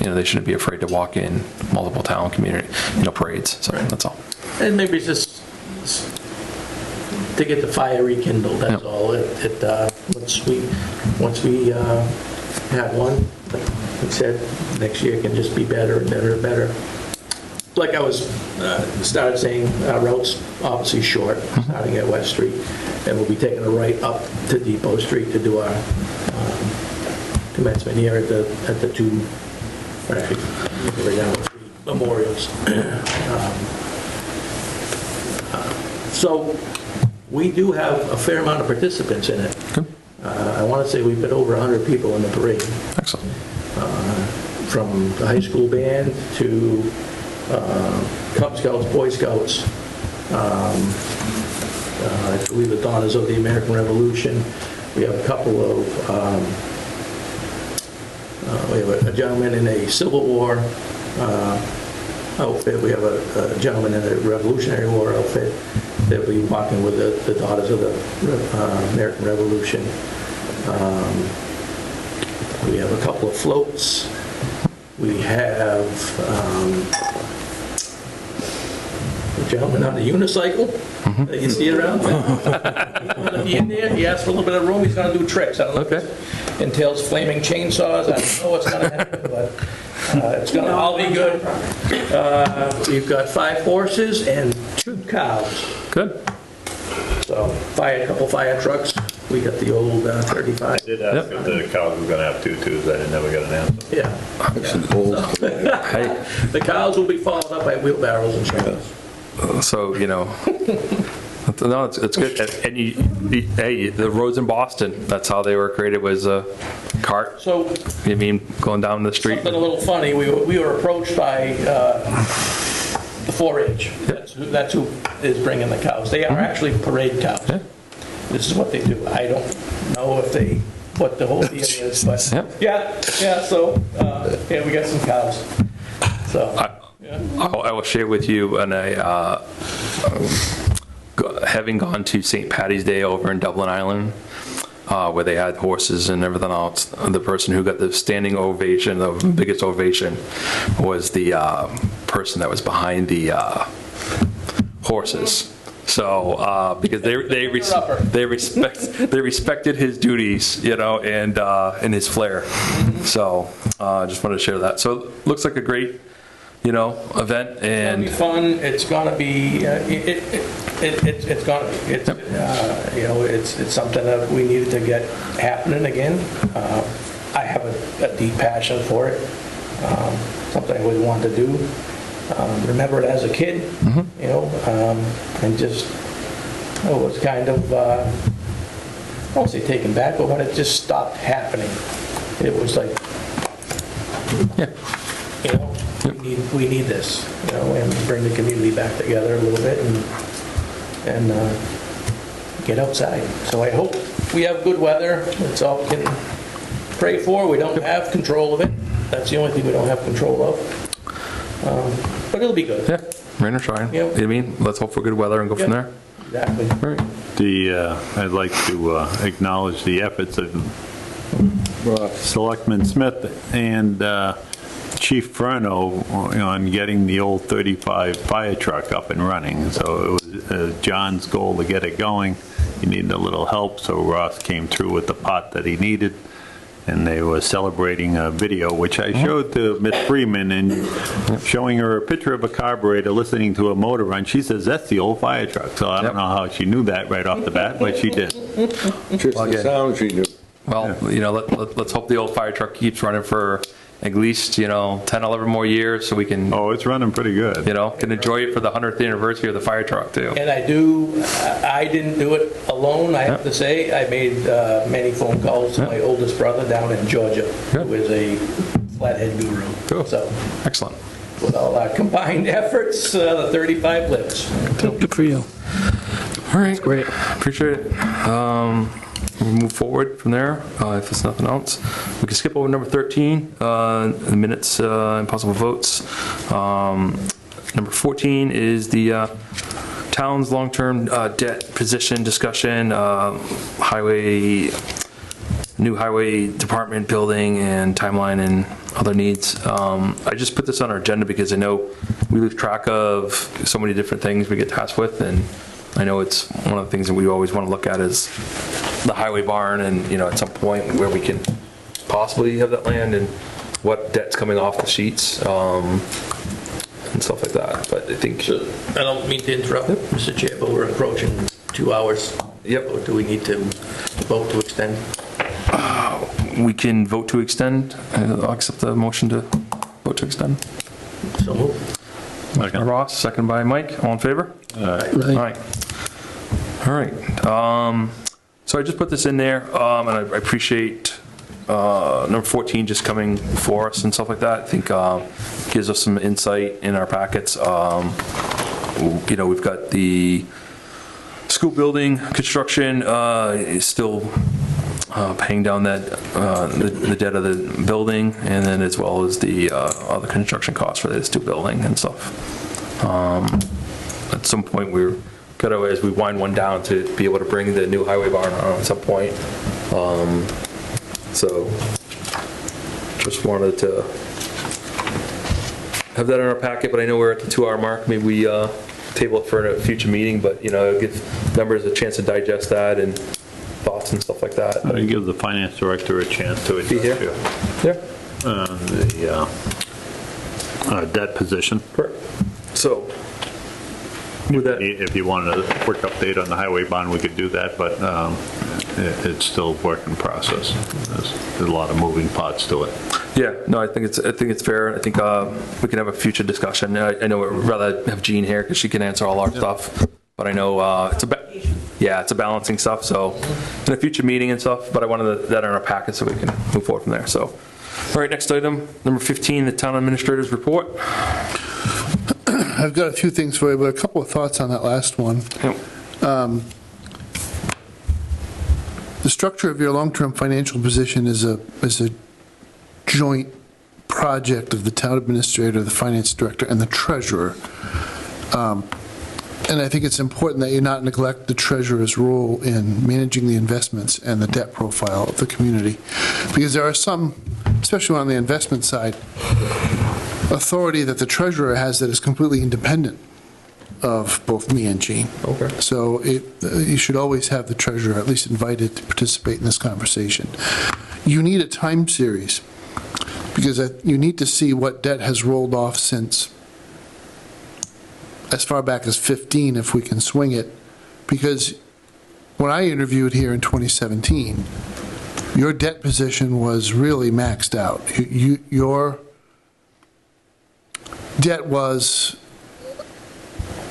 They shouldn't be afraid to walk in multiple town community, parades. So that's all. And maybe it's just to get the fire rekindled. That's all. Once we have one, like we said, next year can just be better and better and better. Like I was started saying, roads obviously short, starting at West Street, and we'll be taking a right up to Depot Street to do our commencement here at the 2. Actually, right down the street, memorials. So we do have a fair amount of participants in it. I want to say we've got over 100 people in the parade. Excellent. From the high school band to Cub Scouts, Boy Scouts, I believe the Daughters of the American Revolution. We have a couple of we have a gentleman in a Civil War outfit. We have a gentleman in a Revolutionary War outfit that will be walking with the Daughters of the American Revolution. We have a couple of floats. We have a gentleman on a unicycle that you see around. He's going to be in there. He asked for a little bit of room. He's going to do tricks. I don't know. entails flaming chainsaws. I don't know what's going to happen, but it's going to all be good. We've got 5 horses and 2 cows. Good. So, couple fire trucks. We got the old 35. I did ask if the cows were going to have tutus. I never got an answer. Yeah. The cows will be followed up by wheelbarrows and shovels. So, no, it's good. And hey, the roads in Boston, that's how they were created, was a cart. So, you mean going down the street? Something a little funny. We were approached by the 4-H. That's who is bringing the cows. They are actually parade cows. Yeah. This is what they do. I don't know what the whole deal is, but yeah. So we got some cows. So I will share with you, and having gone to St. Paddy's Day over in Dublin, Ireland, where they had horses and everything else, the person who got the standing ovation, the biggest ovation, was the person that was behind the horses. So because they respected his duties, and his flair. So just wanted to share that. So it looks like a great, event, and it's gonna be fun. It's gonna be it's something that we needed to get happening again. I have a deep passion for it. Something I always wanted to do. Remember it as a kid, and just was kind of, I won't say taken back, but when it just stopped happening, it was like, we need this, and bring the community back together a little bit and get outside. So I hope we have good weather. That's all we can pray for. We don't have control of it. That's the only thing we don't have control of. But it'll be good. Yeah, rain or shine. Yep. I mean, let's hope for good weather and go from there. Exactly. All right. I'd like to acknowledge the efforts of Selectman Smith and Chief Furno on getting the old 35 fire truck up and running. So it was John's goal to get it going. He needed a little help, so Ross came through with the pot that he needed. And they were celebrating a video, which I showed to Miss Freeman, and showing her a picture of a carburetor listening to a motor run. She says, that's the old fire truck. So I don't know how she knew that right off the bat, but she did. Just the sound she knew. Well, let's hope the old fire truck keeps running for at least, 10, 11 more years, so we can... Oh, it's running pretty good. Can enjoy it for the 100th anniversary of the fire truck, too. And I didn't do it alone, I have to say. I made many phone calls to my oldest brother down in Georgia, who is a flathead guru. Cool. So, excellent. With all our combined efforts, the 35 lives. Good for you. All right. Great. Appreciate it. We'll move forward from there, if there's nothing else. We can skip over number 13, the minutes and possible votes. Number 14 is the town's long-term debt position discussion, new highway department building and timeline and other needs. I just put this on our agenda because I know we lose track of so many different things we get tasked with, and I know it's one of the things that we always want to look at is the highway barn, and at some point where we can possibly have that land and what debt's coming off the sheets and stuff like that. But I think I don't mean to interrupt, Mr. Chair, but we're approaching 2 hours. Yep. Or do we need to vote to extend? We can vote to extend. I'll accept the motion to vote to extend. So moved. Ross, second by Mike. All in favor? Aye. All right. So I just put this in there, and I appreciate number 14 just coming for us and stuff like that. I think gives us some insight in our packets. We've got the school building construction is still paying down that the debt of the building, and then as well as the other construction costs for this new building and stuff. At some point, we're gonna, as we wind one down, to be able to bring the new highway barn on at some point. So just wanted to have that in our packet, but I know we're at the 2-hour mark. Maybe we table it for a future meeting, but give members a chance to digest that and thoughts thoughts and stuff like that. I give the finance director a chance to address here? you. Yeah. The debt position. Correct. So, with that, if you wanted a quick update on the highway bond, we could do that, but it's still a work in process. There's a lot of moving parts to it. yeah, no, I think it's fair. I think we can have a future discussion. I know I'd rather have Jean here because she can answer all our stuff. But I know it's a balancing stuff. So in a future meeting and stuff. But I wanted that in our packet so we can move forward from there. So, all right, next item, number 15, the town administrator's report. I've got a few things for you, but a couple of thoughts on that last one. Yep. The structure of your long-term financial position is a joint project of the town administrator, the finance director, and the treasurer. And I think it's important that you not neglect the treasurer's role in managing the investments and the debt profile of the community. Because there are some, especially on the investment side, authority that the treasurer has that is completely independent of both me and Jean. Okay. So you should always have the treasurer at least invited to participate in this conversation. You need a time series because you need to see what debt has rolled off since as far back as 15, if we can swing it, because when I interviewed here in 2017, your debt position was really maxed out. Your debt was,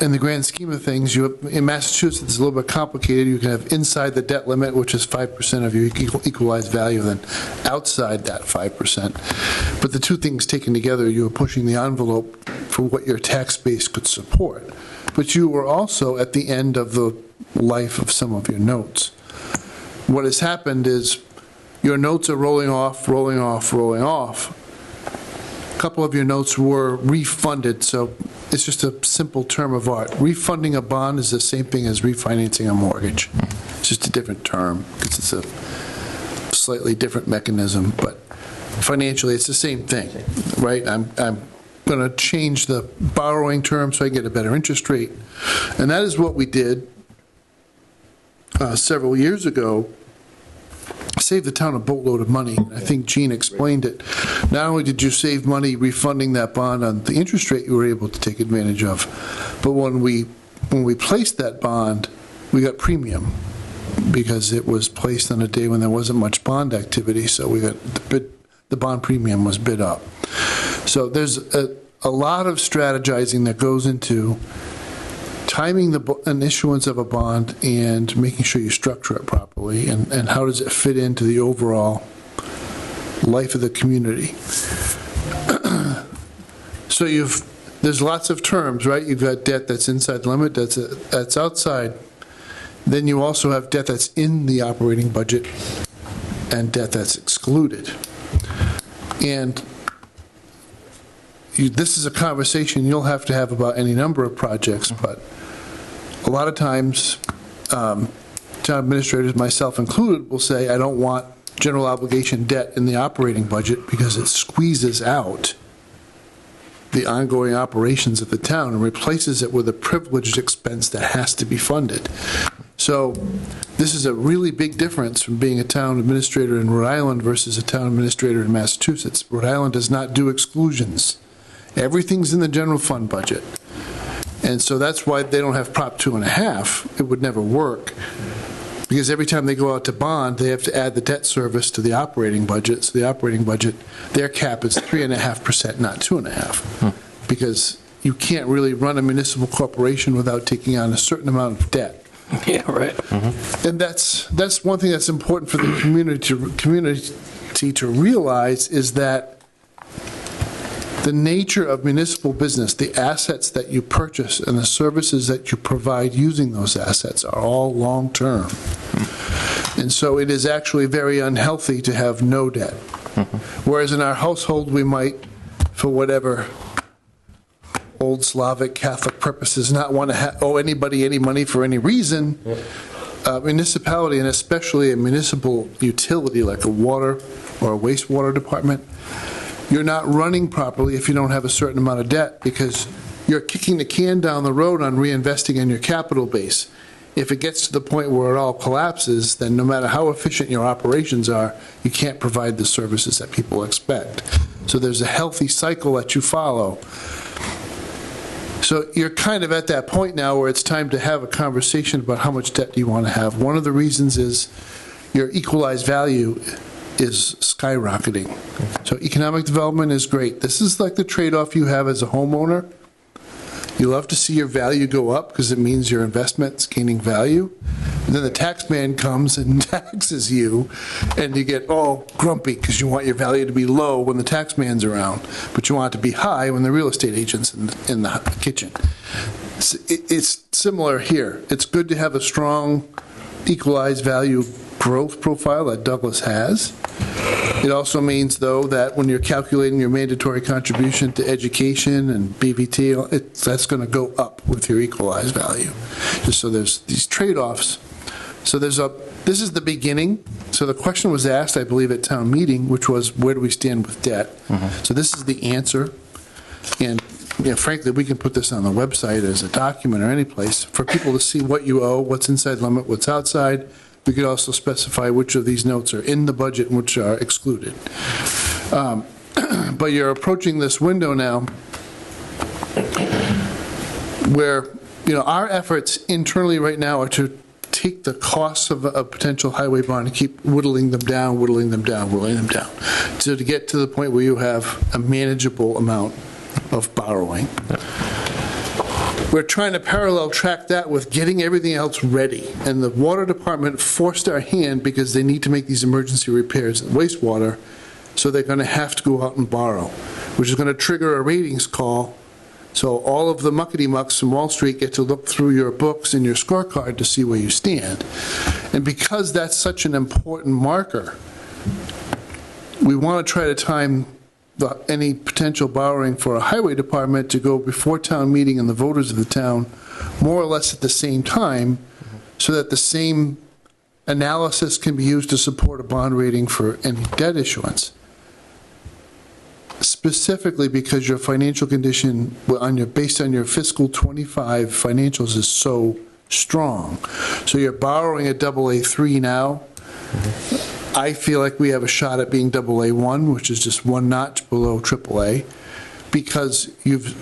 in the grand scheme of things, in Massachusetts, it's a little bit complicated. You can have inside the debt limit, which is 5% of your equalized value, then outside that 5%. But the two things taken together, you were pushing the envelope for what your tax base could support. But you were also at the end of the life of some of your notes. What has happened is your notes are rolling off, rolling off, rolling off. A couple of your notes were refunded, so it's just a simple term of art. Refunding a bond is the same thing as refinancing a mortgage. It's just a different term because it's a slightly different mechanism, but financially it's the same thing, right? I'm going to change the borrowing term so I get a better interest rate. And that is what we did several years ago. Saved the town a boatload of money. I think Jean explained it. Not only did you save money refunding that bond on the interest rate you were able to take advantage of, but when we placed that bond, we got premium because it was placed on a day when there wasn't much bond activity, so we got the bond premium was bid up. So there's a lot of strategizing that goes into timing an issuance of a bond and making sure you structure it properly, and how does it fit into the overall life of the community. So there's lots of terms, right? You've got debt that's inside the limit, that's outside. Then you also have debt that's in the operating budget and debt that's excluded. And this is a conversation you'll have to have about any number of projects, but a lot of times, town administrators, myself included, will say, I don't want general obligation debt in the operating budget because it squeezes out the ongoing operations of the town and replaces it with a privileged expense that has to be funded. So this is a really big difference from being a town administrator in Rhode Island versus a town administrator in Massachusetts. Rhode Island does not do exclusions. Everything's in the general fund budget. And so that's why they don't have Prop 2.5. It would never work. Because every time they go out to bond, they have to add the debt service to the operating budget. So the operating budget, their cap is 3.5%, not 2.5%. Because you can't really run a municipal corporation without taking on a certain amount of debt. Yeah, right. And that's one thing that's important for the community to realize is that the nature of municipal business, the assets that you purchase and the services that you provide using those assets are all long-term. And so it is actually very unhealthy to have no debt. Whereas in our household, we might, for whatever old Slavic Catholic purposes, not want to owe anybody any money for any reason. Municipality, and especially a municipal utility like a water or a wastewater department, you're not running properly if you don't have a certain amount of debt, because you're kicking the can down the road on reinvesting in your capital base. If it gets to the point where it all collapses, then no matter how efficient your operations are, you can't provide the services that people expect. So there's a healthy cycle that you follow. So you're kind of at that point now where it's time to have a conversation about how much debt do you want to have. One of the reasons is your equalized value is skyrocketing. So economic development is great. This is like the trade-off you have as a homeowner. You love to see your value go up because it means your investment's gaining value. And then the tax man comes and taxes you, and you get all grumpy because you want your value to be low when the tax man's around, but you want it to be high when the real estate agent's in the kitchen. It's similar here. It's good to have a strong equalized value growth profile that Douglas has. It also means, though, that when you're calculating your mandatory contribution to education and BVT, that's going to go up with your equalized value. Just so there's these trade-offs. So this is the beginning. So the question was asked, I believe, at town meeting, which was, where do we stand with debt? So this is the answer. And frankly, we can put this on the website as a document or any place for people to see what you owe, what's inside limit, what's outside. We could also specify which of these notes are in the budget and which are excluded. But you're approaching this window now where, our efforts internally right now are to take the costs of a potential highway bond and keep whittling them down, so to get to the point where you have a manageable amount of borrowing. We're trying to parallel track that with getting everything else ready. And the water department forced our hand because they need to make these emergency repairs in wastewater, so they're going to have to go out and borrow, which is going to trigger a ratings call. So all of the muckety-mucks from Wall Street get to look through your books and your scorecard to see where you stand. And because that's such an important marker, we want to try to time any potential borrowing for a highway department to go before town meeting and the voters of the town more or less at the same time, so that the same analysis can be used to support a bond rating for any debt issuance. Specifically because your financial condition based on your fiscal 25 financials is so strong. So you're borrowing at AA3 now. I feel like we have a shot at being AA1, which is just one notch below AAA, because you've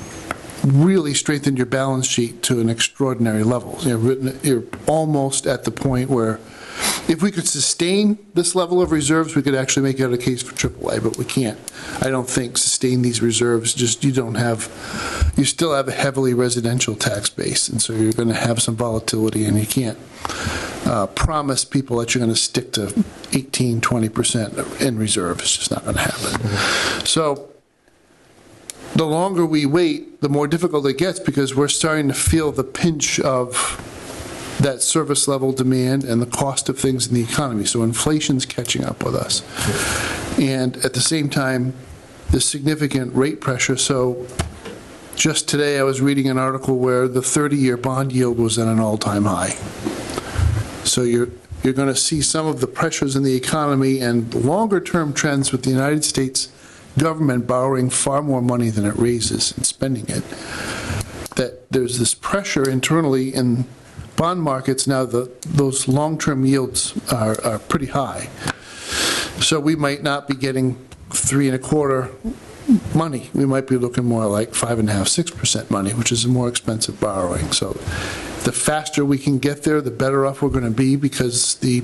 really strengthened your balance sheet to an extraordinary level. You're almost at the point where if we could sustain this level of reserves, we could actually make out a case for AAA, but we can't. I don't think sustain these reserves. You still have a heavily residential tax base, and so you're going to have some volatility, and you can't promise people that you're going to stick to 18, 20% in reserve. It's just not going to happen. So the longer we wait, the more difficult it gets, because we're starting to feel the pinch of that service level demand and the cost of things in the economy. So inflation's catching up with us. And at the same time, there's significant rate pressure. So just today I was reading an article where the 30-year bond yield was at an all-time high. So you're going to see some of the pressures in the economy and longer-term trends with the United States government borrowing far more money than it raises and spending it. That there's this pressure internally in bond markets now. Those long-term yields are pretty high. So we might not be getting 3.25% money. We might be looking more like 5.5%, 6% money, which is a more expensive borrowing. So the faster we can get there, the better off we're going to be, because the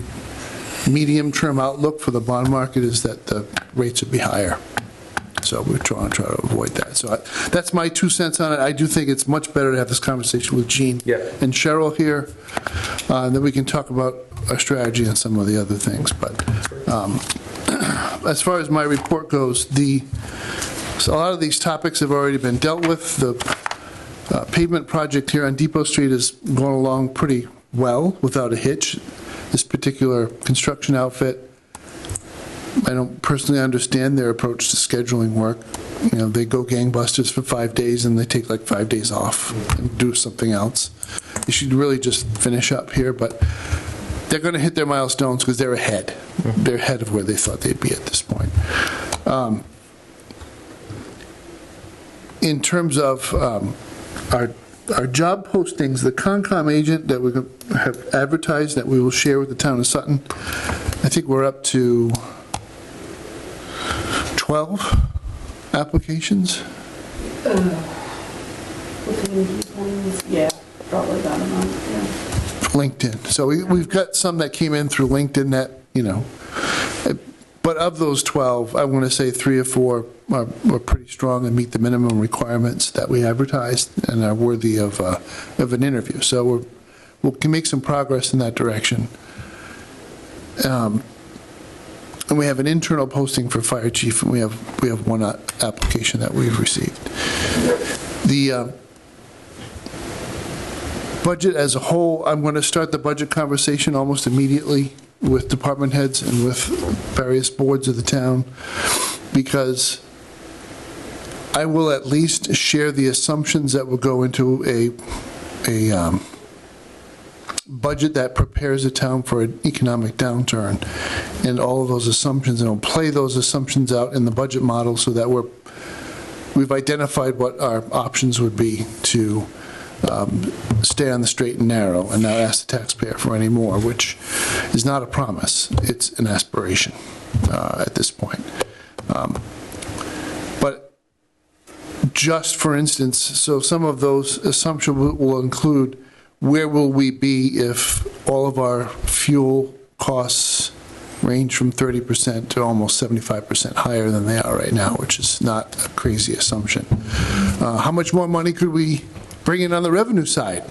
medium-term outlook for the bond market is that the rates would be higher. So we're trying to avoid that. So that's my 2 cents on it. I do think it's much better to have this conversation with Gene and Cheryl here. Then we can talk about our strategy and some of the other things. But as far as my report goes, so a lot of these topics have already been dealt with. The pavement project here on Depot Street is going along pretty well without a hitch. This particular construction outfit, I don't personally understand their approach to scheduling work. They go gangbusters for 5 days and they take like 5 days off and do something else. They should really just finish up here, but they're going to hit their milestones because they're ahead. They're ahead of where they thought they'd be at this point. In terms of our our job postings, the Concom agent that we have advertised that we will share with the town of Sutton, I think we're up to 12 applications. Yeah, probably that amount, yeah. LinkedIn. So we've got some that came in through LinkedIn that, but of those 12, I want to say 3 or 4 are pretty strong and meet the minimum requirements that we advertised and are worthy of an interview. So we can make some progress in that direction. And we have an internal posting for fire chief, and we have one application that we've received. The budget as a whole, I'm going to start the budget conversation almost immediately with department heads and with various boards of the town, because I will at least share the assumptions that will go into a budget that prepares the town for an economic downturn, and all of those assumptions, and I'll play those assumptions out in the budget model so that we've identified what our options would be to stay on the straight and narrow and not ask the taxpayer for any more, which is not a promise. It's an aspiration at this point. But just for instance, so some of those assumptions will include where will we be if all of our fuel costs range from 30% to almost 75% higher than they are right now, which is not a crazy assumption. How much more money could we bring in on the revenue side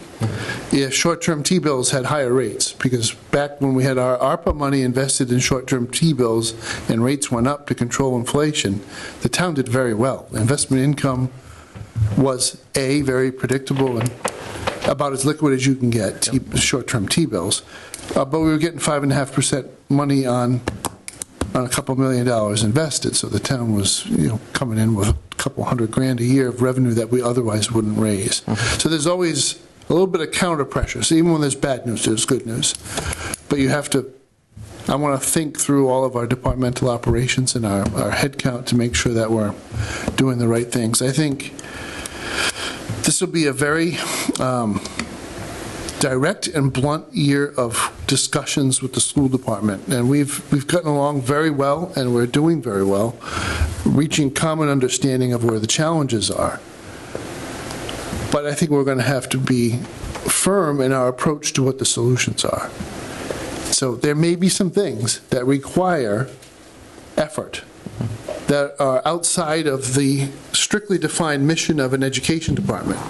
if short-term T-bills had higher rates? Because back when we had our ARPA money invested in short-term T-bills and rates went up to control inflation, the town did very well. Investment income was very predictable and about as liquid as you can get, short-term T-bills. But we were getting 5.5% money on a couple $1 million invested, so the town was coming in with a couple $100,000 a year of revenue that we otherwise wouldn't raise. So there's always a little bit of counter pressure. So even when there's bad news, there's good news. But you have to, I want to think through all of our departmental operations and our head count to make sure that we're doing the right things. I think this will be a very direct and blunt year of discussions with the school department, and we've gotten along very well, and we're doing very well, reaching common understanding of where the challenges are. But I think we're going to have to be firm in our approach to what the solutions are. So there may be some things that require effort that are outside of the strictly defined mission of an education department,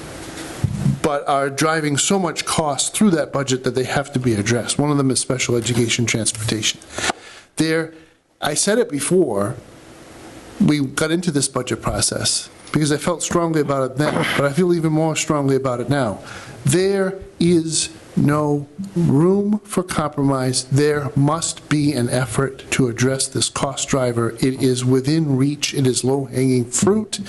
but are driving so much cost through that budget that they have to be addressed. One of them is special education transportation. I said it before we got into this budget process, because I felt strongly about it then, but I feel even more strongly about it now. There is no room for compromise. There must be an effort to address this cost driver. It is within reach. It is low-hanging fruit.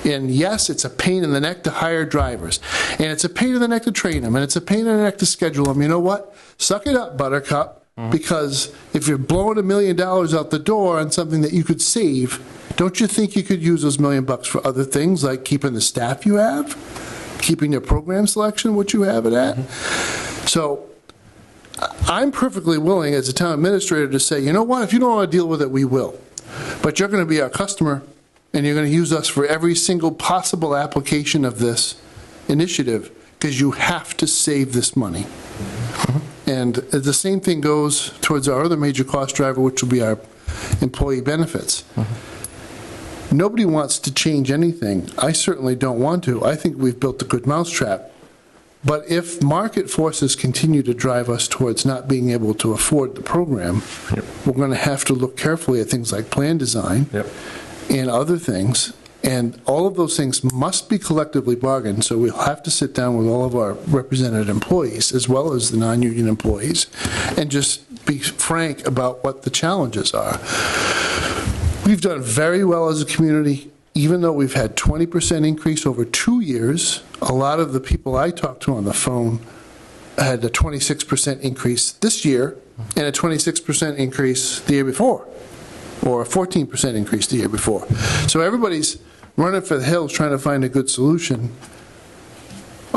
And yes, it's a pain in the neck to hire drivers. And it's a pain in the neck to train them. And it's a pain in the neck to schedule them. You know what? Suck it up, Buttercup. Because if you're blowing $1 million out the door on something that you could save, don't you think you could use those $1 million for other things, like keeping the staff you have? Keeping your program selection, what you have it at. So I'm perfectly willing as a town administrator to say, you know what, if you don't want to deal with it, we will. But you're going to be our customer, and you're going to use us for every single possible application of this initiative, because you have to save this money. And the same thing goes towards our other major cost driver, which will be our employee benefits. Nobody wants to change anything. I certainly don't want to. I think we've built a good mousetrap. But if market forces continue to drive us towards not being able to afford the program, we're going to have to look carefully at things like plan design and other things. And all of those things must be collectively bargained. So we'll have to sit down with all of our represented employees, as well as the non-union employees, and just be frank about what the challenges are. We've done very well as a community, even though we've had 20% increase over 2 years. A lot of the people I talked to on the phone had a 26% increase this year and a 26% increase the year before, or a 14% increase the year before. So everybody's running for the hills trying to find a good solution.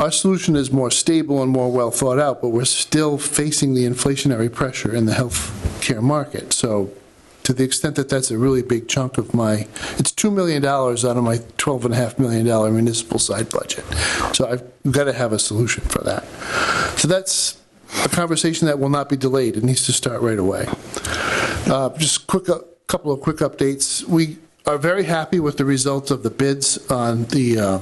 Our solution is more stable and more well thought out, but we're still facing the inflationary pressure in the healthcare market. So to the extent that that's a really big chunk of it's $2 million out of my $12.5 million municipal side budget. So I've got to have a solution for that. So that's a conversation that will not be delayed. It needs to start right away. Just a couple of quick updates. We are very happy with the results of the bids on the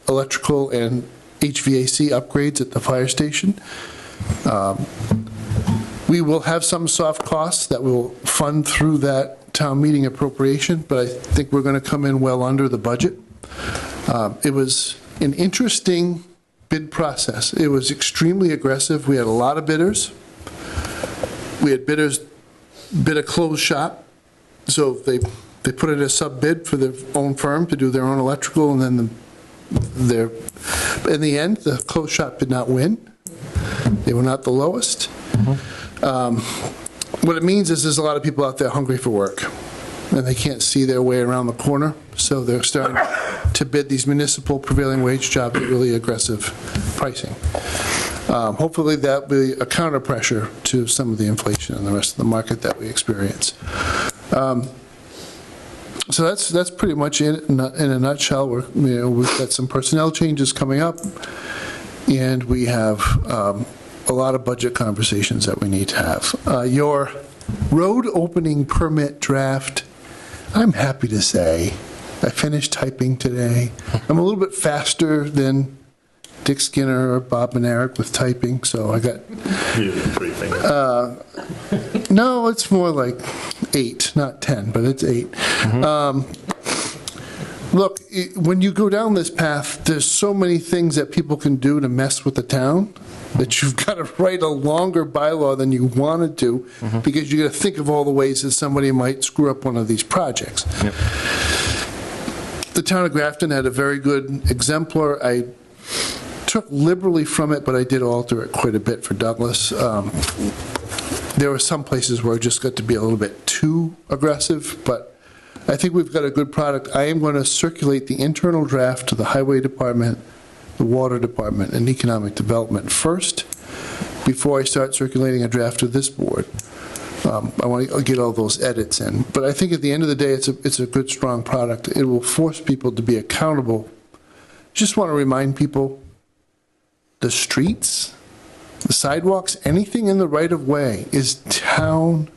electrical and HVAC upgrades at the fire station. We will have some soft costs that we'll fund through that town meeting appropriation, but I think we're going to come in well under the budget. It was an interesting bid process. It was extremely aggressive. We had a lot of bidders. We had bidders bid a closed shop, so they put in a sub bid for their own firm to do their own electrical, and then in the end, the closed shop did not win. They were not the lowest. What it means is there's a lot of people out there hungry for work, and they can't see their way around the corner, so they're starting to bid these municipal prevailing wage jobs at really aggressive pricing. Hopefully that will be a counter pressure to some of the inflation and the rest of the market that we experience. So that's pretty much it in a nutshell. We've got some personnel changes coming up, and we have a lot of budget conversations that we need to have. Your road opening permit draft, I'm happy to say, I finished typing today. I'm a little bit faster than Dick Skinner or Bob and Eric with typing, so I got... Three fingers. No, it's more like 8, not 10, but it's 8. Look, when you go down this path, there's so many things that people can do to mess with the town that you've got to write a longer bylaw than you wanted to, because you got to think of all the ways that somebody might screw up one of these projects. Yep. The town of Grafton had a very good exemplar. I took liberally from it, but I did alter it quite a bit for Douglas. There were some places where it just got to be a little bit too aggressive, but I think we've got a good product. I am going to circulate the internal draft to the Highway Department, the Water Department, and Economic Development first, before I start circulating a draft to this board. I want to get all those edits in. But I think at the end of the day, it's a good, strong product. It will force people to be accountable. Just want to remind people, the streets, the sidewalks, anything in the right-of-way is town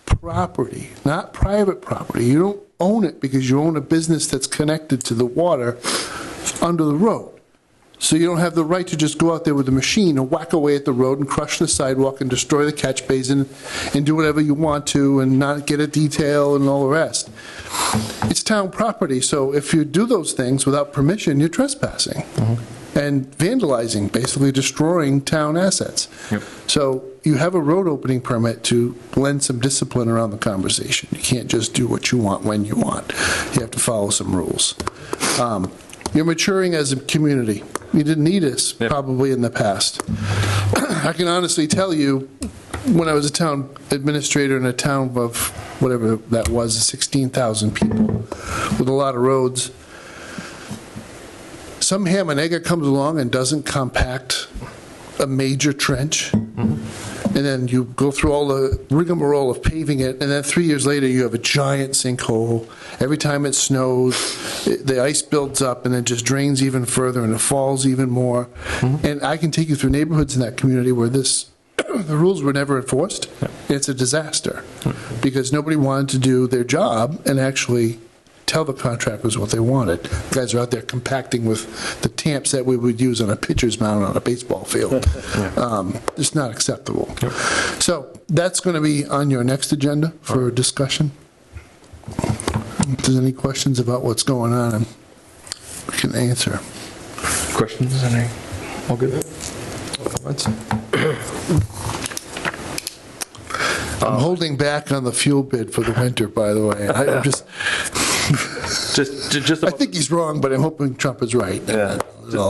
property, not private property. You don't own it because you own a business that's connected to the water under the road. So you don't have the right to just go out there with a machine and whack away at the road and crush the sidewalk and destroy the catch basin and do whatever you want to and not get a detail and all the rest. It's town property, so if you do those things without permission, you're trespassing and vandalizing, basically destroying town assets. Yep. So you have a road opening permit to lend some discipline around the conversation. You can't just do what you want when you want. You have to follow some rules. You're maturing as a community. You didn't need us probably in the past. I can honestly tell you, when I was a town administrator in a town of whatever that was, 16,000 people with a lot of roads, some ham and egger comes along and doesn't compact a major trench, and then you go through all the rigmarole of paving it, and then 3 years later you have a giant sinkhole. Every time it snows, the ice builds up and then just drains even further and it falls even more. And I can take you through neighborhoods in that community where the rules were never enforced. It's a disaster because nobody wanted to do their job and actually tell the contractors what they wanted. The guys are out there compacting with the tamps that we would use on a pitcher's mound on a baseball field. It's not acceptable. So that's going to be on your next agenda for discussion. If there's any questions about what's going on, we can answer. Questions? Any? All good? I'm holding back on the fuel bid for the winter, by the way. I'm just I think he's wrong, but I'm hoping Trump is right. Yeah.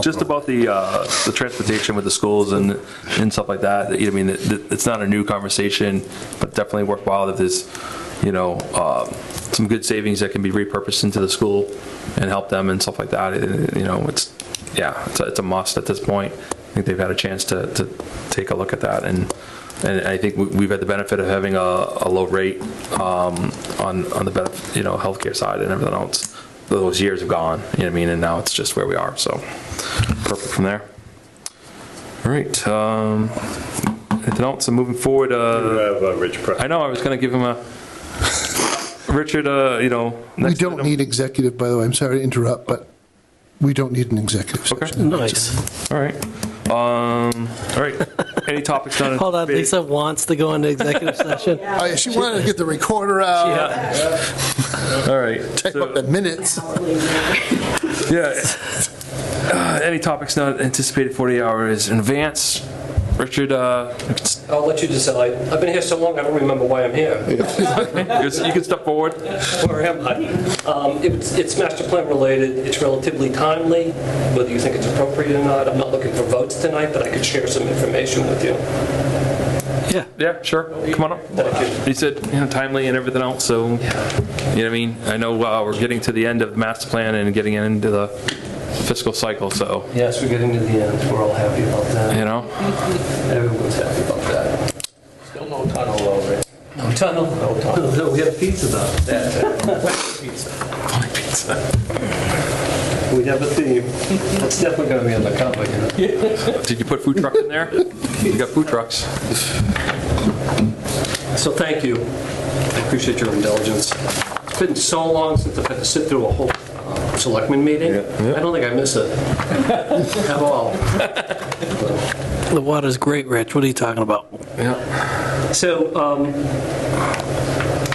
Just about the transportation with the schools and stuff like that. I mean, it's not a new conversation, but definitely worthwhile if there's, some good savings that can be repurposed into the school and help them and stuff like that. It's yeah, it's a must at this point. I think they've had a chance to take a look at that, and I think we've had the benefit of having a low rate on the healthcare side and everything else. Those years have gone, you know what I mean, and now it's just where we are, so perfect from there. All right, anything else? So moving forward, You have Rich Press. I know I was going to give him a Richard. We don't need executive, by the way. I'm sorry to interrupt, but we don't need an executive session. Okay. Nice. All right. All right. Any topics not Hold on, Lisa wants to go into executive session. She wanted to get the recorder out. All right. Type up the minutes. Yeah. Any topics not anticipated 48 hours in advance? Richard, I'll let you decide. I've been here so long, I don't remember why I'm here. you can step forward. Where am I? It's master plan related. It's relatively timely, whether you think it's appropriate or not. I'm not looking for votes tonight, but I could share some information with you. Yeah, sure. Come on up. You said timely and everything else, so you know what I mean. I know we're getting to the end of the master plan and getting into the fiscal cycle, so Yes, we're getting to the end. We're all happy about that. you know. Everyone's happy about that. Still no tunnel over it. No tunnel? No tunnel. No, we have pizza though. That's it. Pizza. We have a theme. That's definitely going to be on the cover, you know. Did you put food trucks in there? You got food trucks. So thank you. I appreciate your indulgence. It's been so long since I've had to sit through a whole selectmen meeting. I don't think I miss it at all. The water's great, Rich. What are you talking about? Yeah. So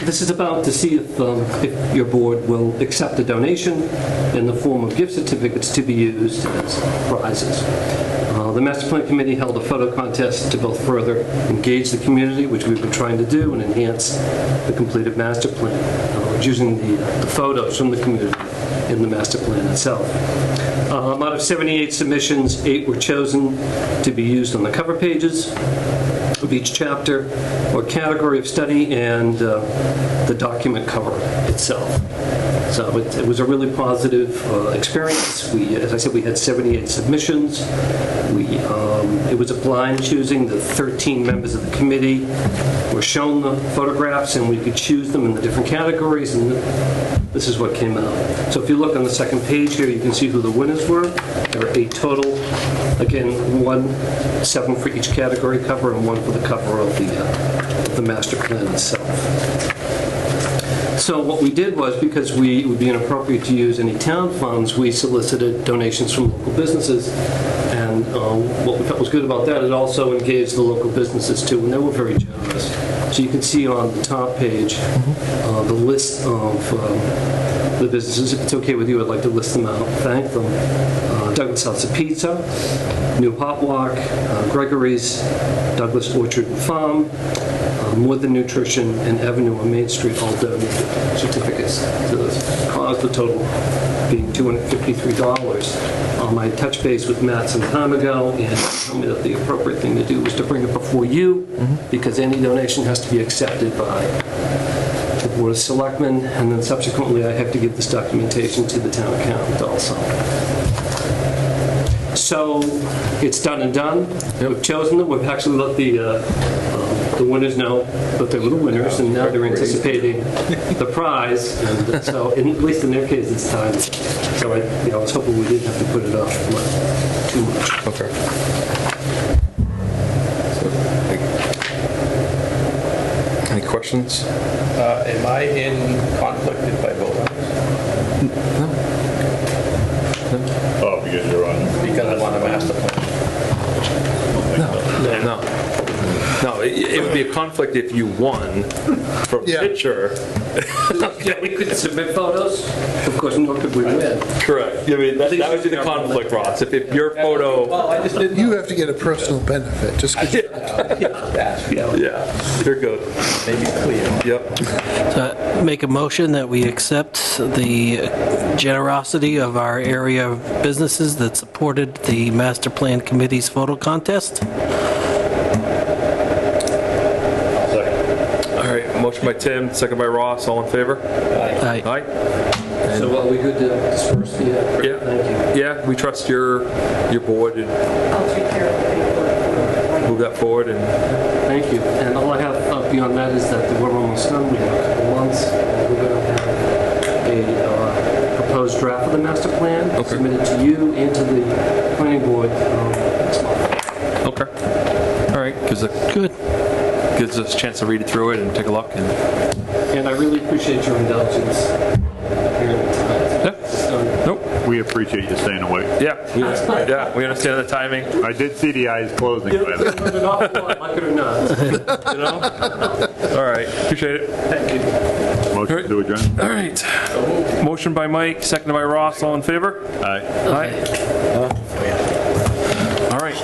this is about to see if your board will accept a donation in the form of gift certificates to be used as prizes. The Master Plan Committee held a photo contest to both further engage the community, which we've been trying to do, and enhance the completed master plan, using the photos from the community in the master plan itself. Out of 78 submissions, 8 were chosen to be used on the cover pages of each chapter or category of study and the document cover itself. So it was a really positive experience. As I said, we had 78 submissions. It was a blind choosing. The 13 members of the committee were shown the photographs, and we could choose them in the different categories, and this is what came out. So if you look on the second page here, you can see who the winners were. There were 8 total. Again, 7 for each category cover and 1 for the cover of the master plan itself. So what we did was, because it would be inappropriate to use any town funds, we solicited donations from local businesses. And what we felt was good about that, it also engaged the local businesses too, and they were very generous. So you can see on the top page the list of the businesses. If it's okay with you, I'd like to list them out, thank them. Douglas House of Pizza, New Hot Walk, Gregory's, Douglas Orchard and Farm, More Than Nutrition, and Avenue on Main Street all donated certificates to this cause, the total being $253. I touched base with Matt some time ago, and he told me that the appropriate thing to do was to bring it before you, because any donation has to be accepted by the Board of Selectmen, and then subsequently I have to give this documentation to the town accountant also. So it's done and done. We've chosen them. We've actually let the winners know that they were the winners, and now they're anticipating the prize. And so, at least in their case, it's time. So I was hoping we didn't have to put it off too much. Okay. Any questions? Am I in conflict if I vote on this? Oh, because you're on. Because I want a master plan. No, it would be a conflict if you won from picture. Yeah, we could submit photos. Of course, nor could we win. Correct. I mean, that would be the conflict, Ross. If your photo... Well, I just didn't... You have to get a personal benefit, just because Yeah, you're good. Maybe clear. Yep. So make a motion that we accept the generosity of our area of businesses that supported the Master Plan Committee's photo contest. All right, motion by Tim, second by Ross, all in favor? Aye. Aye. So are we good to disperse the? Yeah. Thank you. Yeah, we trust your board and I'll take care of the paperwork. move that forward and Thank you. And all I have beyond that is that we're almost done. We have a couple months. We're going to have a proposed draft of the master plan submitted to you and to the planning board next month. Okay. All right, gives us a chance to read it through it and take a look. And I really appreciate your indulgence here tonight. Nope. We appreciate you staying away. Yeah, we understand the timing. I did see the eyes closing. Like it or not. You know? All right, appreciate it. Thank you. Motion to adjourn. All right. Motion by Mike, seconded by Ross, all in favor? Aye. Aye. All right.